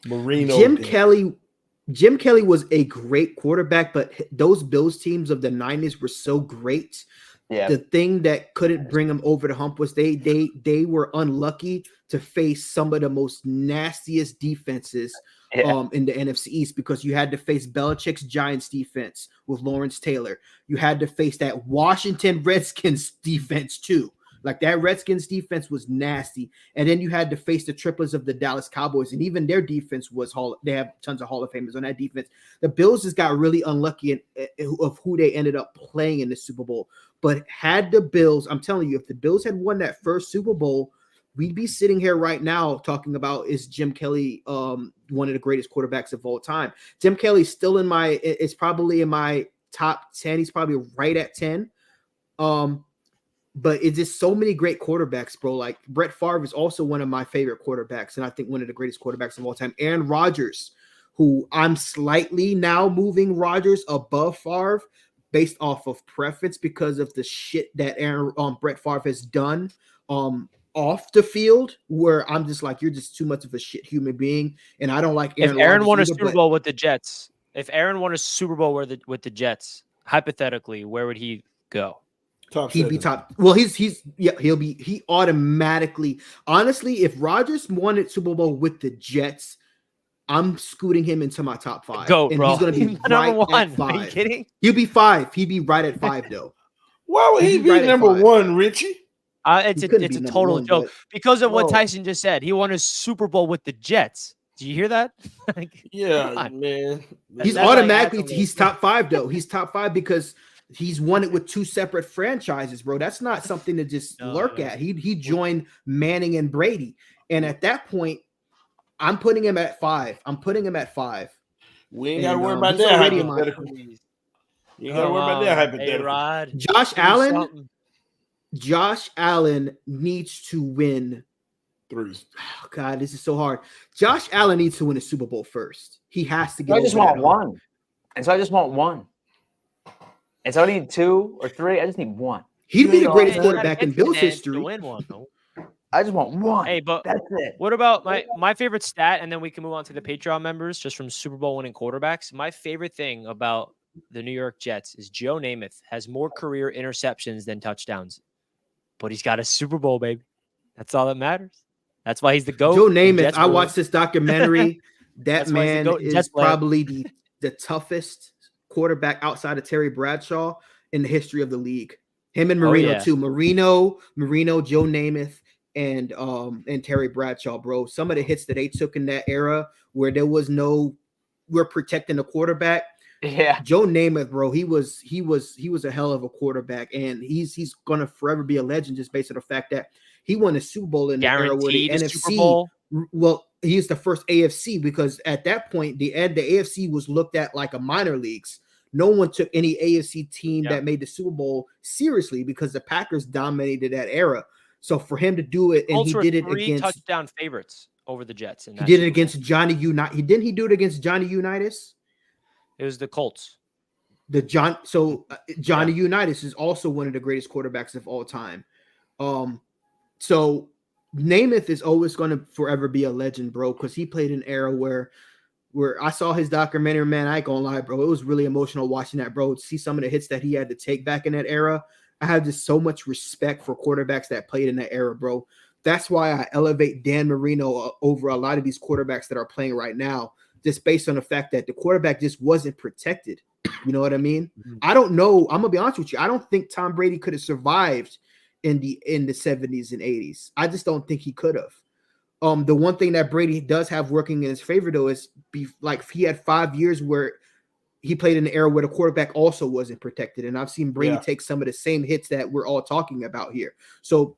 Jim Kelly was a great quarterback, but those Bills teams of the 90s were so great. Yeah. The thing that couldn't bring them over the hump was they were unlucky to face some of the most nastiest defenses in the NFC East, because you had to face Belichick's Giants defense with Lawrence Taylor. You had to face that Washington Redskins defense too. Like that Redskins defense was nasty. And then you had to face the triplets of the Dallas Cowboys, and even their defense was they have tons of Hall of Famers on that defense. The Bills just got really unlucky of who they ended up playing in the Super Bowl. But had the Bills, I'm telling you, if the Bills had won that first Super Bowl, we'd be sitting here right now talking about, is Jim Kelly one of the greatest quarterbacks of all time? Jim Kelly's still it's probably in my top 10. He's probably right at 10. But it's just so many great quarterbacks, bro. Like Brett Favre is also one of my favorite quarterbacks, and I think one of the greatest quarterbacks of all time. Aaron Rodgers, who I'm slightly now moving Rodgers above Favre, based off of preference because of the shit that Brett Favre has done off the field, where I'm just like, you're just too much of a shit human being, and I don't like If Aaron Aaron Rodgers won a either, Super Bowl with the Jets, with the Jets, hypothetically, where would he go? He'd be top. Well, he automatically. Honestly, if Rodgers won a Super Bowl with the Jets, I'm scooting him into my top 5. Go, bro. He's going to be number right 1. at 5. Are you kidding? He'll be 5. He'd be right at 5, though. Why would he be right at number 5. 1, Richie? He couldn't It's be a number total 1, joke but- because of what Bro. Tyson just said. He won a Super Bowl with the Jets. Do you hear that? Like, Yeah, come on. man. He's That's like automatically absolute- he's top 5 though. He's top 5 because he's won it with 2 separate franchises, bro. That's not something to just lurk at. He joined Manning and Brady, and at that point, I'm putting him at 5. We ain't got to worry about he's that already in my- hypothetical. You ain't got to worry about that hypothetical. A-Rod, Josh do Allen. something. Josh Allen needs to win. 3. Oh, God, this is so hard. Josh Allen needs to win a Super Bowl first. He has to get. I just over want that. one. And so I just want one. And so I need 2 or 3. I just need one. He'd be the greatest Hey, quarterback in you gotta Bills get to history. win one, though. I just want one. Hey, but that's it. what about my favorite stat? And then we can move on to the Patreon members just from Super Bowl winning quarterbacks. My favorite thing about the New York Jets is Joe Namath has more career interceptions than touchdowns, but he's got a Super Bowl, baby. That's all that matters. That's why he's the GOAT. Joe in Namath. Jets I world. watched this documentary. That That's why he's the man GOAT in is Jets land. probably the toughest quarterback outside of Terry Bradshaw in the history of the league. Him and Marino yeah. too. Marino, Joe Namath, and Terry Bradshaw, bro. Some of the hits that they took in that era where we're protecting the quarterback. Yeah. Joe Namath, bro, he was a hell of a quarterback, and he's gonna forever be a legend just based on the fact that he won a Super Bowl in the era where the Guaranteed a Super NFC. Bowl. Well, he's the first AFC because at that point the AFC was looked at like a minor leagues. No one took any AFC team that made the Super Bowl seriously because the Packers dominated that era. So for him to do it, and Colts he were did it 3 against touchdown favorites over the Jets. he did it against Johnny Unitas. He do it against Johnny Unitas. It was the Colts. Johnny Unitas is also one of the greatest quarterbacks of all time. So Namath is always going to forever be a legend, bro, because he played an era where I saw his documentary, man. I ain't gonna lie, bro. It was really emotional watching that, bro. See some of the hits that he had to take back in that era. I have just so much respect for quarterbacks that played in that era, bro. That's why I elevate Dan Marino over a lot of these quarterbacks that are playing right now, just based on the fact that the quarterback just wasn't protected. You know what I mean? Mm-hmm. I don't know. I'm gonna be honest with you. I don't think Tom Brady could have survived in the 70s and 80s. I just don't think he could have. The one thing that Brady does have working in his favor, though, is he had 5 years where he played in an era where the quarterback also wasn't protected. And I've seen Brady take some of the same hits that we're all talking about here. So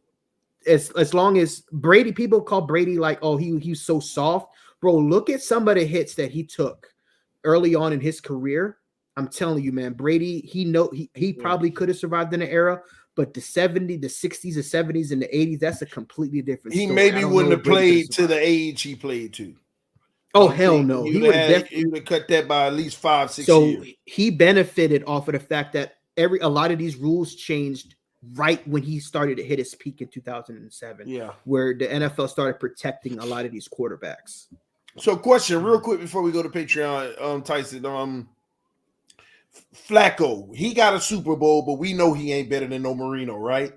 as long as Brady, people call Brady like, oh, he's so soft. Bro, look at some of the hits that he took early on in his career. I'm telling you, man, Brady, he probably could have survived in an era, but the 70s, the 60s, the 70s, and the 80s, that's a completely different He story. maybe wouldn't have played to the age he played to. Oh, hell no. He would have definitely cut that by at least 5-6 years. So he benefited off of the fact that a lot of these rules changed right when he started to hit his peak in 2007. Yeah. Where the NFL started protecting a lot of these quarterbacks. So question real quick before we go to Patreon, Tyson, Flacco, he got a Super Bowl, but we know he ain't better than no Marino, right?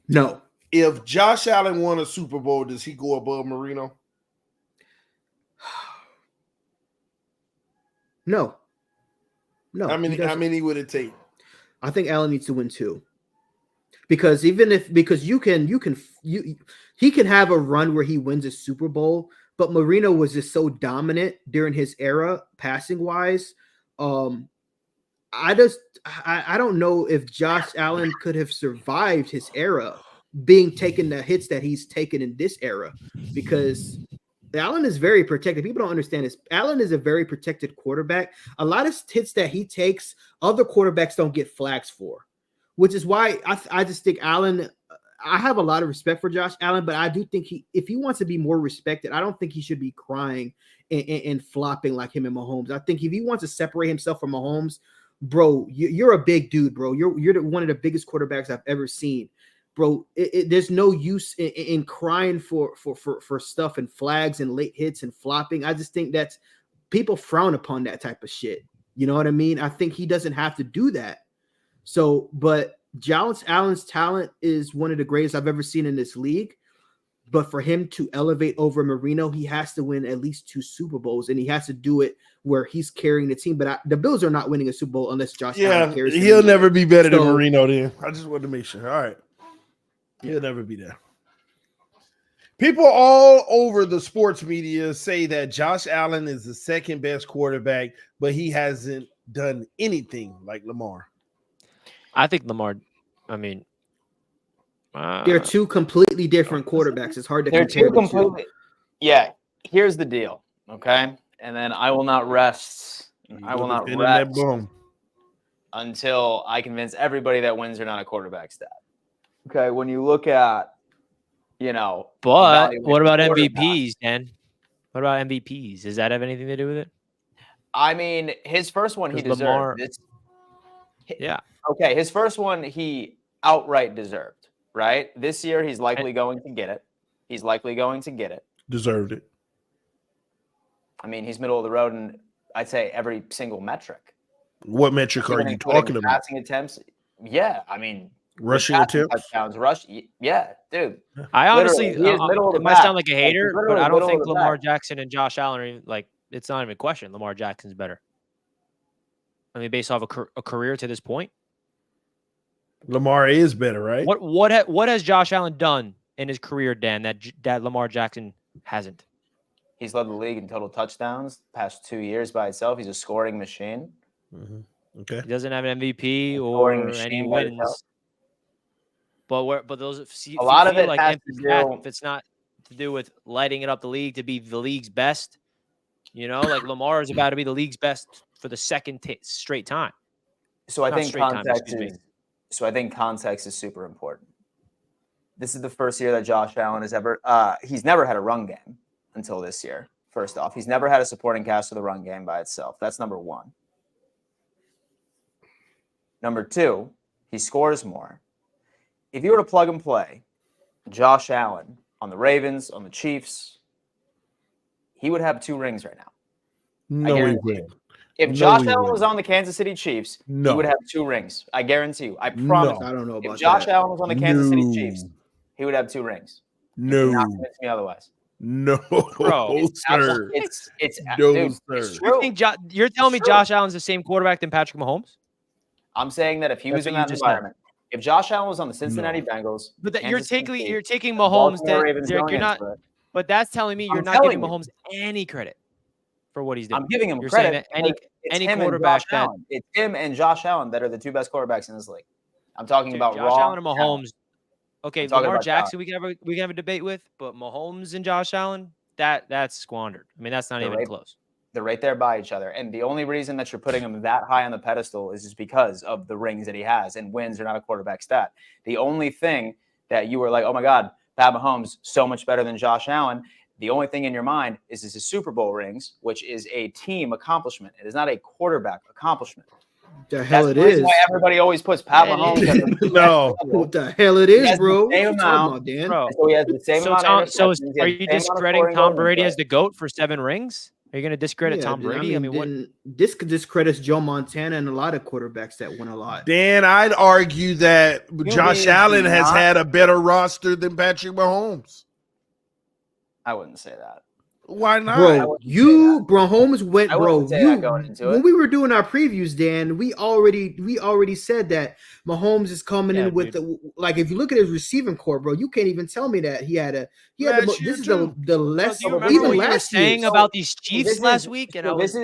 No. If Josh Allen won a Super Bowl, does he go above Marino? No. How many would it take? I think Allen needs to win 2. Because he can have a run where he wins a Super Bowl, but Marino was just so dominant during his era, passing wise. I don't know if Josh Allen could have survived his era being taken the hits that he's taken in this era, because Allen is very protected. People don't understand this. Allen is a very protected quarterback. A lot of hits that he takes, other quarterbacks don't get flags for, which is why I just think Allen. I have a lot of respect for Josh Allen, but I do think if he wants to be more respected, I don't think he should be crying and flopping like him and Mahomes. I think if he wants to separate himself from Mahomes, bro, you're a big dude, bro. You're one of the biggest quarterbacks I've ever seen, bro. There's no use in crying for stuff and flags and late hits and flopping. I just think that's people frown upon that type of shit. You know what I mean? I think he doesn't have to do that. So, but Josh Allen's talent is one of the greatest I've ever seen in this league. But for him to elevate over Marino, he has to win at least 2 Super Bowls, and he has to do it where he's carrying the team. But the Bills are not winning a Super Bowl unless Josh Allen carries. He'll never be better than Marino. Then I just wanted to make sure. All right, he'll never be there. People all over the sports media say that Josh Allen is the second best quarterback, but he hasn't done anything like Lamar. I think Lamar. I mean, they're 2 completely different quarterbacks. It's hard to compare the 2. Yeah, here's the deal, okay? And then I will not rest. I will not rest until I convince everybody that wins are not a quarterback stat. Okay, when you look at, but what about MVPs, Dan? What about MVPs? Does that have anything to do with it? I mean, his first one he deserved. Yeah. Okay, his first one he outright deserved, right? This year he's likely going to get it. Deserved it. I mean, he's middle of the road in, I'd say, every single metric. What metric are you talking about? Passing attempts? Yeah, I mean, rushing attempts? Touchdowns, yeah, dude. I honestly, it might sound like a hater, but I don't think Lamar Jackson and Josh Allen are even, like, it's not even a question. Lamar Jackson's better. I mean, based off a career to this point. Lamar is better, right? What has Josh Allen done in his career, Dan, that Lamar Jackson hasn't? He's led the league in total touchdowns the past 2 years by itself. He's a scoring machine. Mm-hmm. Okay. He doesn't have an MVP or any wins. But those a lot of it like has to do. If it's not to do with lighting it up the league to be the league's best, like Lamar is about to be the league's best for the second straight time. So I think context is super important. This is the first year that Josh Allen has ever he's never had a run game until this year. First off, he's never had a supporting cast of the run game by itself. That's number 1. Number 2, he scores more. If you were to plug and play Josh Allen on the Ravens, on the Chiefs, he would have 2 rings right now. No, he wouldn't. If Josh Allen was on the Kansas City Chiefs, he would have 2 rings. I guarantee you. I promise. I don't know about that. If Josh Allen was on the Kansas City Chiefs, he would have 2 rings. No. You cannot convince me otherwise. No, bro. Sir. It's no, dude, sir. it's true. You're telling me Josh Allen's the same quarterback than Patrick Mahomes? I'm saying that if he was in that environment, if Josh Allen was on the Cincinnati Bengals, but you're taking Mahomes. You're not. But that's telling me you're not giving Mahomes any credit for what he's doing. I'm giving him you're credit. Any quarterback it's him and Josh Allen that are the 2 best quarterbacks in this league. I'm talking about Josh Allen and Mahomes. Okay, Lamar Jackson, we can have a debate with, but Mahomes and Josh Allen, that's squandered. I mean, that's not even close. They're right there by each other, and the only reason that you're putting him that high on the pedestal is just because of the rings that he has, and wins are not a quarterback stat. The only thing that you were like, oh my God, Pat Mahomes so much better than Josh Allen. The only thing in your mind is his Super Bowl rings, which is a team accomplishment. It is not a quarterback accomplishment. The hell it is. That's why everybody always puts Pat Mahomes. No. What the hell it is, bro? Same amount, Dan. Bro. So he has the same amount. Are you discrediting Tom Brady as the GOAT for 7 rings? Are you going to discredit Tom Brady? This discredits Joe Montana and a lot of quarterbacks that win a lot. Dan, I'd argue that Josh Allen has had a better roster than Patrick Mahomes. I wouldn't say that. Why not? Bro, Mahomes went, bro. When we were doing our previews, Dan, we already said that Mahomes is coming in with if you look at his receiving core, bro, you can't even tell me that this is the less even last year. You were saying about these Chiefs last week, and I was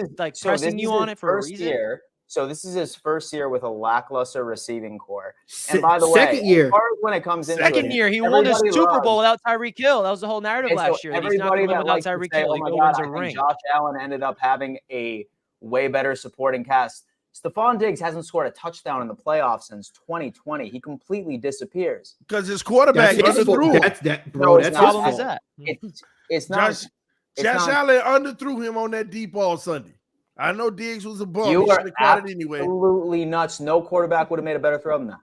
pressing you on it for a reason. So this is his first year with a lackluster receiving core. And by the way, second year, as far as when it comes into second year, he won his Super Bowl without Tyreek Hill. That was the whole narrative last year. He's not going to win without Tyreek Hill. He wins a ring. Josh Allen ended up having a way better supporting cast. Stephon Diggs hasn't scored a touchdown in the playoffs since 2020. He completely disappears because his quarterback underthrew him. That's the problem. Is that it's not. Josh Allen underthrew him on that deep ball Sunday. I know Diggs was a bum. You He are should have caught it anyway. absolutely nuts. No quarterback would have made a better throw than that.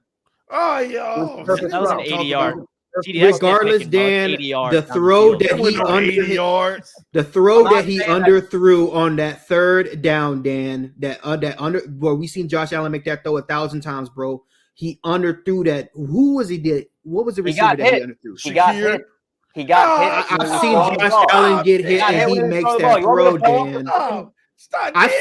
Oh, yo. Perfect That was an throw. 80-yard. Regardless, Dan, the throw that he no 80 yards. the throw I'm not that he saying underthrew on that third down, Dan, where we seen Josh Allen make that throw 1,000 times, bro. He underthrew that. Who was he did? What was the receiver that he underthrew? He got hit. He got hit. I've seen Josh Allen get hit and he makes that throw, Dan.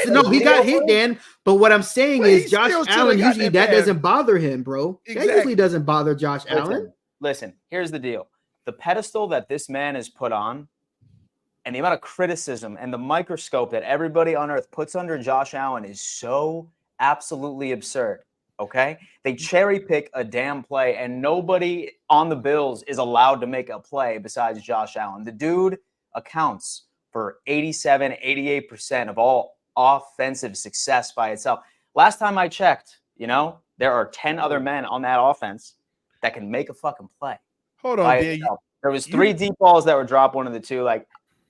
No, he got hit, Dan. But what I'm saying is Josh Allen, usually that doesn't bother him, bro. That usually doesn't bother Josh Allen. Listen, here's the deal. The pedestal that this man is put on and the amount of criticism and the microscope that everybody on earth puts under Josh Allen is so absolutely absurd. Okay? They cherry pick a damn play and nobody on the Bills is allowed to make a play besides Josh Allen. The dude accounts for 87, 88% of all offensive success by itself. Last time I checked, there are 10 other men on that offense that can make a fucking play. Hold on, Dan. There was 3 deep balls that were dropped, one of the 2. Like,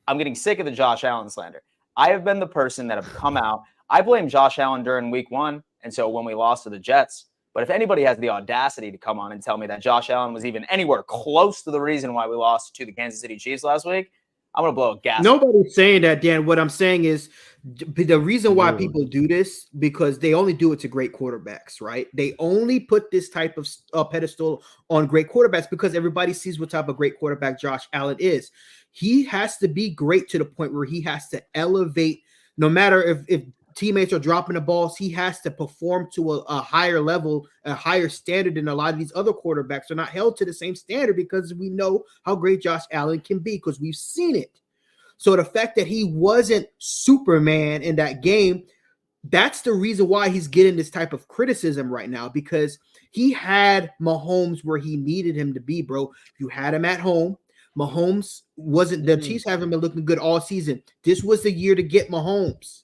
I'm getting sick of the Josh Allen slander. I have been the person that have come out. I blame Josh Allen during week 1, and so when we lost to the Jets. But if anybody has the audacity to come on and tell me that Josh Allen was even anywhere close to the reason why we lost to the Kansas City Chiefs last week, I'm going to blow a gas. Nobody's saying that, Dan. What I'm saying is the reason why people do this, because they only do it to great quarterbacks, right? They only put this type of pedestal on great quarterbacks because everybody sees what type of great quarterback Josh Allen is. He has to be great to the point where he has to elevate, no matter if teammates are dropping the balls, he has to perform to a higher level, a higher standard than a lot of these other quarterbacks are not held to the same standard because we know how great Josh Allen can be because we've seen it. So the fact that he wasn't Superman in that game, that's the reason why he's getting this type of criticism right now, because he had Mahomes where he needed him to be, bro. You had him at home. Mahomes wasn't, the Chiefs haven't been looking good all season. This was the year to get Mahomes.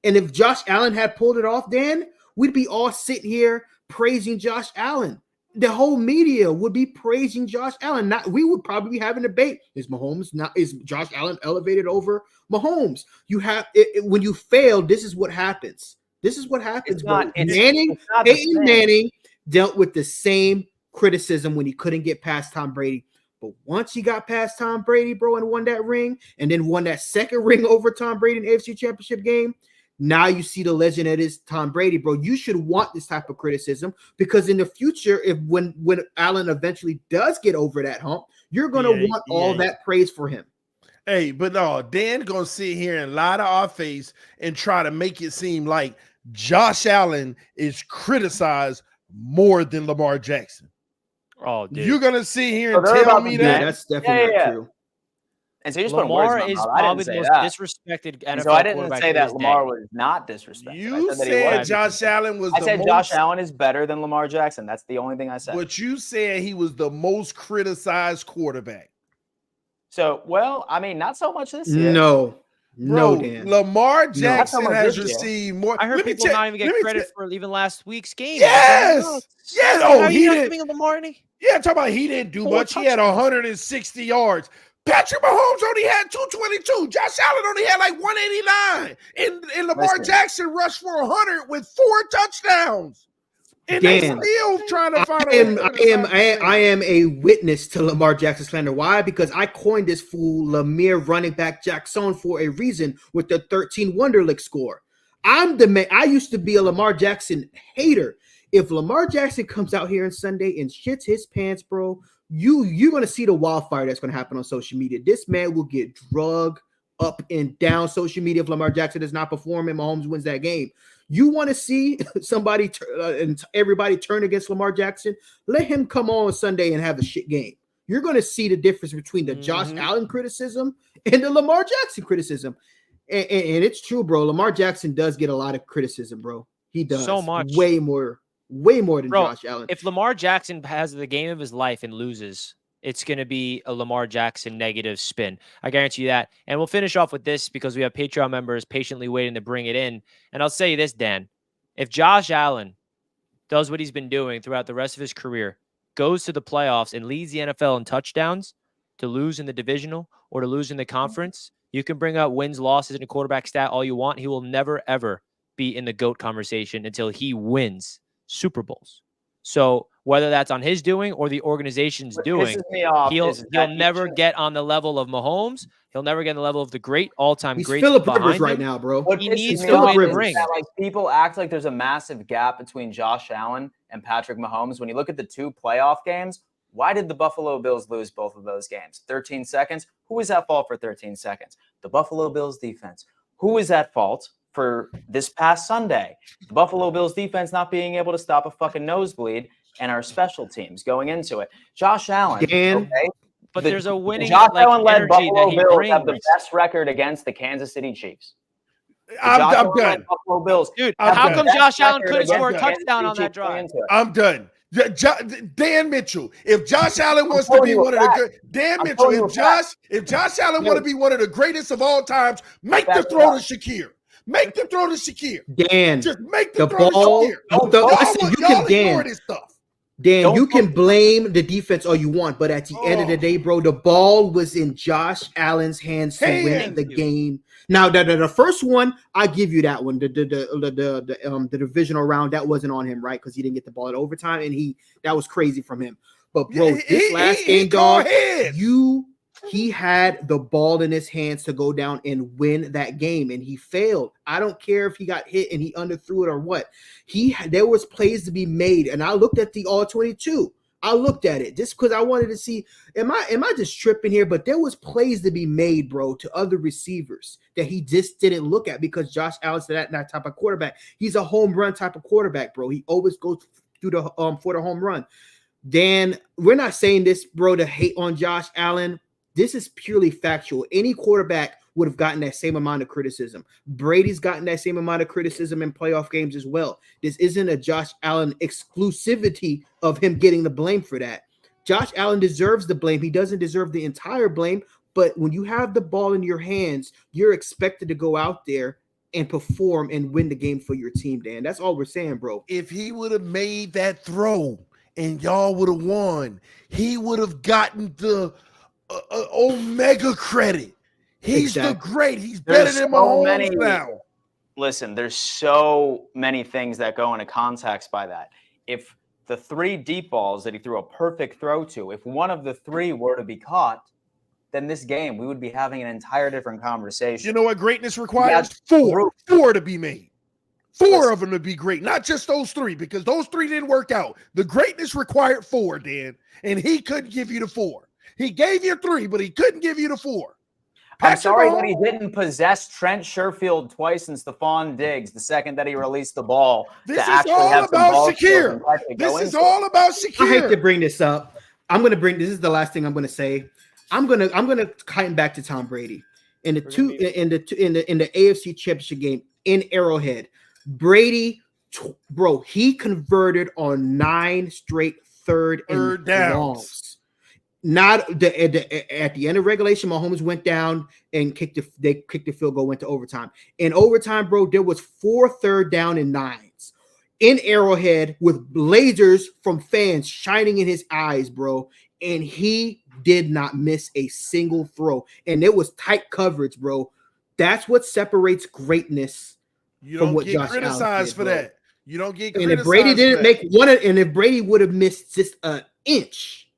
And if Josh Allen had pulled it off, Dan, we'd be all sitting here praising Josh Allen. The whole media would be praising Josh Allen. We would probably be having a debate. Is Josh Allen elevated over Mahomes? You have when you fail, this is what happens. This is what happens. Peyton Manning dealt with the same criticism when he couldn't get past Tom Brady. But once he got past Tom Brady, bro, and won that ring, and then won that second ring over Tom Brady in the AFC Championship game, now you see the legend that is Tom Brady, bro. You should want this type of criticism because in the future, when Allen eventually does get over that hump, you're going to want all that praise for him. Hey, but no, Dan going to sit here and lie to our face and try to make it seem like Josh Allen is criticized more than Lamar Jackson. Oh, dude. You're going to sit here and tell me that? Yeah, that's definitely not true. And so you just Lamar is probably the most disrespected NFL. So I didn't say that Lamar was not disrespected. You said Josh Allen was. I said Josh Allen is better than Lamar Jackson. That's the only thing I said. But you said he was the most criticized quarterback. So, well, I mean, not so much this year. No, Dan. Lamar Jackson has received more. I heard people not even get credit for even last week's game. Yes. Yes. Oh, he didn't. Lamar any? Yeah, talking about he didn't do much. He had 160 yards. Patrick Mahomes only had 222. Josh Allen only had like 189. And Lamar Jackson rushed for 100 with 4 touchdowns. And they still trying to find I am a witness to Lamar Jackson slander. Why? Because I coined this fool Lamar running back Jackson for a reason with the 13 Wonderlic score. I'm the man. I used to be a Lamar Jackson hater. If Lamar Jackson comes out here on Sunday and shits his pants, bro, you're going to see the wildfire that's going to happen on social media. This man will get drugged up and down social media if Lamar Jackson does not perform and Mahomes wins that game. You want to see somebody and everybody turn against Lamar Jackson? Let him come on Sunday and have a shit game. You're going to see the difference between the Josh Allen criticism and the Lamar Jackson criticism. And it's true, bro. Lamar Jackson does get a lot of criticism, bro. He does. So much. Way more than Josh Allen. If Lamar Jackson has the game of his life and loses, it's going to be a Lamar Jackson negative spin. I guarantee you that. And we'll finish off with this because we have Patreon members patiently waiting to bring it in. And I'll say you this, Dan. If Josh Allen does what he's been doing throughout the rest of his career, goes to the playoffs and leads the NFL in touchdowns to lose in the divisional or to lose in the conference, You can bring up wins, losses, and a quarterback stat all you want. He will never, ever be in the GOAT conversation until he wins Super Bowls. So whether that's on his doing or the organization's What doing, pisses me off he'll is that never get on the level of Mahomes. He'll never get on the level of the great all-time He's greats Phillip Rivers behind right him. now, bro. What He pisses needs me to off win is rings. that, like, people act like there's a massive gap between Josh Allen and Patrick Mahomes. When you look at the 2 playoff games, why did the Buffalo Bills lose both of those games? 13 seconds. Who was at fault for 13 seconds? The Buffalo Bills defense. Who was at fault for this past Sunday? The Buffalo Bills defense not being able to stop a fucking nosebleed and our special teams going into it. Josh Allen, Dan, okay? But there's a winning Josh like Allen-led energy that Buffalo he Bills brings. have the best record against the Kansas City Chiefs. I'm Josh done. Allen-led Buffalo Bills. Dude, I'm how done. come Best Josh Allen record couldn't score a against Kansas touchdown City on that Chiefs going drive? into it. I'm done. Dan Mitchell. If Josh Allen wants to telling be you a one of the fact. good, Dan I'm Mitchell. telling you a fact. If Josh Allen want to be one of the greatest of all times, make the Back it throw to up. Shakir. Make the throw to Shakir. Dan, Just make the the throw ball. to Shakir. Listen, you can Ignore Dan. this stuff. Dan, Don't you can focus- blame the defense all you want, but at the end of the day, bro, the ball was in Josh Allen's hands to win the game. Now, the first one, I give you that one. The divisional round, that wasn't on him, right? Because he didn't get the ball at overtime, and that was crazy from him. But bro, this last game, dog, he had the ball in his hands to go down and win that game, and he failed. I don't care if he got hit and he underthrew it or what. There was plays to be made, and I looked at the all 22. I looked at it just because I wanted to see, am I just tripping here? But there was plays to be made, bro, to other receivers that he just didn't look at because Josh Allen's that type of quarterback. He's a home run type of quarterback, bro. He always goes through the for the home run. Dan, we're not saying this, bro, to hate on Josh Allen. This is purely factual. Any quarterback would have gotten that same amount of criticism. Brady's gotten that same amount of criticism in playoff games as well. This isn't a Josh Allen exclusivity of him getting the blame for that. Josh Allen deserves the blame. He doesn't deserve the entire blame, but when you have the ball in your hands, you're expected to go out there and perform and win the game for your team, Dan. That's all we're saying, bro. If he would have made that throw and y'all would have won, he would have gotten the Omega credit. He's the great. He's better than Mahomes now. Listen, there's so many things that go into context by that. If the 3 deep balls that he threw a perfect throw to, if one of the 3 were to be caught, then this game, we would be having an entire different conversation. You know what greatness requires? 4 to be made. 4 of them to be great, not just those 3, because those 3 didn't work out. The greatness required 4, Dan, and he couldn't give you the 4. He gave you 3, but he couldn't give you the 4. I'm sorry that he didn't possess Trent Sherfield twice and Stephon Diggs the second that he released the ball. This is all about Shakir. This is all about Shakir. I hate to bring this up. This is the last thing I'm going to say. I'm gonna kite back to Tom Brady in the AFC Championship game in Arrowhead. Brady, bro, he converted on 9 straight third downs. Not at the end of regulation, Mahomes went down and kicked the field goal, went to overtime. In overtime, bro, there was 4 third down and 9s in Arrowhead with lasers from fans shining in his eyes, bro. And he did not miss a single throw. And it was tight coverage, bro. That's what separates greatness from what Josh Allen did. You don't get criticized for that. You don't get criticized. And if Brady didn't make one, and if Brady would have missed just an inch,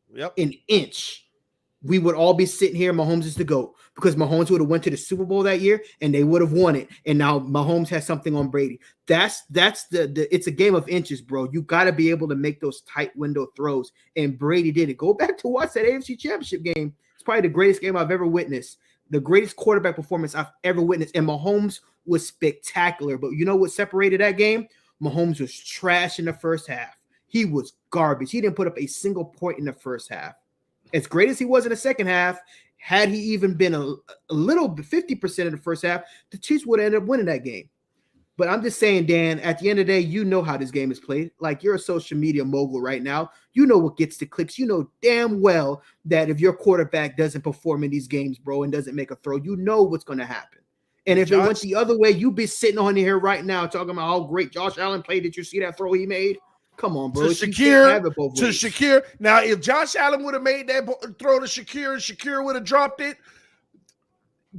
we would all be sitting here. Mahomes is the GOAT because Mahomes would have went to the Super Bowl that year and they would have won it. And now Mahomes has something on Brady. That's it's a game of inches, bro. You got to be able to make those tight window throws. And Brady did it. Go back to watch that AFC Championship game. It's probably the greatest game I've ever witnessed. The greatest quarterback performance I've ever witnessed. And Mahomes was spectacular. But you know what separated that game? Mahomes was trash in the first half. He was garbage. He didn't put up a single point in the first half. As great as he was in the second half, had he even been a little 50% of the first half, the Chiefs would have ended up winning that game. But I'm just saying, Dan, at the end of the day, you know how this game is played. Like, you're a social media mogul right now. You know what gets the clicks. You know damn well that if your quarterback doesn't perform in these games, bro, and doesn't make a throw, you know what's going to happen. And if it went the other way, you'd be sitting on here right now talking about how great Josh Allen played. Did you see that throw he made? Come on, bro. Shakir. Now, if Josh Allen would have made that throw to Shakir and Shakir would have dropped it,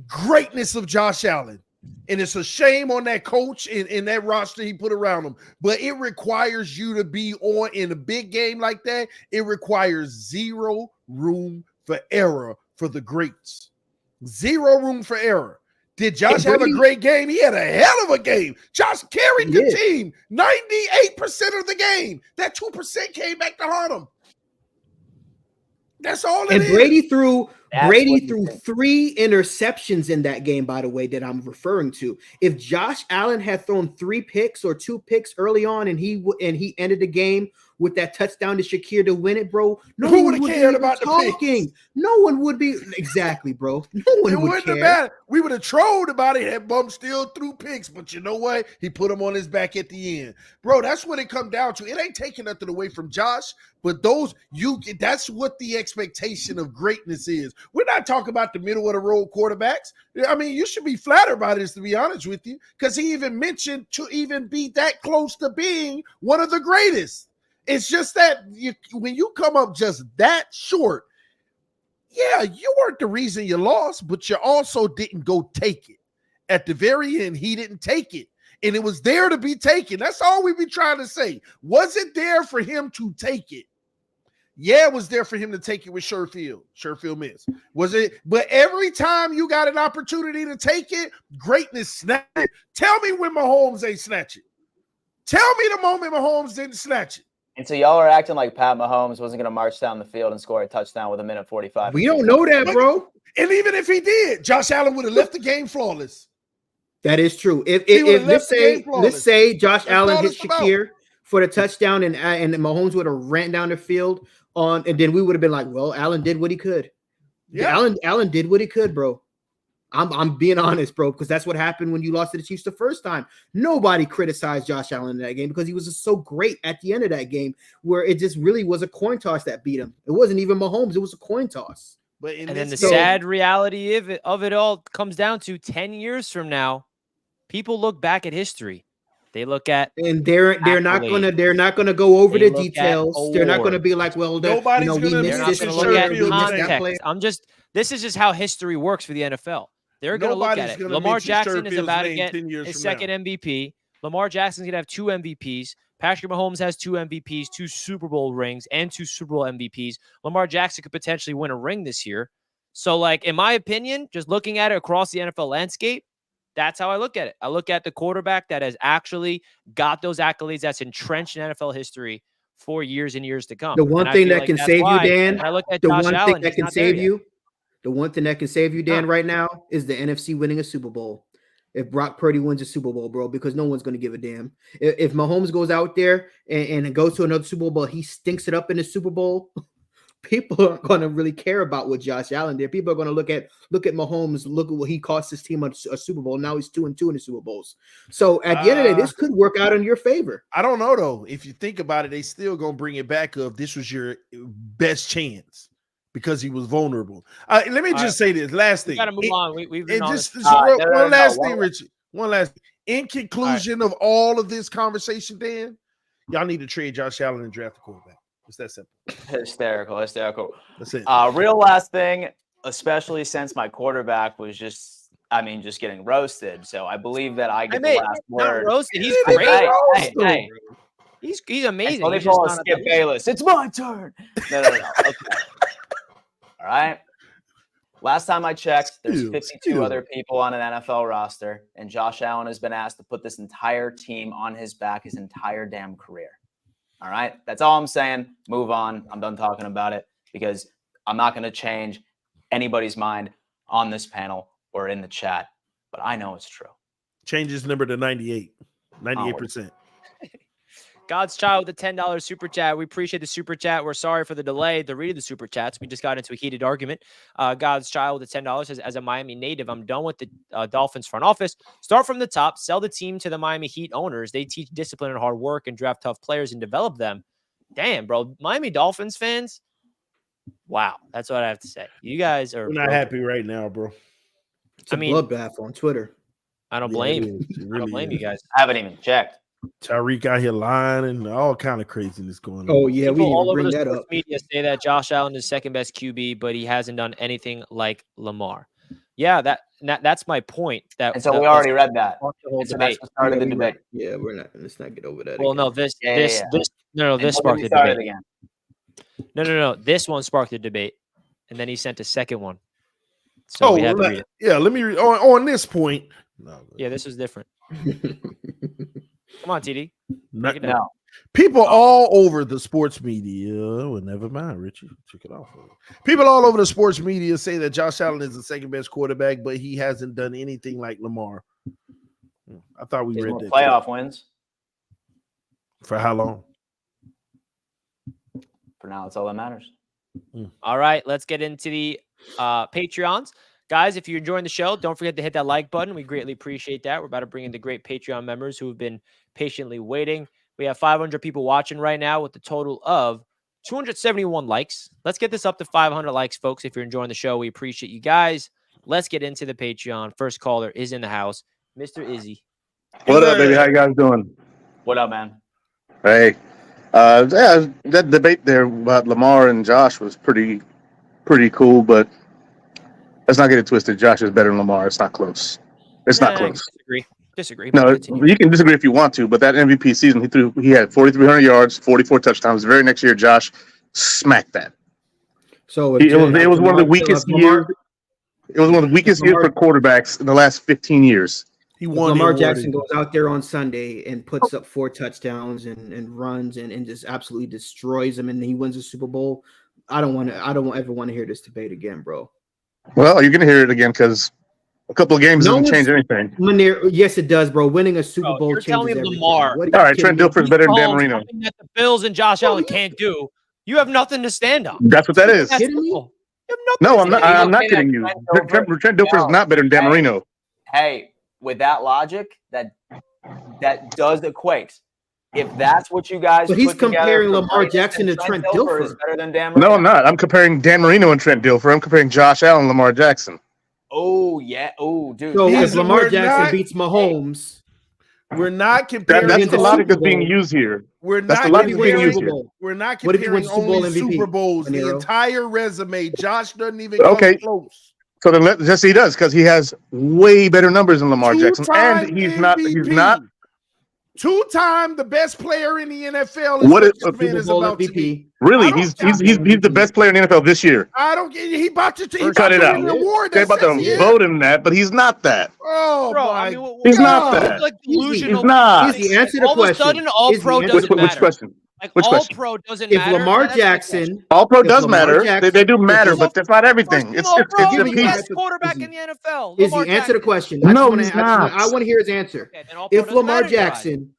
greatness of Josh Allen. And it's a shame on that coach and that roster he put around him. But it requires you to be on in a big game like that. It requires zero room for error for the greats. Zero room for error. Did Josh have a great game? He had a hell of a game. Josh carried the team 98% of the game. That 2% came back to haunt him. That's all it is. And Brady threw 3 interceptions in that game, by the way, that I'm referring to. If Josh Allen had thrown 3 picks or 2 picks early on, and he ended the game with that touchdown to Shakir to win it, bro, who would have cared about the picks? No one would be exactly, bro. No one would care. We would have trolled about it. That bum still threw picks, but you know what? He put him on his back at the end, bro. That's what it come down to. It ain't taking nothing away from Josh, but that's what the expectation of greatness is. We're not talking about the middle of the road quarterbacks. I mean, you should be flattered by this, to be honest with you, because he even mentioned to even be that close to being one of the greatest. It's just that when you come up just that short, yeah, you weren't the reason you lost, but you also didn't go take it. At the very end, he didn't take it, and it was there to be taken. That's all we be trying to say. Was it there for him to take it? Yeah, it was there for him to take it with Sherfield. Sherfield missed. Was it? But every time you got an opportunity to take it, greatness snatched it. Tell me when Mahomes ain't snatch it. Tell me the moment Mahomes didn't snatch it. And so y'all are acting like Pat Mahomes wasn't going to march down the field and score a touchdown with 1:45. We don't know that, bro. And even if he did, Josh Allen would have left the game flawless. That is true. If let's say Josh Allen hit Shakir for the touchdown and Mahomes would have ran down the field and then we would have been like, well, Allen did what he could. Yeah, Allen did what he could, bro. I'm being honest, bro, because that's what happened when you lost to the Chiefs the first time. Nobody criticized Josh Allen in that game because he was just so great at the end of that game, where it just really was a coin toss that beat him. It wasn't even Mahomes; it was a coin toss. And then the sad reality of it all comes down to 10 years from now, people look back at history. They look at they're not gonna go over the details. They're not gonna be like, well, nobody's gonna look at context. This is just how history works for the NFL. They're going to look at it. Lamar Jackson is about to get his second MVP. Lamar Jackson's going to have 2 MVPs. Patrick Mahomes has 2 MVPs, 2 Super Bowl rings, and 2 Super Bowl MVPs. Lamar Jackson could potentially win a ring this year. So, in my opinion, just looking at it across the NFL landscape, that's how I look at it. I look at the quarterback that has actually got those accolades that's entrenched in NFL history for years and years to come. The one thing that can save you, Dan, I look at Josh Allen, that can save you. The one thing that can save you, Dan, right now is the NFC winning a Super Bowl. If Brock Purdy wins a Super Bowl, bro, because no one's going to give a damn. If Mahomes goes out there and goes to another Super Bowl, he stinks it up in the Super Bowl, people aren't going to really care about what Josh Allen did. People are going to look at Mahomes, look at what he cost his team a Super Bowl. Now he's 2-2 in the Super Bowls. So at the end of the day, this could work out in your favor. I don't know, though. If you think about it, they still going to bring it back up. This was your best chance. Because he was vulnerable. Let me just say this last thing. We got to move on. We've been on one last thing, Richie. One last thing. In conclusion of all of this conversation, Dan, y'all need to trade Josh Allen and draft a quarterback. It's that simple. Hysterical. That's it. Real last thing, especially since my quarterback was just getting roasted. So I believe that I get the last word. Not roasted. He's great. Hey. He's amazing. They call us Skip Bayless. It's my turn. No. Okay. All right. Last time I checked, there's 52 other people on an NFL roster, and Josh Allen has been asked to put this entire team on his back his entire damn career. All right. That's all I'm saying. Move on. I'm done talking about it because I'm not going to change anybody's mind on this panel or in the chat, but I know it's true. Change his number to 98%. God's Child with a $10 super chat. We appreciate the super chat. We're sorry for the delay. The read of the super chats. We just got into a heated argument. God's Child with the $10 says, as a Miami native, I'm done with the Dolphins front office. Start from the top. Sell the team to the Miami Heat owners. They teach discipline and hard work and draft tough players and develop them. Damn, bro. Miami Dolphins fans. Wow. That's what I have to say. You guys are. We're not happy right now, bro. It's a bloodbath on Twitter. I don't blame you. I don't blame you guys. I haven't even checked. Tyreek out here lying and all kind of craziness going on. Oh, yeah. People all over bring the that up. media say that Josh Allen is second best QB, but he hasn't done anything like Lamar. Yeah, that's my point. And so we already read that. And So that's what started the debate. Yeah, let's not get over that. Well, again. no, this And sparked the started debate. again. No. This one sparked the debate, and then he sent a second one. So we had to read it. Yeah, let me read on this point. No, Yeah, this is different. Come on, TD. Break it down. No. People all over the sports media, well, never mind, Richie, took it off. People all over the sports media say that Josh Allen is the second best quarterback, but he hasn't done anything like Lamar. I thought we read that playoff wins. For how long? For now, that's all that matters. All right, let's get into the Patreons. Guys, if you're enjoying the show, don't forget to hit that like button. We greatly appreciate that. We're about to bring in the great Patreon members who have been patiently waiting. We have 500 people watching right now with a total of 271 likes. Let's get this up to 500 likes, folks. If you're enjoying the show, we appreciate you guys. Let's get into the Patreon. First caller is in the house, Mr. Izzy. What up, baby? How you guys doing? What up, man? Hey. Yeah, that debate there about Lamar and Josh was pretty cool, but let's not get it twisted. Josh is better than Lamar. It's not close. It's not close. Disagree. No, you can disagree if you want to, but that MVP season, he had 4,300 yards, 44 touchdowns. The very next year, Josh smacked that. So it was one of the weakest years. It was one of the weakest years for quarterbacks in the last 15 years. He won. Lamar Jackson goes out there on Sunday and puts up 4 touchdowns and runs and just absolutely destroys them, and he wins the Super Bowl. I don't ever want to hear this debate again, bro. Well, you're gonna hear it again because a couple of games doesn't change anything. Yes, it does, bro. Winning a Super Bowl changes telling me everything. Lamar. All right, Trent Dilfer's better than Dan Marino. Something that the Bills and Josh Allen can't do. You have nothing to stand on. That's what that is. No, I'm not. I'm not kidding you. Trent Dilfer is not better than Dan Marino. Hey, with that logic, that does equate. If that's what you guys, but he's comparing Lamar Jackson to Trent Dilfer. Is better than Dan Marino. No, I'm not. I'm comparing Dan Marino and Trent Dilfer. I'm comparing Josh Allen and Lamar Jackson. Oh yeah. Oh, dude. So if Lamar Jackson beats Mahomes, we're not comparing. That's the logic that's being used here. We're not comparing only Super Bowls. The entire resume. Josh doesn't even come close. So then just he does because he has way better numbers than Lamar Jackson, and he's MVP. not. 2-time the best player in the NFL. What is this man is about MVP? To be. Really, he's the best player in the NFL this year. I don't get. He about to cut it out. They're about to vote him that, but he's not that. Oh, bro, my! He's not that. Like he's not. Easy, answer the all question. Of a sudden, all pro doesn't matter. Which question? Like Which all question? pro doesn't if matter. Lamar Jackson, all pro does matter. They do matter, but that's not everything. It's the best quarterback in the NFL. Izzy, answer the question. No, he's not. I want to hear his answer. If Lamar Jackson.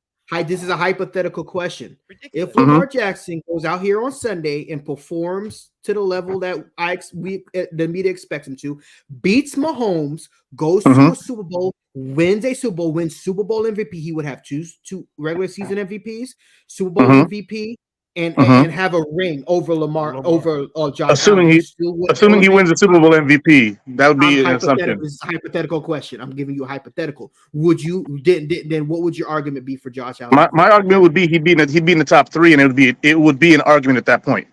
This is a hypothetical question. Ridiculous. If Lamar Jackson goes out here on Sunday and performs to the level that the media expects him to, beats Mahomes, goes to a Super Bowl, wins Super Bowl MVP, he would have two regular season MVPs, Super Bowl MVP, and have a ring over Lamar. Over Josh. Assuming he wins the Super Bowl MVP, that would be an assumption. This is a hypothetical question. I'm giving you a hypothetical. Would you then what would your argument be for Josh Allen? My argument would be he'd be in the top 3, and it would be an argument at that point.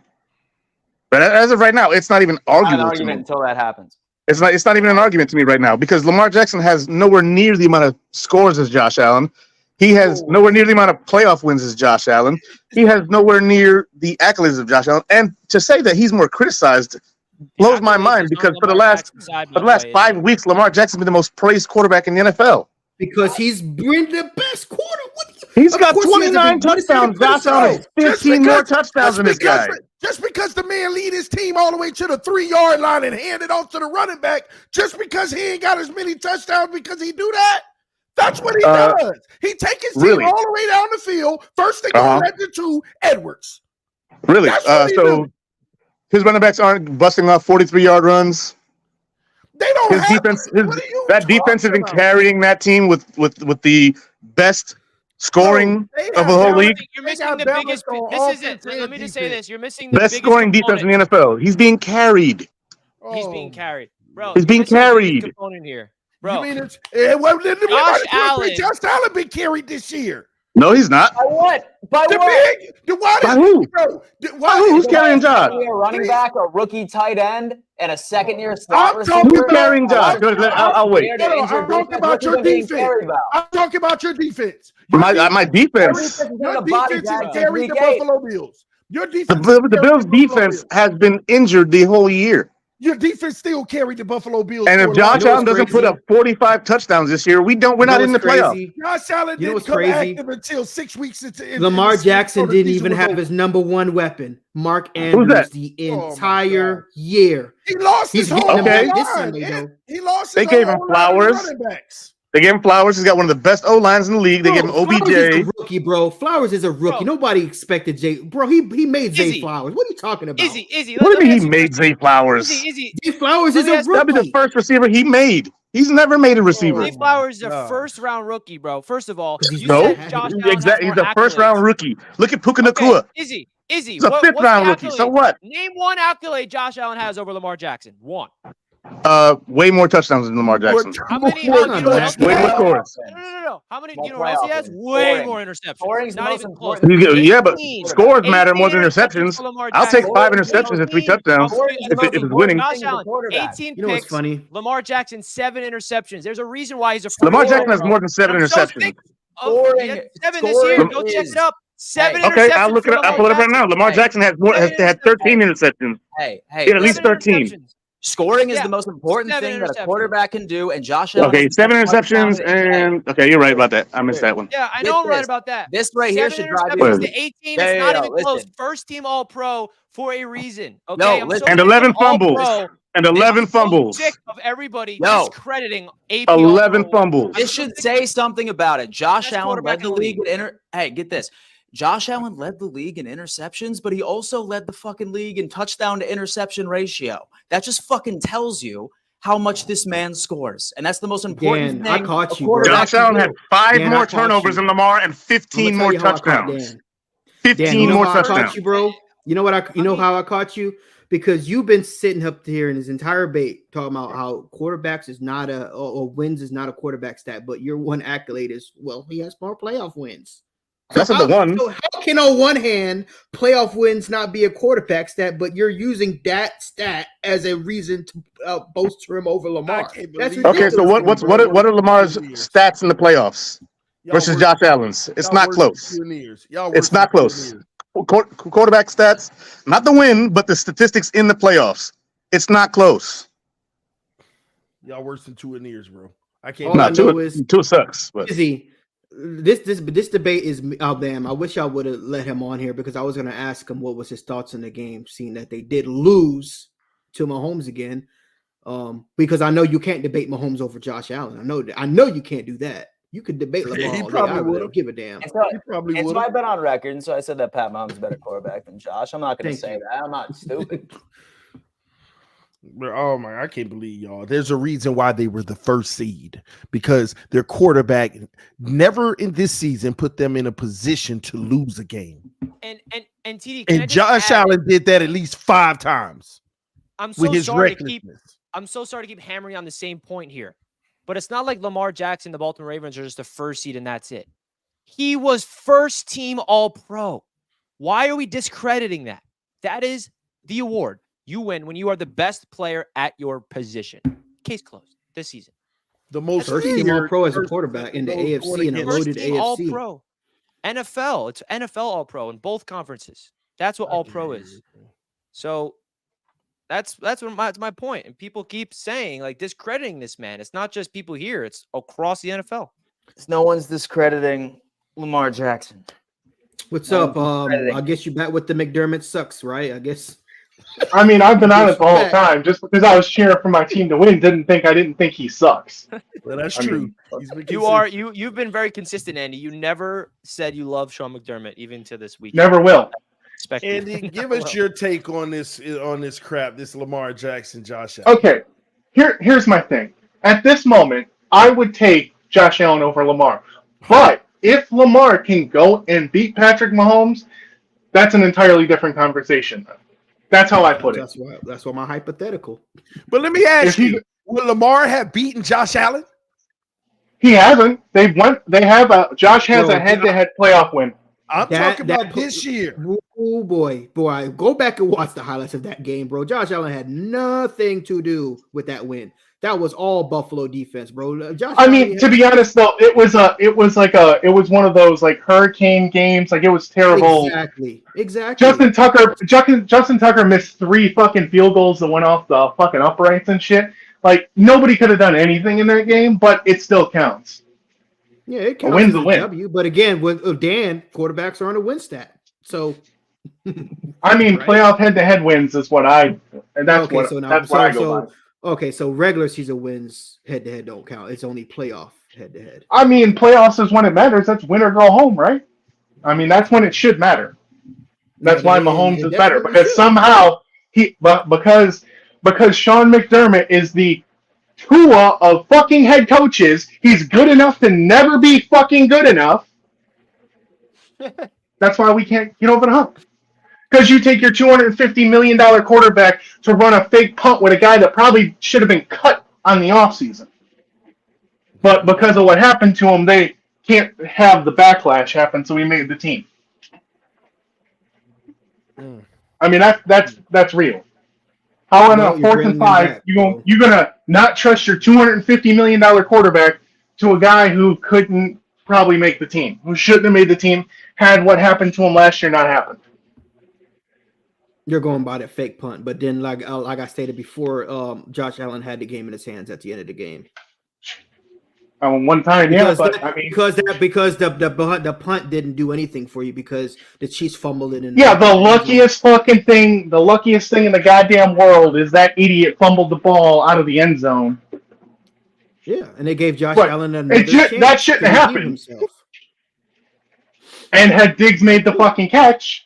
But as of right now, it's not even arguable to me until that happens. It's not even an argument to me right now because Lamar Jackson has nowhere near the amount of scores as Josh Allen. He has nowhere near the amount of playoff wins as Josh Allen. He has nowhere near the accolades of Josh Allen. And to say that he's more criticized blows my mind because for the last 5 weeks, Lamar Jackson's been the most praised quarterback in the NFL. Because he's been the best quarterback. He's got 29 touchdowns. Josh Allen has 15 more touchdowns than this guy. Just because the man lead his team all the way to the 3-yard line and hand it off to the running back, just because he ain't got as many touchdowns because he do that? That's what he does. He take his team all the way down the field. First thing he led to Edwards. Really? So his running backs aren't busting off 43-yard runs. They don't have defense. That defense isn't carrying that team with the best scoring of the whole league. You're missing the biggest. This is it. Let me just say this: you're missing the best scoring defense in the NFL. He's being carried. He's being carried, bro. He's being carried. Component here. Bro, Josh Allen been carried this year. No, he's not. By what? By The what? big, the why By is who? bro? By who? Who's carrying Josh? A running back, a rookie tight end, and a second-year slot I'm receiver. talking Who's carrying Josh? I'll wait. I'm talking about your defense. I'm talking about your defense. My defense. Your defense is carried the Buffalo Bills. Your defense. The Bills' defense has been injured the whole year. Your defense still carried the Buffalo Bills. And if Josh Allen doesn't put up 45 touchdowns this year, we're not in the playoffs. Josh Allen didn't come active until 6 weeks into Lamar Jackson didn't even have his number one weapon, Mark Andrews, the entire year. He lost his whole okay. this Sunday, He lost his They gave him flowers. They gave him Flowers. He's got one of the best O-lines in the league. They gave him OBJ. Flowers is a rookie, bro. Flowers is a rookie. Nobody expected Jay. Bro, he made Zay Flowers. What are you talking about? Izzy. What do you mean he made Zay Flowers? Izzy. Zay Flowers is a rookie. That'd be the first receiver he made. He's never made a receiver. Zay Flowers is a first-round rookie, bro. First of all, exactly. He's a first-round rookie. Look at Puka Nacua. Izzy. He's a fifth-round rookie. So what? Name one accolade Josh Allen has over Lamar Jackson. One. Way more touchdowns than Lamar Jackson. How many? Way more scores. No. How many? You know what else he has? Way more interceptions. Scoring's Not even close. Yeah, but scores matter more than interceptions. I'll take 5 interceptions and 3 touchdowns if it's winning. Josh Allen, 18 You know what's picks. funny? Lamar Jackson, 7 interceptions. There's a reason why he's a Lamar Jackson has more than 7 interceptions. He had 7 this year. Go check it up. 7 interceptions. Okay, I'll look it up. I'll pull it up right now. Lamar Jackson has had 13 interceptions. Hey, he had at least 13. Scoring is the most important thing that a quarterback can do, and Josh Allen. Okay, 7 interceptions, and okay, you're right about that. I missed that one. Yeah, I know I'm right about that. This right here should drive you. you. The 18 is not even close. First team All-Pro for a reason. Okay, and 11 fumbles. And 11 fumbles. Sick of everybody discrediting AP 11 fumbles. This should say something about it. Josh Allen led the league at Hey, get this. Josh Allen led the league in interceptions, but he also led the fucking league in touchdown to interception ratio. That just fucking tells you how much this man scores. And that's the most important thing. I caught you, bro. Josh Allen had 5 more turnovers than Lamar and 15 more touchdowns. 15 more touchdowns. I caught you, bro. You know how I caught you? Because you've been sitting up here in this entire debate talking about how quarterbacks is not or wins is not a quarterback stat, but your one accolade is, well, he has more playoff wins. That's the one. So how can on one hand playoff wins not be a quarterback stat, but you're using that stat as a reason to bolster him over Lamar? That's okay. So what are Lamar's stats in the playoffs versus Josh Allen's? It's not close. It's not close. Quarterback stats, not the win, but the statistics in the playoffs. It's not close. Y'all worse than 2 years, bro. I can't. No, two sucks. But. This debate is damn. I wish I would have let him on here because I was going to ask him what was his thoughts on the game, seeing that they did lose to Mahomes again. Because I know you can't debate Mahomes over Josh Allen. I know you can't do that. You could debate Lamar. He probably would give a damn. He probably would. So I've been on record, and so I said that Pat Mahomes is a better quarterback than Josh. I'm not going to say that. I'm not stupid. Oh my! I can't believe y'all. There's a reason why they were the first seed, because their quarterback never in this season put them in a position to lose a game. And TD, and Josh Allen did that at least 5 times. I'm so sorry to keep hammering on the same point here, but it's not like Lamar Jackson, the Baltimore Ravens, are just the first seed and that's it. He was first team All-Pro. Why are we discrediting that? That is the award. You win when you are the best player at your position. Case closed this season. The most first team All-Pro as a quarterback in the AFC and a loaded AFC. All-Pro. NFL. It's NFL All-Pro in both conferences. That's what All-Pro is. So that's my point. And people keep saying, like, discrediting this man. It's not just people here. It's across the NFL. No one's discrediting Lamar Jackson. What's up? I guess you back with the McDermott sucks, right? I guess. I mean, I've been on it the whole time. Just because I was cheering for my team to win, didn't think he sucks. Well, that's true. You've been very consistent, Andy. You never said you love Sean McDermott, even to this week. Never will. Andy, give us your take on this crap, this Lamar Jackson, Josh Allen. Okay, here's my thing. At this moment, I would take Josh Allen over Lamar. But if Lamar can go and beat Patrick Mahomes, that's an entirely different conversation. That's how I put it. That's why my hypothetical. But let me ask you, would Lamar have beaten Josh Allen? He hasn't. They have Josh has Bro, a head-to-head playoff win. I'm talking about this year. Oh boy, go back and watch the highlights of that game, bro. Josh Allen had nothing to do with that win. That was all Buffalo defense, bro. I mean, to be honest though, it was one of those like hurricane games. Like it was terrible. Exactly. Justin Tucker missed 3 fucking field goals that went off the fucking uprights and shit. Like nobody could have done anything in that game, but it still counts. Yeah, it counts A win's as a win. W. But again, with Dan, quarterbacks are on a win stat. So, I mean, right? playoff head-to-head wins is what I. And that's Okay, what so now- that's what I go by. Okay, so regular season wins head-to-head don't count. It's only playoff head-to-head. I mean, playoffs is when it matters. That's win or go home, right? I mean, that's when it should matter. That's why Mahomes is better because somehow because Sean McDermott is the Tua of fucking head coaches. He's good enough to never be fucking good enough. That's why we can't get over the hump. Because you take your $250 million quarterback to run a fake punt with a guy that probably should have been cut on the offseason. But because of what happened to him, they can't have the backlash happen, so he made the team. I mean, that's real. How on a 4th and 5 you're gonna not trust your $250 million quarterback to a guy who couldn't probably make the team, who shouldn't have made the team, had what happened to him last year not happened? You're going by that fake punt, but then like I stated before, Josh Allen had the game in his hands at the end of the game. One time, because yeah, but I mean, because the punt didn't do anything for you because the Chiefs fumbled it in. Yeah, the luckiest thing in the goddamn world is that idiot fumbled the ball out of the end zone. Yeah, and they gave Josh Allen another chance. That shouldn't have happened. And had Diggs made the fucking catch,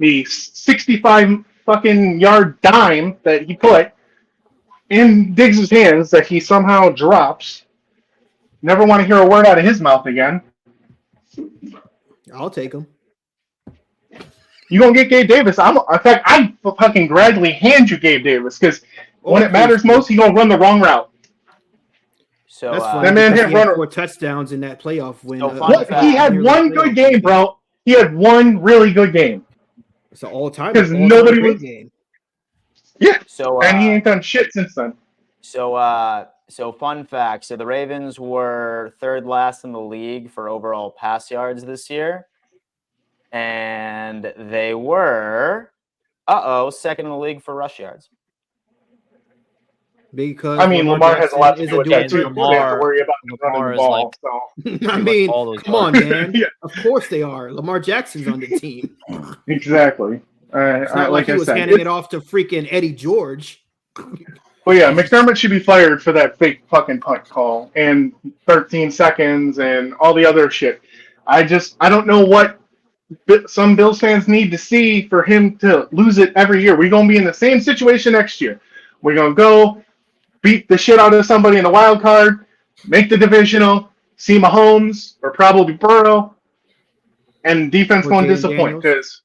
the 65 fucking yard dime that he put in Diggs' hands that he somehow drops. Never want to hear a word out of his mouth again. I'll take him. You gonna get Gabe Davis? In fact, I fucking gladly hand you Gabe Davis because when it matters most, he gonna run the wrong route. So that's funny. That man hit runner 4 touchdowns in that playoff win. He had one good game, bro. He had one really good game. It's an all-time because nobody was. Game. Yeah. And he ain't done shit since then. So fun fact. So the Ravens were 3rd last in the league for overall pass yards this year. And they were, 2nd in the league for rush yards. Because I mean, Lamar has a lot to do with that too. They have to worry about running the ball. I mean, come on, man. Yeah. Of course they are. Lamar Jackson's on the team. Exactly. It's not like he was handing it off to freaking Eddie George. Well, yeah, McDermott should be fired for that fake fucking punt call and 13 seconds and all the other shit. I don't know what some Bills fans need to see for him to lose it every year. We're going to be in the same situation next year. We're going to go beat the shit out of somebody in the wild card, make the divisional, see Mahomes or probably Burrow, and defense going to disappoint because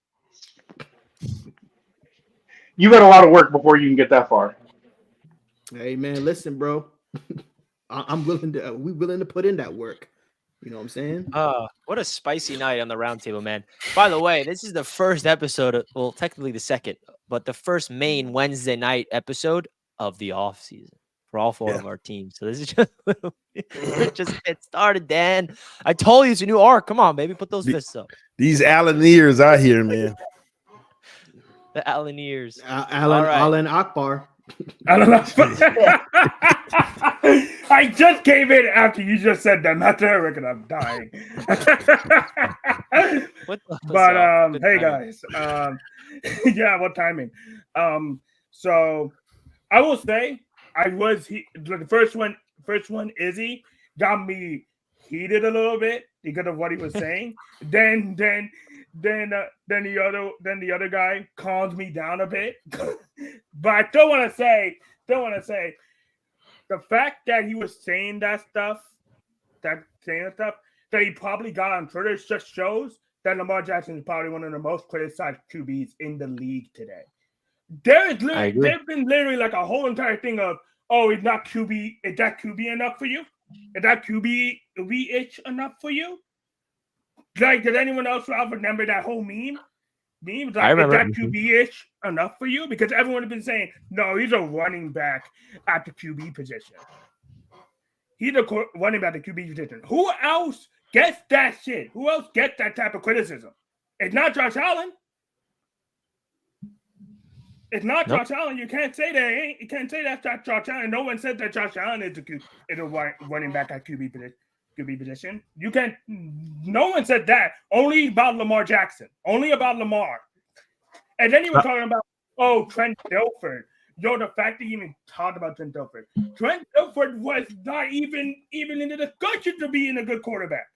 you got a lot of work before you can get that far. Hey man, listen, bro. I'm willing to. We willing to put in that work. You know what I'm saying? What a spicy night on the roundtable, man. By the way, this is the first episode. Well, technically the second, but the first main Wednesday night episode of the off season for all 4 of our teams. So this is just get started, Dan. I told you it's a new arc. Come on, baby, put those fists up. These Allen ears out here, man. The Allen ears. Allen Akbar. I just came in after you just said that, not to Eric, and I'm dying. But hey guys, yeah, what timing? So I will say the first one, Izzy got me heated a little bit because of what he was saying. Then the other guy calmed me down a bit. But I still want to say, the fact that he was saying that he probably got on Twitter just shows that Lamar Jackson is probably one of the most criticized QBs in the league today. There's been literally like a whole entire thing of, oh, is that QB enough for you? QB-ish enough for you? Like, did anyone else remember that whole meme? Like, I remember. Is that QB-ish enough for you? Because everyone has been saying, no, he's a running back at the QB position. He's a running back at the QB position. Who else gets that shit? Who else gets that type of criticism? It's not Josh Allen. It's not Josh Allen. You can't say that. You can't say that's Josh Allen. No one said that Josh Allen is a running back at QB position. You can't. No one said that. Only about Lamar Jackson. Only about Lamar. And then you were talking about Trent Dilfer. The fact that you even talked about Trent Dilfer. Trent Dilfer was not even in the discussion to being a good quarterback.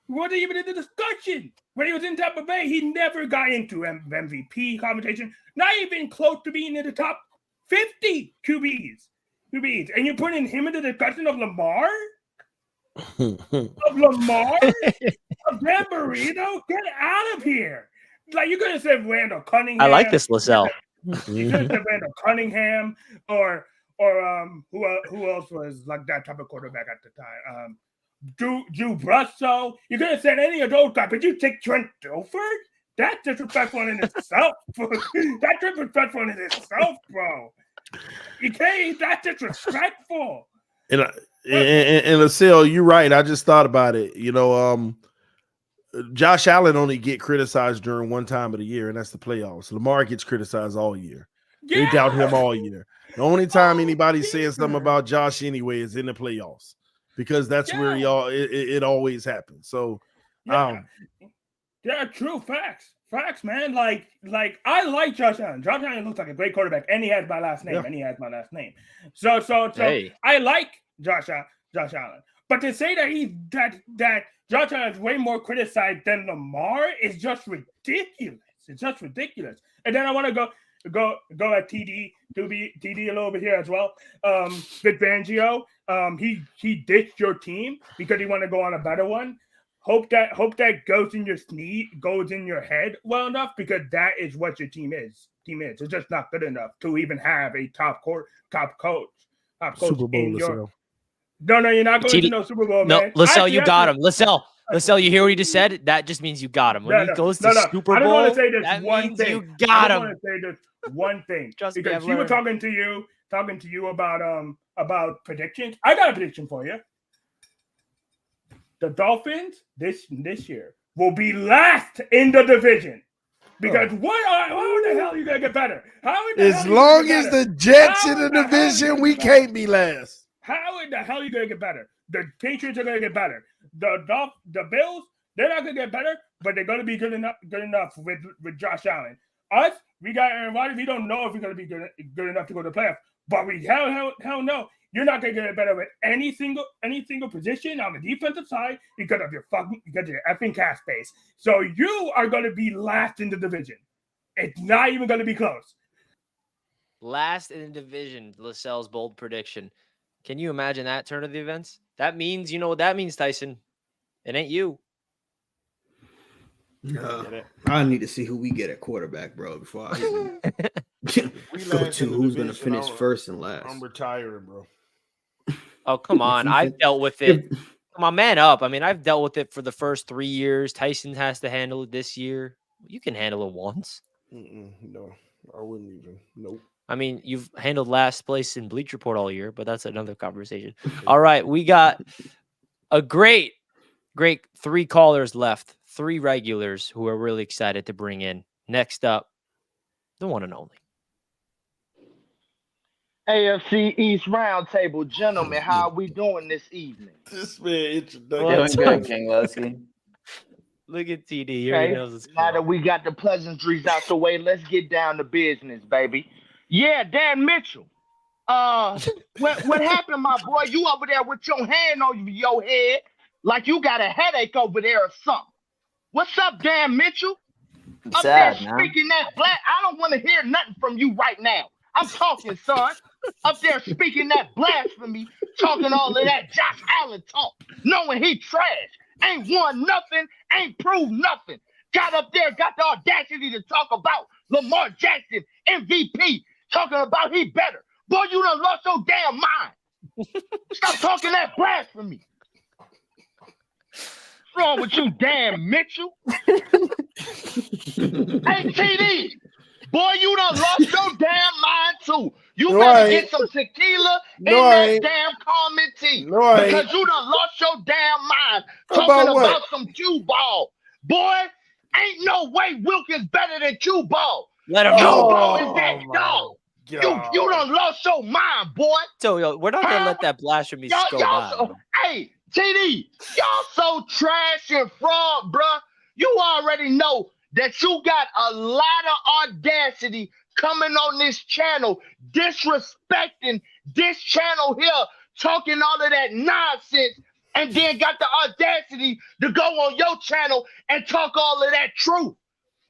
He wasn't even in the discussion. When he was in Tampa Bay, he never got into MVP conversation. Not even close to being in the top 50 QBs. And you're putting him in the discussion of Lamar? Of Dan Marino? Get out of here. Like, you could have said Randall Cunningham. I like this, LaSalle. You could have said Randall Cunningham or who else was like that type of quarterback at the time? Drew Bledsoe. You could have said any of those guys, but you take Trent Dilfer? That's disrespectful in itself. That's disrespectful in itself, bro. You can't. That's disrespectful. And LaSalle, you're right. I just thought about it. Josh Allen only get criticized during one time of the year, and that's the playoffs. Lamar gets criticized all year. They doubt him all year. The only time anybody's saying something about Josh anyway is in the playoffs, because that's where it always happens. So, true facts, man. Like I like Josh Allen. Josh Allen looks like a great quarterback, and he has my last name. So hey. I like Josh Allen. But to say that Josh Allen is way more criticized than Lamar is just ridiculous. It's just ridiculous. And then I want to go at TD a little bit here as well. Vic Fangio, he ditched your team because he want to go on a better one. Hope that goes in your head well enough, because that is what your team is. It's just not good enough to even have a top coach Super Bowl in your. No, you're not going to no Super Bowl, no, man. LaSalle, you got him. LaSalle, you hear what he just said? That just means you got him. When he goes to Super Bowl, I don't want to say this one thing. You got him. I want to say this one thing. Because he was talking to you about predictions. I got a prediction for you. The Dolphins this year will be last in the division. Because how the hell are you gonna get better? As long as the Jets in the division, we can't be last. How in the hell are you gonna get better? The Patriots are gonna get better. The Bills, they're not gonna get better, but they're gonna be good enough with Josh Allen. Us, we got Aaron Rodgers. We don't know if we're gonna be good enough to go to the playoffs, but we hell no. You're not gonna get better with any single position on the defensive side because of your effing cap space. So you are gonna be last in the division. It's not even gonna be close. Last in the division, LaSalle's bold prediction. Can you imagine that turn of the events? That means, you know what that means, Tyson. It ain't you. I need to see who we get at quarterback, bro, before I go to who's going to finish first and last. I'm retiring, bro. Oh, come on. I've dealt with it. Come on, man up. I mean, I've dealt with it for the first 3 years. Tyson has to handle it this year. You can handle it once. No, I wouldn't even. Nope. I mean, you've handled last place in Bleach Report all year, but that's another conversation. All right, we got a great 3 callers left, 3 regulars who are really excited to bring in. Next up, the one and only. AFC East Roundtable, gentlemen, how are we doing this evening? This man introduction. Doing good, King Lesky. Look at TD. He already knows what's now that we got the pleasantries out the way, let's get down to business, baby. Yeah, Dan Mitchell. What happened, my boy? You over there with your hand on your head like you got a headache over there or something. What's up, Dan Mitchell? Up there speaking that black. I don't want to hear nothing from you right now. I'm talking, son. Up there speaking that blasphemy, talking all of that Josh Allen talk, knowing he trash, ain't won nothing, ain't proved nothing. Got up there, got the audacity to talk about Lamar Jackson, MVP, talking about he better. Boy, you done lost your damn mind. Stop talking that blasphemy. What's wrong with you, damn Mitchell? Hey, TD. Boy, you done lost your damn mind, too. You No, better I get ain't. some tequila No, in I that ain't. damn common tea. No, I Because ain't. you done lost your damn mind About talking what? about some cue ball. Boy, ain't no way Wilkins better than cue ball. Let him Cue go. ball is that Oh, my dog. You God. done lost your mind, boy. So yo, we're not gonna let that blasphemy go by. So, hey, TD, y'all so trash and fraud, bruh. You already know that you got a lot of audacity coming on this channel, disrespecting this channel here, talking all of that nonsense, and then got the audacity to go on your channel and talk all of that truth.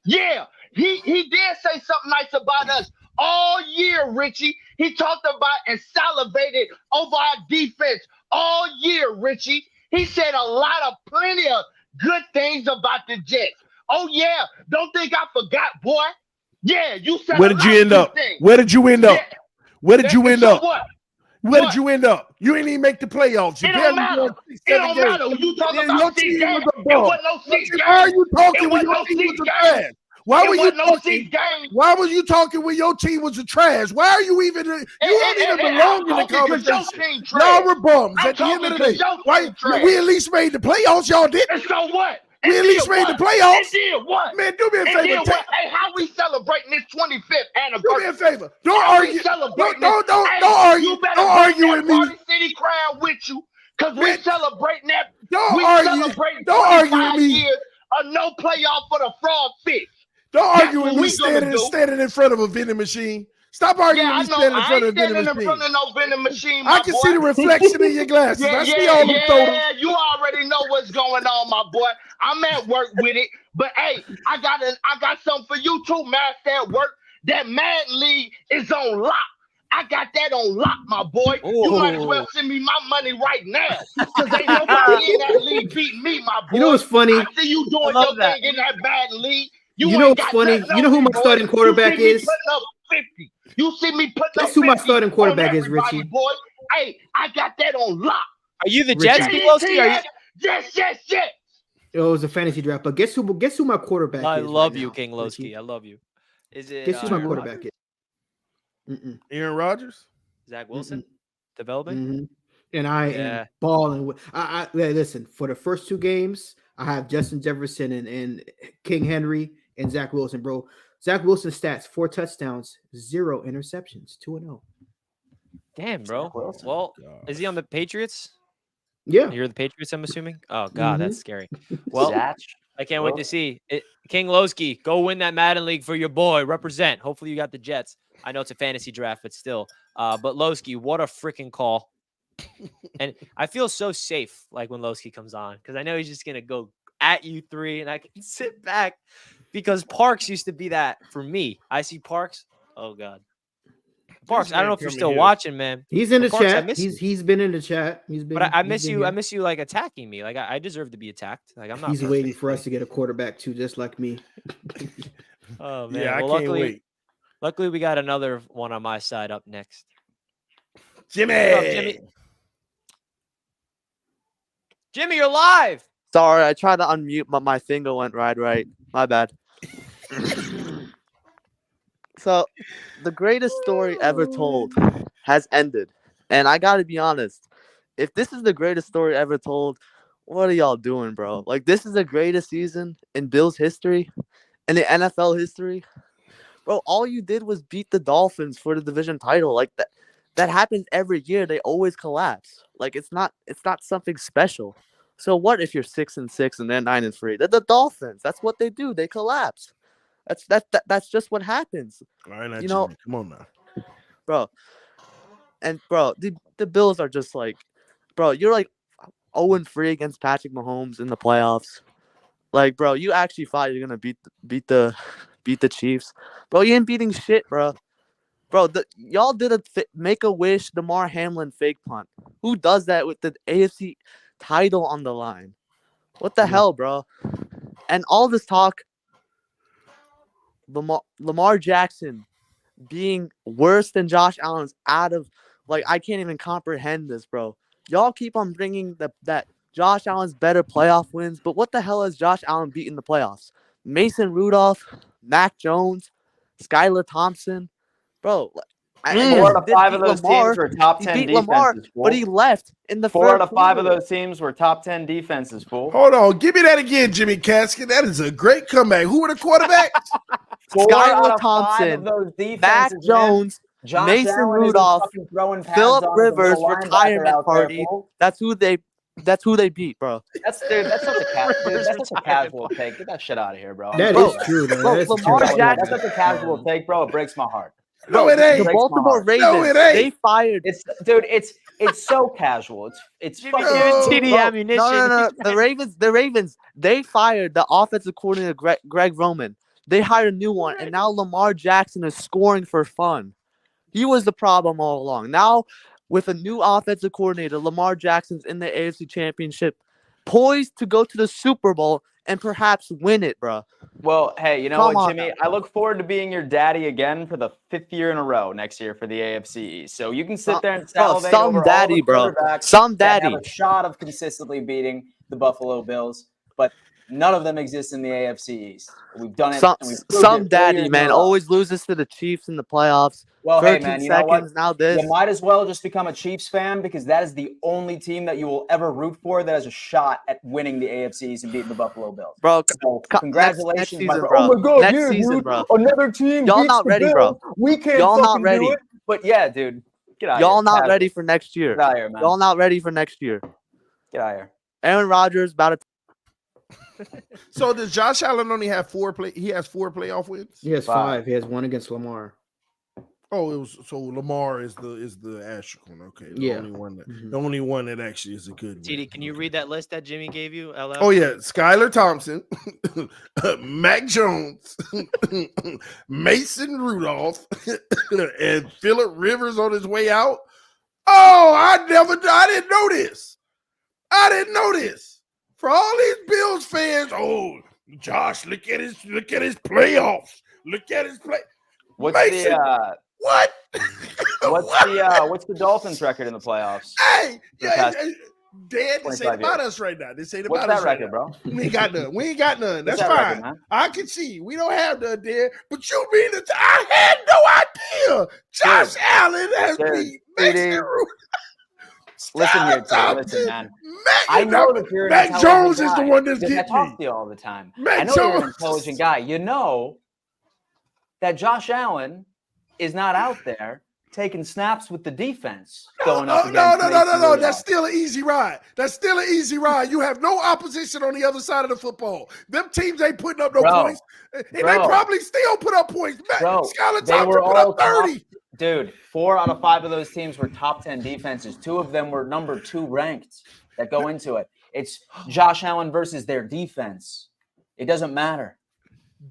Yeah, he did say something nice about us all year, Richie. He talked about and salivated over our defense all year, Richie. He said plenty of good things about the Jets. Oh, yeah, don't think I forgot, boy. Yeah, you said Where a did lot you end of up? good things. Where did you end up? Yeah. Where did you end So up? what? Where What? did you end up? You didn't even make the playoffs. You It don't barely matter. won It 7 don't games. matter. You talk Your about six team games. was a It bum. wasn't no six games. Why are you talking It when wasn't your no team was 6 a trash? games. Why It were you wasn't no talking? 6 games. Why was you talking when your team was a trash? Why are you even? You don't even belong in the conversation. Y'all were bums I'm at the end of the talking day. 'cause your Why? team trash. We at least made the playoffs. Y'all didn't. And so what? We at least made the playoffs. It did what? Man, do me a It favor. did what? Hey, how we celebrating this 25th anniversary? Do me a favor. Don't How we argue. celebrating Don't this? argue. You better Don't bring argue that with me. Party City crowd with you, because we Man, celebrating that. Don't We argue. celebrating Don't argue with 25 me. years of no playoff for the frog fish. Don't That's argue with what me we gonna do. standing in front of a vending machine. Stop arguing Yeah, I with me know. standing in I front ain't of a vending standing in machine. front of no vending machine, I my can boy. see the reflection in your glasses. I see all them photos. Yeah. You already know what's going on, my boy. I'm at work with it, but hey, I got something for you too, Master. At work, that Madden League is on lock. I got that on lock, my boy. You might as well send me my money right now, because ain't nobody in that league beat me, my boy. You know what's funny? I see you doing love your that. thing in that Madden League. You know ain't what's got funny? nothing You know on who me, my boy. starting quarterback You see me is? putting up 50. You see me putting up Guess who my 50 starting quarterback on is, everybody, Richie? boy. Hey, I got that on lock. Are you the Jets, Richie. King Lowski? Are you? Yes. It was a fantasy draft, but guess who my quarterback I is? love right you, now, King Richie? Lowski. I love you. Is it Guess who my Aaron quarterback Rodgers? is? Aaron Rodgers? Zach Wilson? Development? Mm-hmm. And I am balling with. I listen, for the first 2 games, I have Justin Jefferson and King Henry and Zach Wilson, bro. Zach Wilson's stats: 4 touchdowns, 0 interceptions, 2-0. Damn, bro. Well, is he on the Patriots? Yeah, You're the Patriots, I'm assuming. Oh God, that's scary. Well, Well, I can't wait to see it. King Lowski, go win that Madden League for your boy. Represent. Hopefully, you got the Jets. I know it's a fantasy draft, but still. But Lowski, what a freaking call! And I feel so safe, like when Lowski comes on, because I know he's just gonna go at you 3, and I can sit back because Parks used to be that for me. I see Parks. Oh God, Parks. I don't know if you're still watching, man. he's in the Parks, I chat. miss you. He's been in the chat. He's been. But I he's miss been you. here. I miss you like attacking me. Like I deserve to be attacked. Like I'm not. He's perfect. waiting for us to get a quarterback too, just like me. Oh man. Yeah, well, I can't wait. Luckily, we got another one on my side up next. Jimmy. What's up, Jimmy? Jimmy, you're live. Sorry, I tried to unmute, but my finger went right. My bad. So, the greatest story ever told has ended. And I got to be honest, if this is the greatest story ever told, what are y'all doing, bro? Like, this is the greatest season in Bills history, in the NFL history. Bro, all you did was beat the Dolphins for the division title. Like, that happens every year. They always collapse. Like, it's not something special. So what if you're 6-6 and they're 9-3? They're the Dolphins. That's what they do. They collapse. That's just what happens. All right, now, You know, Jimmy, come on now, bro. And bro, the Bills are just like, bro, you're like 0-3 against Patrick Mahomes in the playoffs. Like, bro, you actually thought you're gonna beat the Chiefs, bro. You ain't beating shit, bro. Bro, y'all did a Make-A-Wish Damar Hamlin fake punt. Who does that with the AFC title on the line? What the hell, bro? And all this talk, Lamar Jackson being worse than Josh Allen's out of Like, I can't even comprehend this, bro. Y'all keep on bringing that Josh Allen's better playoff wins, but what the hell has Josh Allen beat in the playoffs? Mason Rudolph, Mac Jones, Skylar Thompson, bro. And Four yes, out he of did 5 beat of those Lamar. teams were top He 10 beat Lamar, defenses, but he left in the 4 third out of 5 of quarter. those teams were top 10 defenses, fool. Hold on, give me that again, Jimmy Casket. That is a great comeback. Who were the quarterbacks? 4 out Skylar of 5 of Thompson, those Mac defenses, man. Jones, Josh Mason Allen isn't Rudolph, fucking throwing pads Philip on his Rivers little linebacker retirement out there, party. fool. That's who they beat, bro. That's such a Rivers that's such a retirement casual party. take. Get that shit out of here, bro. That Bro, is true, though. bro, That's Lamar true. Jackson- That's such a casual take, bro. It breaks my heart. No, it The ain't. breaks my Baltimore heart. Ravens, No, it ain't. they fired. It's so casual. It's Jimmy fucking giving No. TD Bro, ammunition. no. He's The Ravens, they fired the offensive coordinator Greg Roman. They hired a new one, and now Lamar Jackson is scoring for fun. He was the problem all along. Now, with a new offensive coordinator, Lamar Jackson's in the AFC Championship, poised to go to the Super Bowl and perhaps win it, bro. Well, hey, you know Come what, on Jimmy? now. I look forward to being your daddy again for the 5th year in a row next year for the AFC East. So you can sit there and salivate some over daddy, all the bro. quarterbacks Some that daddy. have a shot of consistently beating the Buffalo Bills, but none of them exist in the AFC East. We've done it. Some, and we've proved some it 4 daddy, years in man. a row. Always loses to the Chiefs in the playoffs. Well, hey, 13 man, you know what? seconds, now this. You might as well just become a Chiefs fan because that is the only team that you will ever root for that has a shot at winning the AFC East and beating the Buffalo Bills. Bro, So, next congratulations, season, my bro. Oh my God, Next yeah, season, dude. bro. Another team Y'all beats not the ready, Bills. bro. We can't Y'all fucking not ready. do it. But yeah, dude, get out of here. Y'all not Casual. ready for next year. Get out of here, man. Y'all not ready for next year. Get out of here. Aaron Rodgers about to. So does Josh Allen only have he has 4 playoff wins? He has 5. 5. He has 1 against Lamar. Oh, it was so Lamar is the asterisk one. Okay, the Yeah. only one that Mhm. the only one that actually is a good one. TD, can you read that list that Jimmy gave you? LL? Oh yeah, Skylar Thompson, Mac Jones, Mason Rudolph, and Philip Rivers on his way out. Oh, I didn't know this. I didn't know this. For all these Bills fans, oh, Josh, look at his playoffs. Look at his play. What's Mason, the what? what's the Dolphins record in the playoffs? Hey, The past Dad, this 25 ain't about years. us right now. This ain't What's about us that right record, now. bro? We ain't got none. We ain't got none. What's That's that fine. record, man? I can see. We don't have none there. But you mean that I had no idea Josh Allen has beat Mason Rudolph. Listen here, Thompson, listen, man. Mac, I know that you're an Mac intelligent Jones guy is the one that's because I getting me. talk to you all the time. Mac I know you're an Jones. intelligent guy. You know that Josh Allen is not out there taking snaps with the defense going up against Mason No. Rudolph. That's still an easy ride. That's still an easy ride. You have no opposition on the other side of the football. Them teams ain't putting up no points. And they probably still put up points. Skylar they were Thompson put all up 30. Dude, 4 out of 5 of those teams were top 10 defenses. 2 of them were number 2 ranked that go into it. It's Josh Allen versus their defense. It doesn't matter.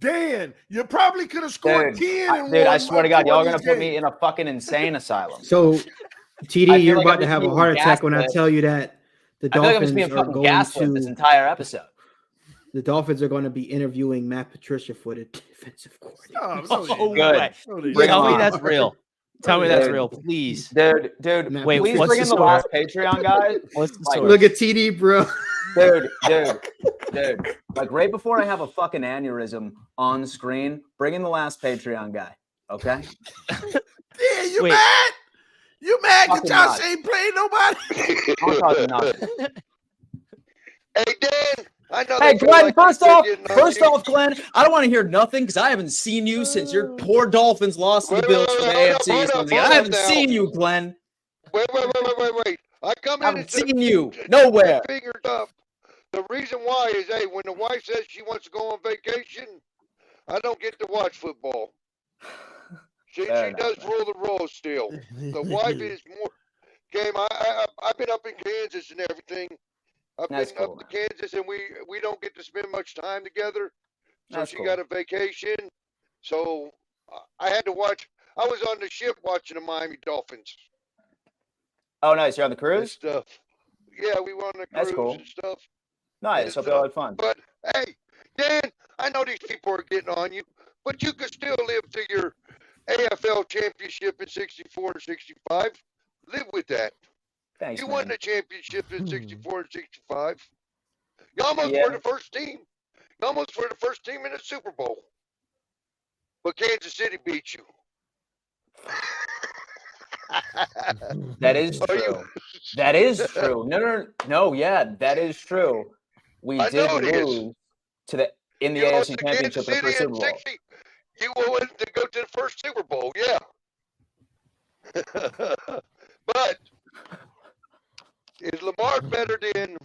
Dan, you probably could have scored 10 and dude, won. I swear to God, y'all are going to put game. me in a fucking insane asylum. So, I TD, feel you're like about I'm to just have a being heart attack when I gaslit. tell you that the I feel like I'm just Dolphins being are fucking going gaslit this to entire episode. the Dolphins are going to be interviewing Matt Patricia for the defensive coordinator. Oh, Good. way. Bring Tell him me on. that's real. Tell me that's Dude. real, please. Dude, Matt Wait, please Patricia. what's bring the in the story? last Patreon guy. What's the Like, story? Look at TD, bro. Dude. Like right before I have a fucking aneurysm on screen, bring in the last Patreon guy. Okay? Yeah, you Wait. mad? You mad because Fucking Josh not. ain't playing nobody? I'm talking nothing. Hey, Dan, I know Hey, they feel Glenn, like first they've off, been getting on you. Glenn, I don't want to hear nothing because I haven't seen you since your poor Dolphins lost to the Bills for the AFC. I haven't seen you, Glenn. Wait. I come I in haven't and seen you nowhere. fingers up. The reason why is, hey, when the wife says she wants to go on vacation, I don't get to watch football. She does rule the role still. The wife is more game. I've been up in Kansas and everything. I've That's been cool, up to Kansas, and we don't get to spend much time together. So That's she cool. got a vacation. So I had to watch. I was on the ship watching the Miami Dolphins Oh, nice. You're on the and cruise? stuff. Yeah, we were on the That's cruise cool. and stuff. Nice. Hope you all had fun. But hey, Dan, I know these people are getting on you, but you could still live to your AFL championship in '64 and '65. Live with that. Thanks, You man. won the championship in 64 and 65. You almost Yeah. were the first team. You almost were the first team in the Super Bowl. But Kansas City beat you. That is Are you? true. That is true. No, yeah, that is true. We I did know it is. lose in the You lost AFC to Kansas Championship for the City first Super in Bowl. 60. You wanted to go to the first Super Bowl, yeah. But is Lamar better than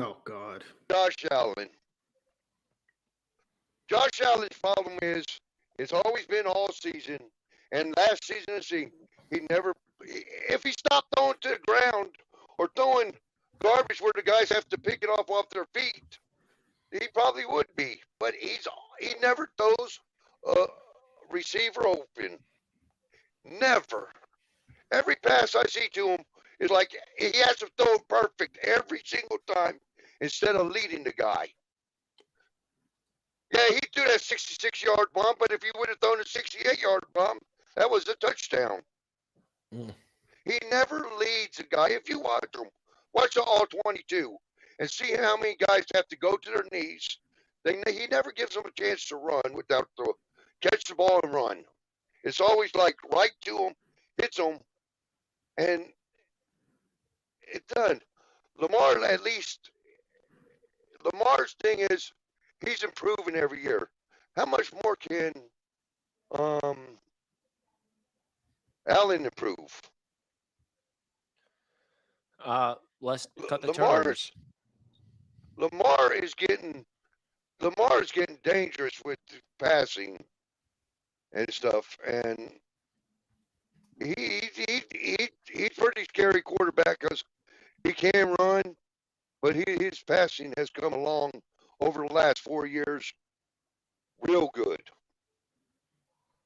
Oh God. Josh Allen? Josh Allen's problem is it's always been all season, and last season he never. If he stopped throwing to the ground or throwing garbage where the guys have to pick it off their feet, he probably would be. But he never throws a receiver open. Never. Every pass I see to him is like he has to throw it perfect every single time instead of leading the guy. Yeah, he threw that 66-yard bomb, but if he would have thrown a 68-yard bomb, that was a touchdown. He never leads a guy. If you watch him, watch the all 22 and see how many guys have to go to their knees. He never gives them a chance to run without catch the ball and run. It's always like right to him, hits them, and it's done. Lamar, at least, Lamar's thing is he's improving every year. How much more can Allen improve? Let's cut the turnovers. Lamar is getting dangerous with passing and stuff, and he's pretty scary quarterback because he can run, but his passing has come along over the last 4 years real good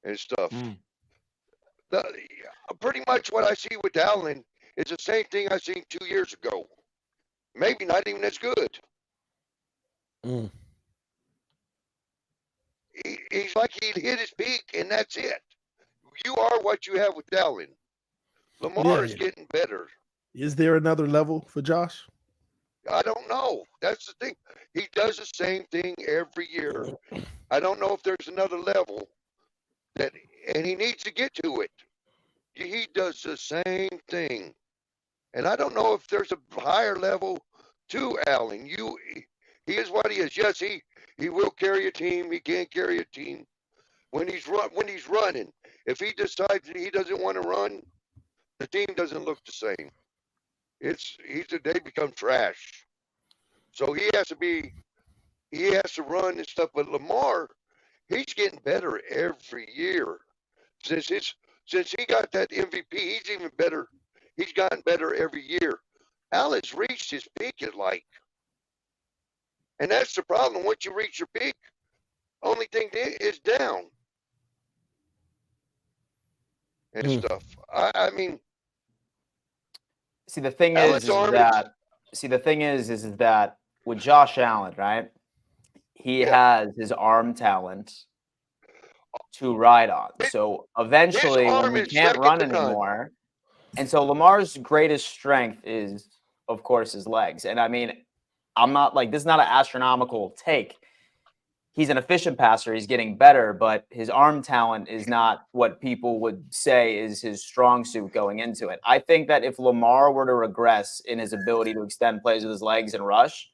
and stuff. Pretty much what I see with Allen is the same thing I seen 2 years ago. Maybe not even as good. He's like he hit his peak, and that's it. You are what you have with Allen. Lamar is getting better. Is there another level for Josh? I don't know. That's the thing. He does the same thing every year. I don't know if there's another level and he needs to get to it. He does the same thing. And I don't know if there's a higher level to Allen. He is what he is. Yes, he will carry a team. He can carry a team when he's running. If he decides that he doesn't want to run, the team doesn't look the same. They become trash. So he has to run and stuff. But Lamar, he's getting better every year. Since he got that MVP, he's even better. He's gotten better every year. Allen's reached his peak at like. And that's the problem. Once you reach your peak, only thing is down. And stuff. I mean, the thing is that with Josh Allen, right? He has his arm talent to ride on. So eventually, when he can't run anymore, and so Lamar's greatest strength is, of course, his legs. And I mean, I'm not like, this is not an astronomical take. He's an efficient passer. He's getting better, but his arm talent is not what people would say is his strong suit going into it. I think that if Lamar were to regress in his ability to extend plays with his legs and rush,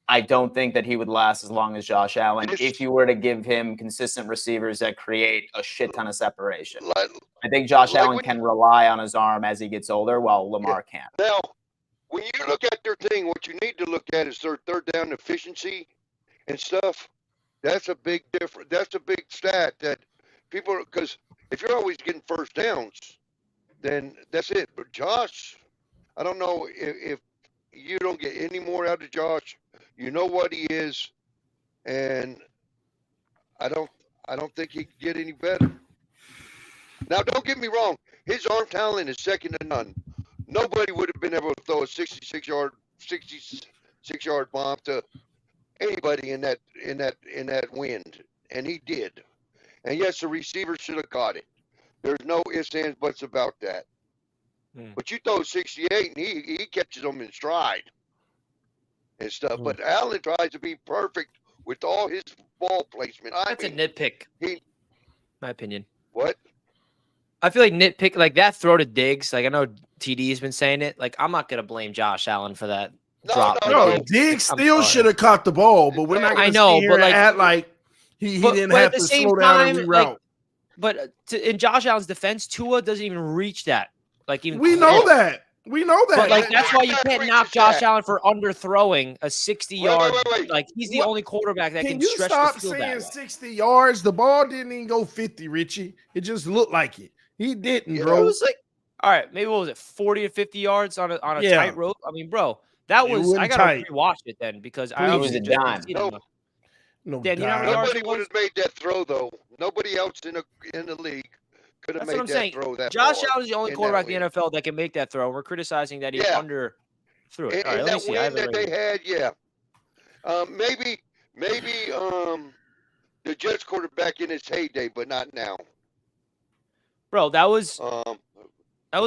I don't think that he would last as long as Josh Allen if you were to give him consistent receivers that create a shit ton of separation. I think Josh Allen can rely on his arm as he gets older, while Lamar can't. Now, when you look at their thing, what you need to look at is their third down efficiency and stuff. That's a big difference. That's a big stat that people, because if you're always getting first downs, then that's it. But Josh, I don't know if you don't get any more out of Josh. You know what he is, and I don't think he can get any better. Now, don't get me wrong. His arm talent is second to none. Nobody would have been able to throw a 66-yard bomb to anybody in that wind, and he did. And yes, the receiver should have caught it. There's no ifs, ands, buts about that. But you throw 68 and he catches them in stride and stuff. But Allen tries to be perfect with all his ball placement. That's a nitpick. My opinion. What? I feel like nitpick, like that throw to Diggs. Like I know TD has been saying it. Like I'm not gonna blame Josh Allen for that drop. No, Diggs still should have caught the ball, but we're not going to sit here and act like he didn't have to slow down and reroute. Like, but in Josh Allen's defense, Tua doesn't even reach that. Like even we know that. We know that. But like that's why you can't knock Josh Allen for underthrowing a 60-yard. Wait. Like he's the only quarterback that can you stretch stop the field saying that way. 60 yards? The ball didn't even go 50, Richie. It just looked like it. He didn't, It bro. was like, all right, maybe what was it, 40 to 50 yards on a tight rope? I mean, bro, that was I gotta rewatch it then because I was a dime. No, Dan, you know how many yards Nobody it would was? have made that throw though. Nobody else in the league could have That's what made I'm that saying. throw that Josh far Allen's the only in quarterback that in the NFL that can make that throw. We're criticizing that he under threw it. In, All right, in let me that see. I have win it that right they here. had, maybe the Jets quarterback in his heyday, but not now. Bro, that was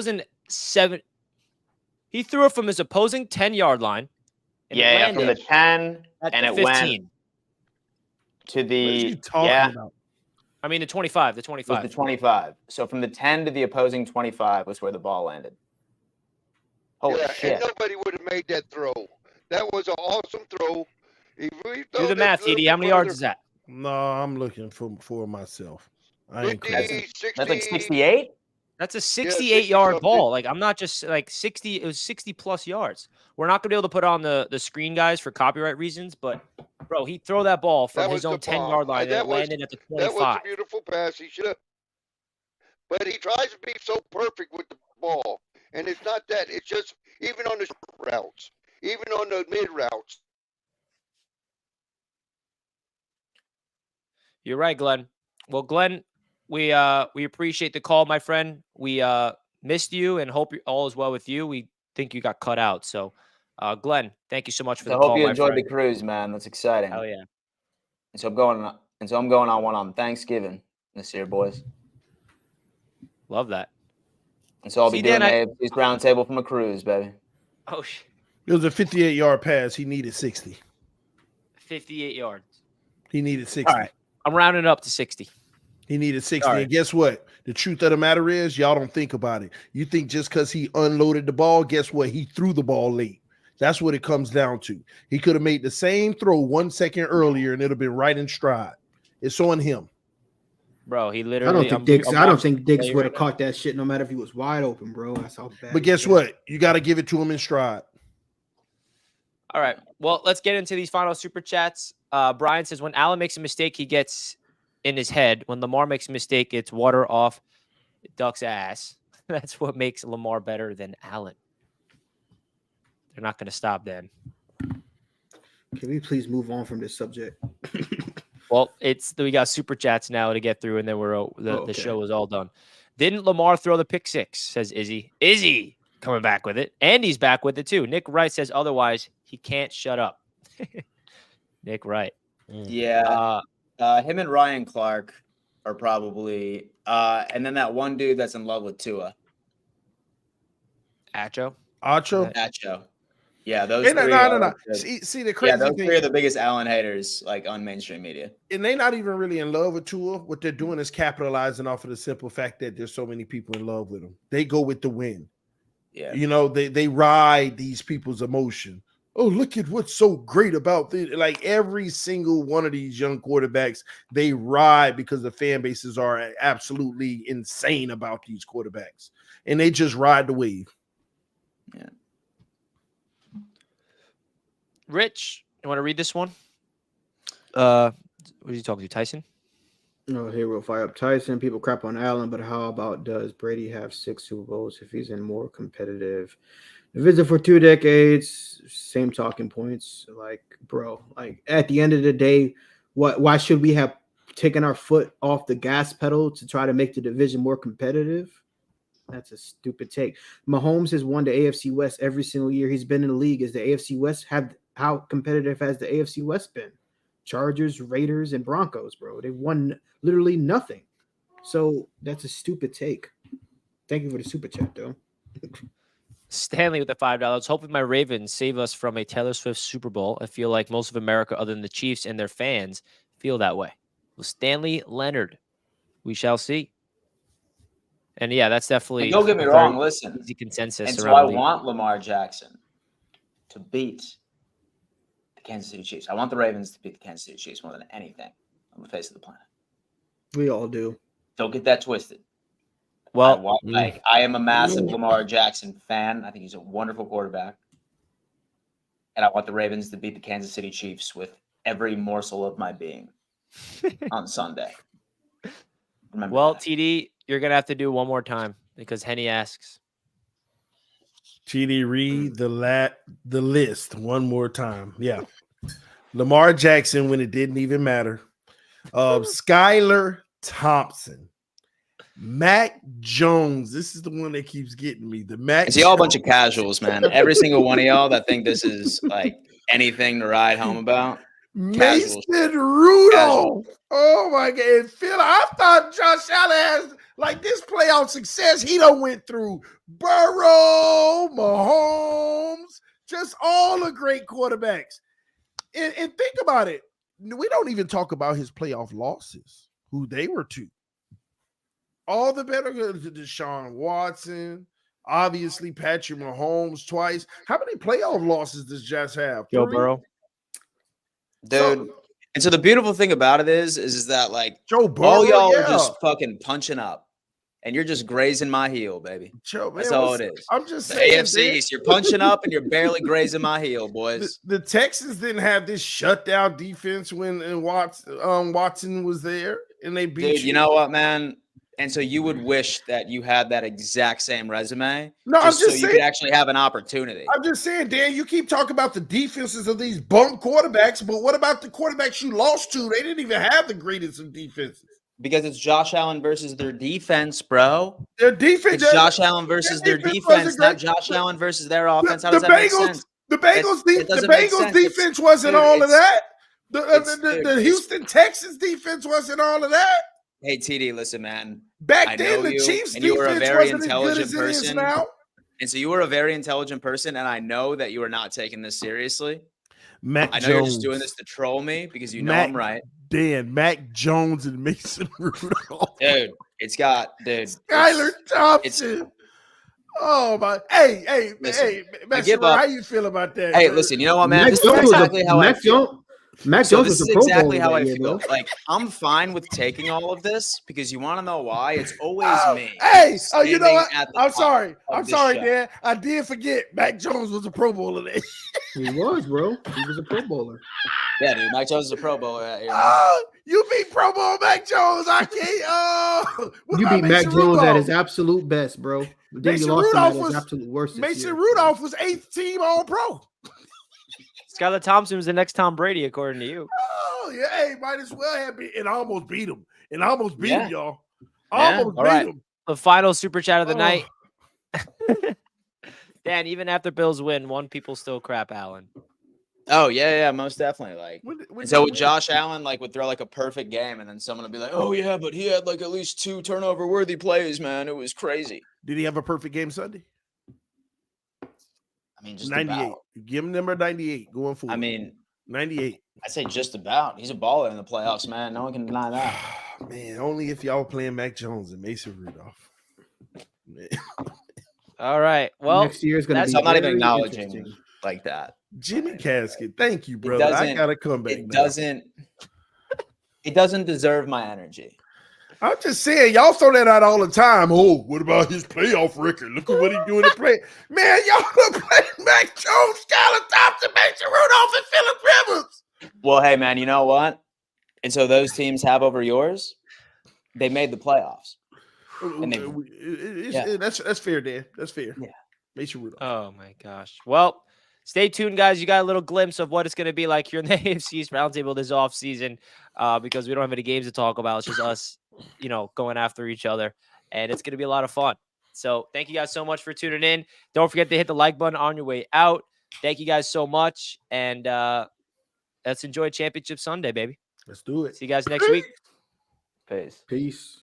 in 7. He threw it from his opposing 10-yard line. And Yeah, from the 10, and it 15. went to the. What is he talking about? I mean, the 25. The 25. The 25. So from the 10 to the opposing 25 was where the ball landed. Holy shit. And nobody would have made that throw. That was an awesome throw. Do the math, TD. How many yards is that? No, I'm looking for myself. I ain't 50, 60, That's like 68? That's a 68-yard ball. Like, I'm not just like 60. It was 60-plus yards. We're not going to be able to put on the screen, guys, for copyright reasons. But, bro, he'd throw that ball from his own 10-yard line and it landed at the 25. That was a beautiful pass. He should have. But he tries to be so perfect with the ball. And it's not that. It's just even on the short routes, even on the mid routes. You're right, Glenn. Well, Glenn, we appreciate the call, my friend. We missed you and hope all is well with you. We think you got cut out. So, Glenn, thank you so much for the call. I hope you my enjoyed friend. the cruise, man. That's exciting. Hell yeah. And so I'm going on one on Thanksgiving this year, boys. Love that. And so I'll be doing Dan, AFC's Roundtable from a cruise, baby. Oh, shit. It was a 58-yard pass. He needed 60. 58 yards. He needed 60. All right. I'm rounding up to 60. He needed 60. All right. And guess what? The truth of the matter is, y'all don't think about it. You think just because he unloaded the ball, guess what? He threw the ball late. That's what it comes down to. He could have made the same throw 1 second earlier, and it'll been right in stride. It's on him. Bro, he literally. I don't think Diggs would have caught that shit no matter if he was wide open, bro. That's how bad. But guess what? You got to give it to him in stride. All right. Well, let's get into these final super chats. Brian says, when Allen makes a mistake, he gets in his head. When Lamar makes a mistake, it's water off Duck's ass. That's what makes Lamar better than Allen. They're not going to stop then. Can we please move on from this subject? Well, we got super chats now to get through, and then the show is all done. Didn't Lamar throw the pick six? Says Izzy. Izzy coming back with it. Andy's back with it too. Nick Wright says otherwise he can't shut up. Nick Wright. Yeah. Him and Ryan Clark are probably and then that one dude that's in love with Tua. Acho. Yeah, those Hey, three. no. See the crazy those thing. three are the biggest Allen haters like on mainstream media. And they're not even really in love with Tua. What they're doing is capitalizing off of the simple fact that there's so many people in love with him. They go with the win. Yeah. You know, they ride these people's emotion. Oh, look at what's so great about this. Like every single one of these young quarterbacks, they ride because the fan bases are absolutely insane about these quarterbacks. And they just ride the wave. Yeah. Rich, you want to read this one? What are you talking to, Tyson? No, here we'll fire up Tyson. People crap on Allen, but how about does Brady have 6 Super Bowls if he's in more competitive division for 2 decades? Same talking points. Like, bro, like at the end of the day, why should we have taken our foot off the gas pedal to try to make the division more competitive? That's a stupid take. Mahomes has won the AFC West every single year he's been in the league. Is the AFC West how competitive has the AFC West been? Chargers, Raiders, and Broncos, bro. They've won literally nothing. So that's a stupid take. Thank you for the super chat, though. Stanley with the $5. Hoping my Ravens save us from a Taylor Swift Super Bowl. I feel like most of America, other than the Chiefs and their fans, feel that way. Well, Stanley Leonard, we shall see. And yeah, that's definitely And don't get me a wrong. very Listen, easy consensus and so around I the league. want Lamar Jackson to beat the Kansas City Chiefs. I want the Ravens to beat the Kansas City Chiefs more than anything on the face of the planet. We all do. Don't get that twisted. Well, I am a massive Lamar Jackson fan. I think he's a wonderful quarterback. And I want the Ravens to beat the Kansas City Chiefs with every morsel of my being on Sunday. Remember well, that. TD, you're going to have to do one more time because Henny asks. TD, read the list one more time. Yeah. Lamar Jackson when it didn't even matter. Skylar Thompson. Mac Jones. This is the one that keeps getting me. The Mac. See, all a bunch of casuals, man. Every single one of y'all that think this is like anything to ride home about. Mason Rudolph. Oh my God. And Phil, I thought Josh Allen has like this playoff success. He done went through Burrow, Mahomes, just all the great quarterbacks. And think about it. We don't even talk about his playoff losses, who they were to. All the better to Deshaun Watson, obviously Patrick Mahomes twice. How many playoff losses does Josh have? Joe 3? Burrow. Dude. And so the beautiful thing about it is that like Joe Burrow, all y'all are just fucking punching up. And you're just grazing my heel, baby. Joe, that's all it is. I'm just the saying. AFC East, you're punching up and you're barely grazing my heel, boys. The Texans didn't have this shutdown defense when Watson was there, and they beat Dude, you know what, man? And so you would wish that you had that exact same resume. No, I'm just so saying, you could actually have an opportunity. I'm just saying, Dan, you keep talking about the defenses of these bum quarterbacks, but what about the quarterbacks you lost to? They didn't even have the greatest of defenses. Because it's Josh Allen versus their defense, bro. Their defense. It's Josh Allen versus their defense, not Josh Allen versus their offense. How does that make sense? The Bengals defense wasn't all of that. The Houston Texans defense wasn't all of that. Hey, TD, listen, man. Back then, the Chiefs and you were a defense very wasn't as good as it is now. And so you were a very intelligent person, and I know that you are not taking this seriously. Mac I know Jones. you're just doing this to troll me because you know I'm right. Dan, Mac Jones and Mason Rudolph. Dude, Skylar Thompson. Oh my! Hey, Master, how you feel about that? Hey, listen, you know what, man? Mac this Jones is exactly how I feel. Mac Jones was a Pro exactly Bowler how I that year, feel. bro. Like, I'm fine with taking all of this because you want to know why? It's always me. Hey, you know what? I'm sorry, show. Dan. I did forget. Mac Jones was a Pro Bowler that He was, bro. He was a Pro Bowler. Yeah, dude. Mac Jones is a Pro Bowler that year. You beat Pro Bowl Mac Jones. I can't. You beat Mac Jones at his absolute best, bro. Then you lost him at his absolute worst. Mason Rudolph was 8th team All Pro. Skylar Thompson was the next Tom Brady, according to you. Oh, yeah. Hey, might as well have been. And I almost beat him. Almost beat him, y'all. Almost beat him. The final super chat of the night. Dan, even after Bills win, one people still crap Allen. Oh, yeah, most definitely. Like, so with Josh Allen, like, would throw like a perfect game, and then someone would be like, "Oh yeah, but he had like at least 2 turnover-worthy plays, man. It was crazy." Did he have a perfect game Sunday? I mean, just 98. about. Give him number 98 going forward. I mean, 98. I say just about. He's a baller in the playoffs, man. No one can deny that. Man, only if y'all playing Mac Jones and Mason Rudolph. Man. All right. Well, next year's gonna be. I'm not even acknowledging like that. Jimmy Casket, thank you, brother. I gotta come back. It doesn't deserve my energy. I'm just saying, y'all throw that out all the time. Oh, what about his playoff record? Look at what he's doing to play. Man, y'all are playing Mac Jones, Skylar Thompson, Mason Rudolph, and Phillip Rivers. Well, hey, man, you know what? And so those teams have over yours. They made the playoffs. And that's fair, Dan. That's fair. Yeah. Mason Rudolph. Oh my gosh. Well, stay tuned, guys. You got a little glimpse of what it's going to be like here in the AFC East Roundtable this offseason because we don't have any games to talk about. It's just us, going after each other. And it's going to be a lot of fun. So thank you guys so much for tuning in. Don't forget to hit the like button on your way out. Thank you guys so much. And let's enjoy Championship Sunday, baby. Let's do it. See you guys next week. Peace. Peace.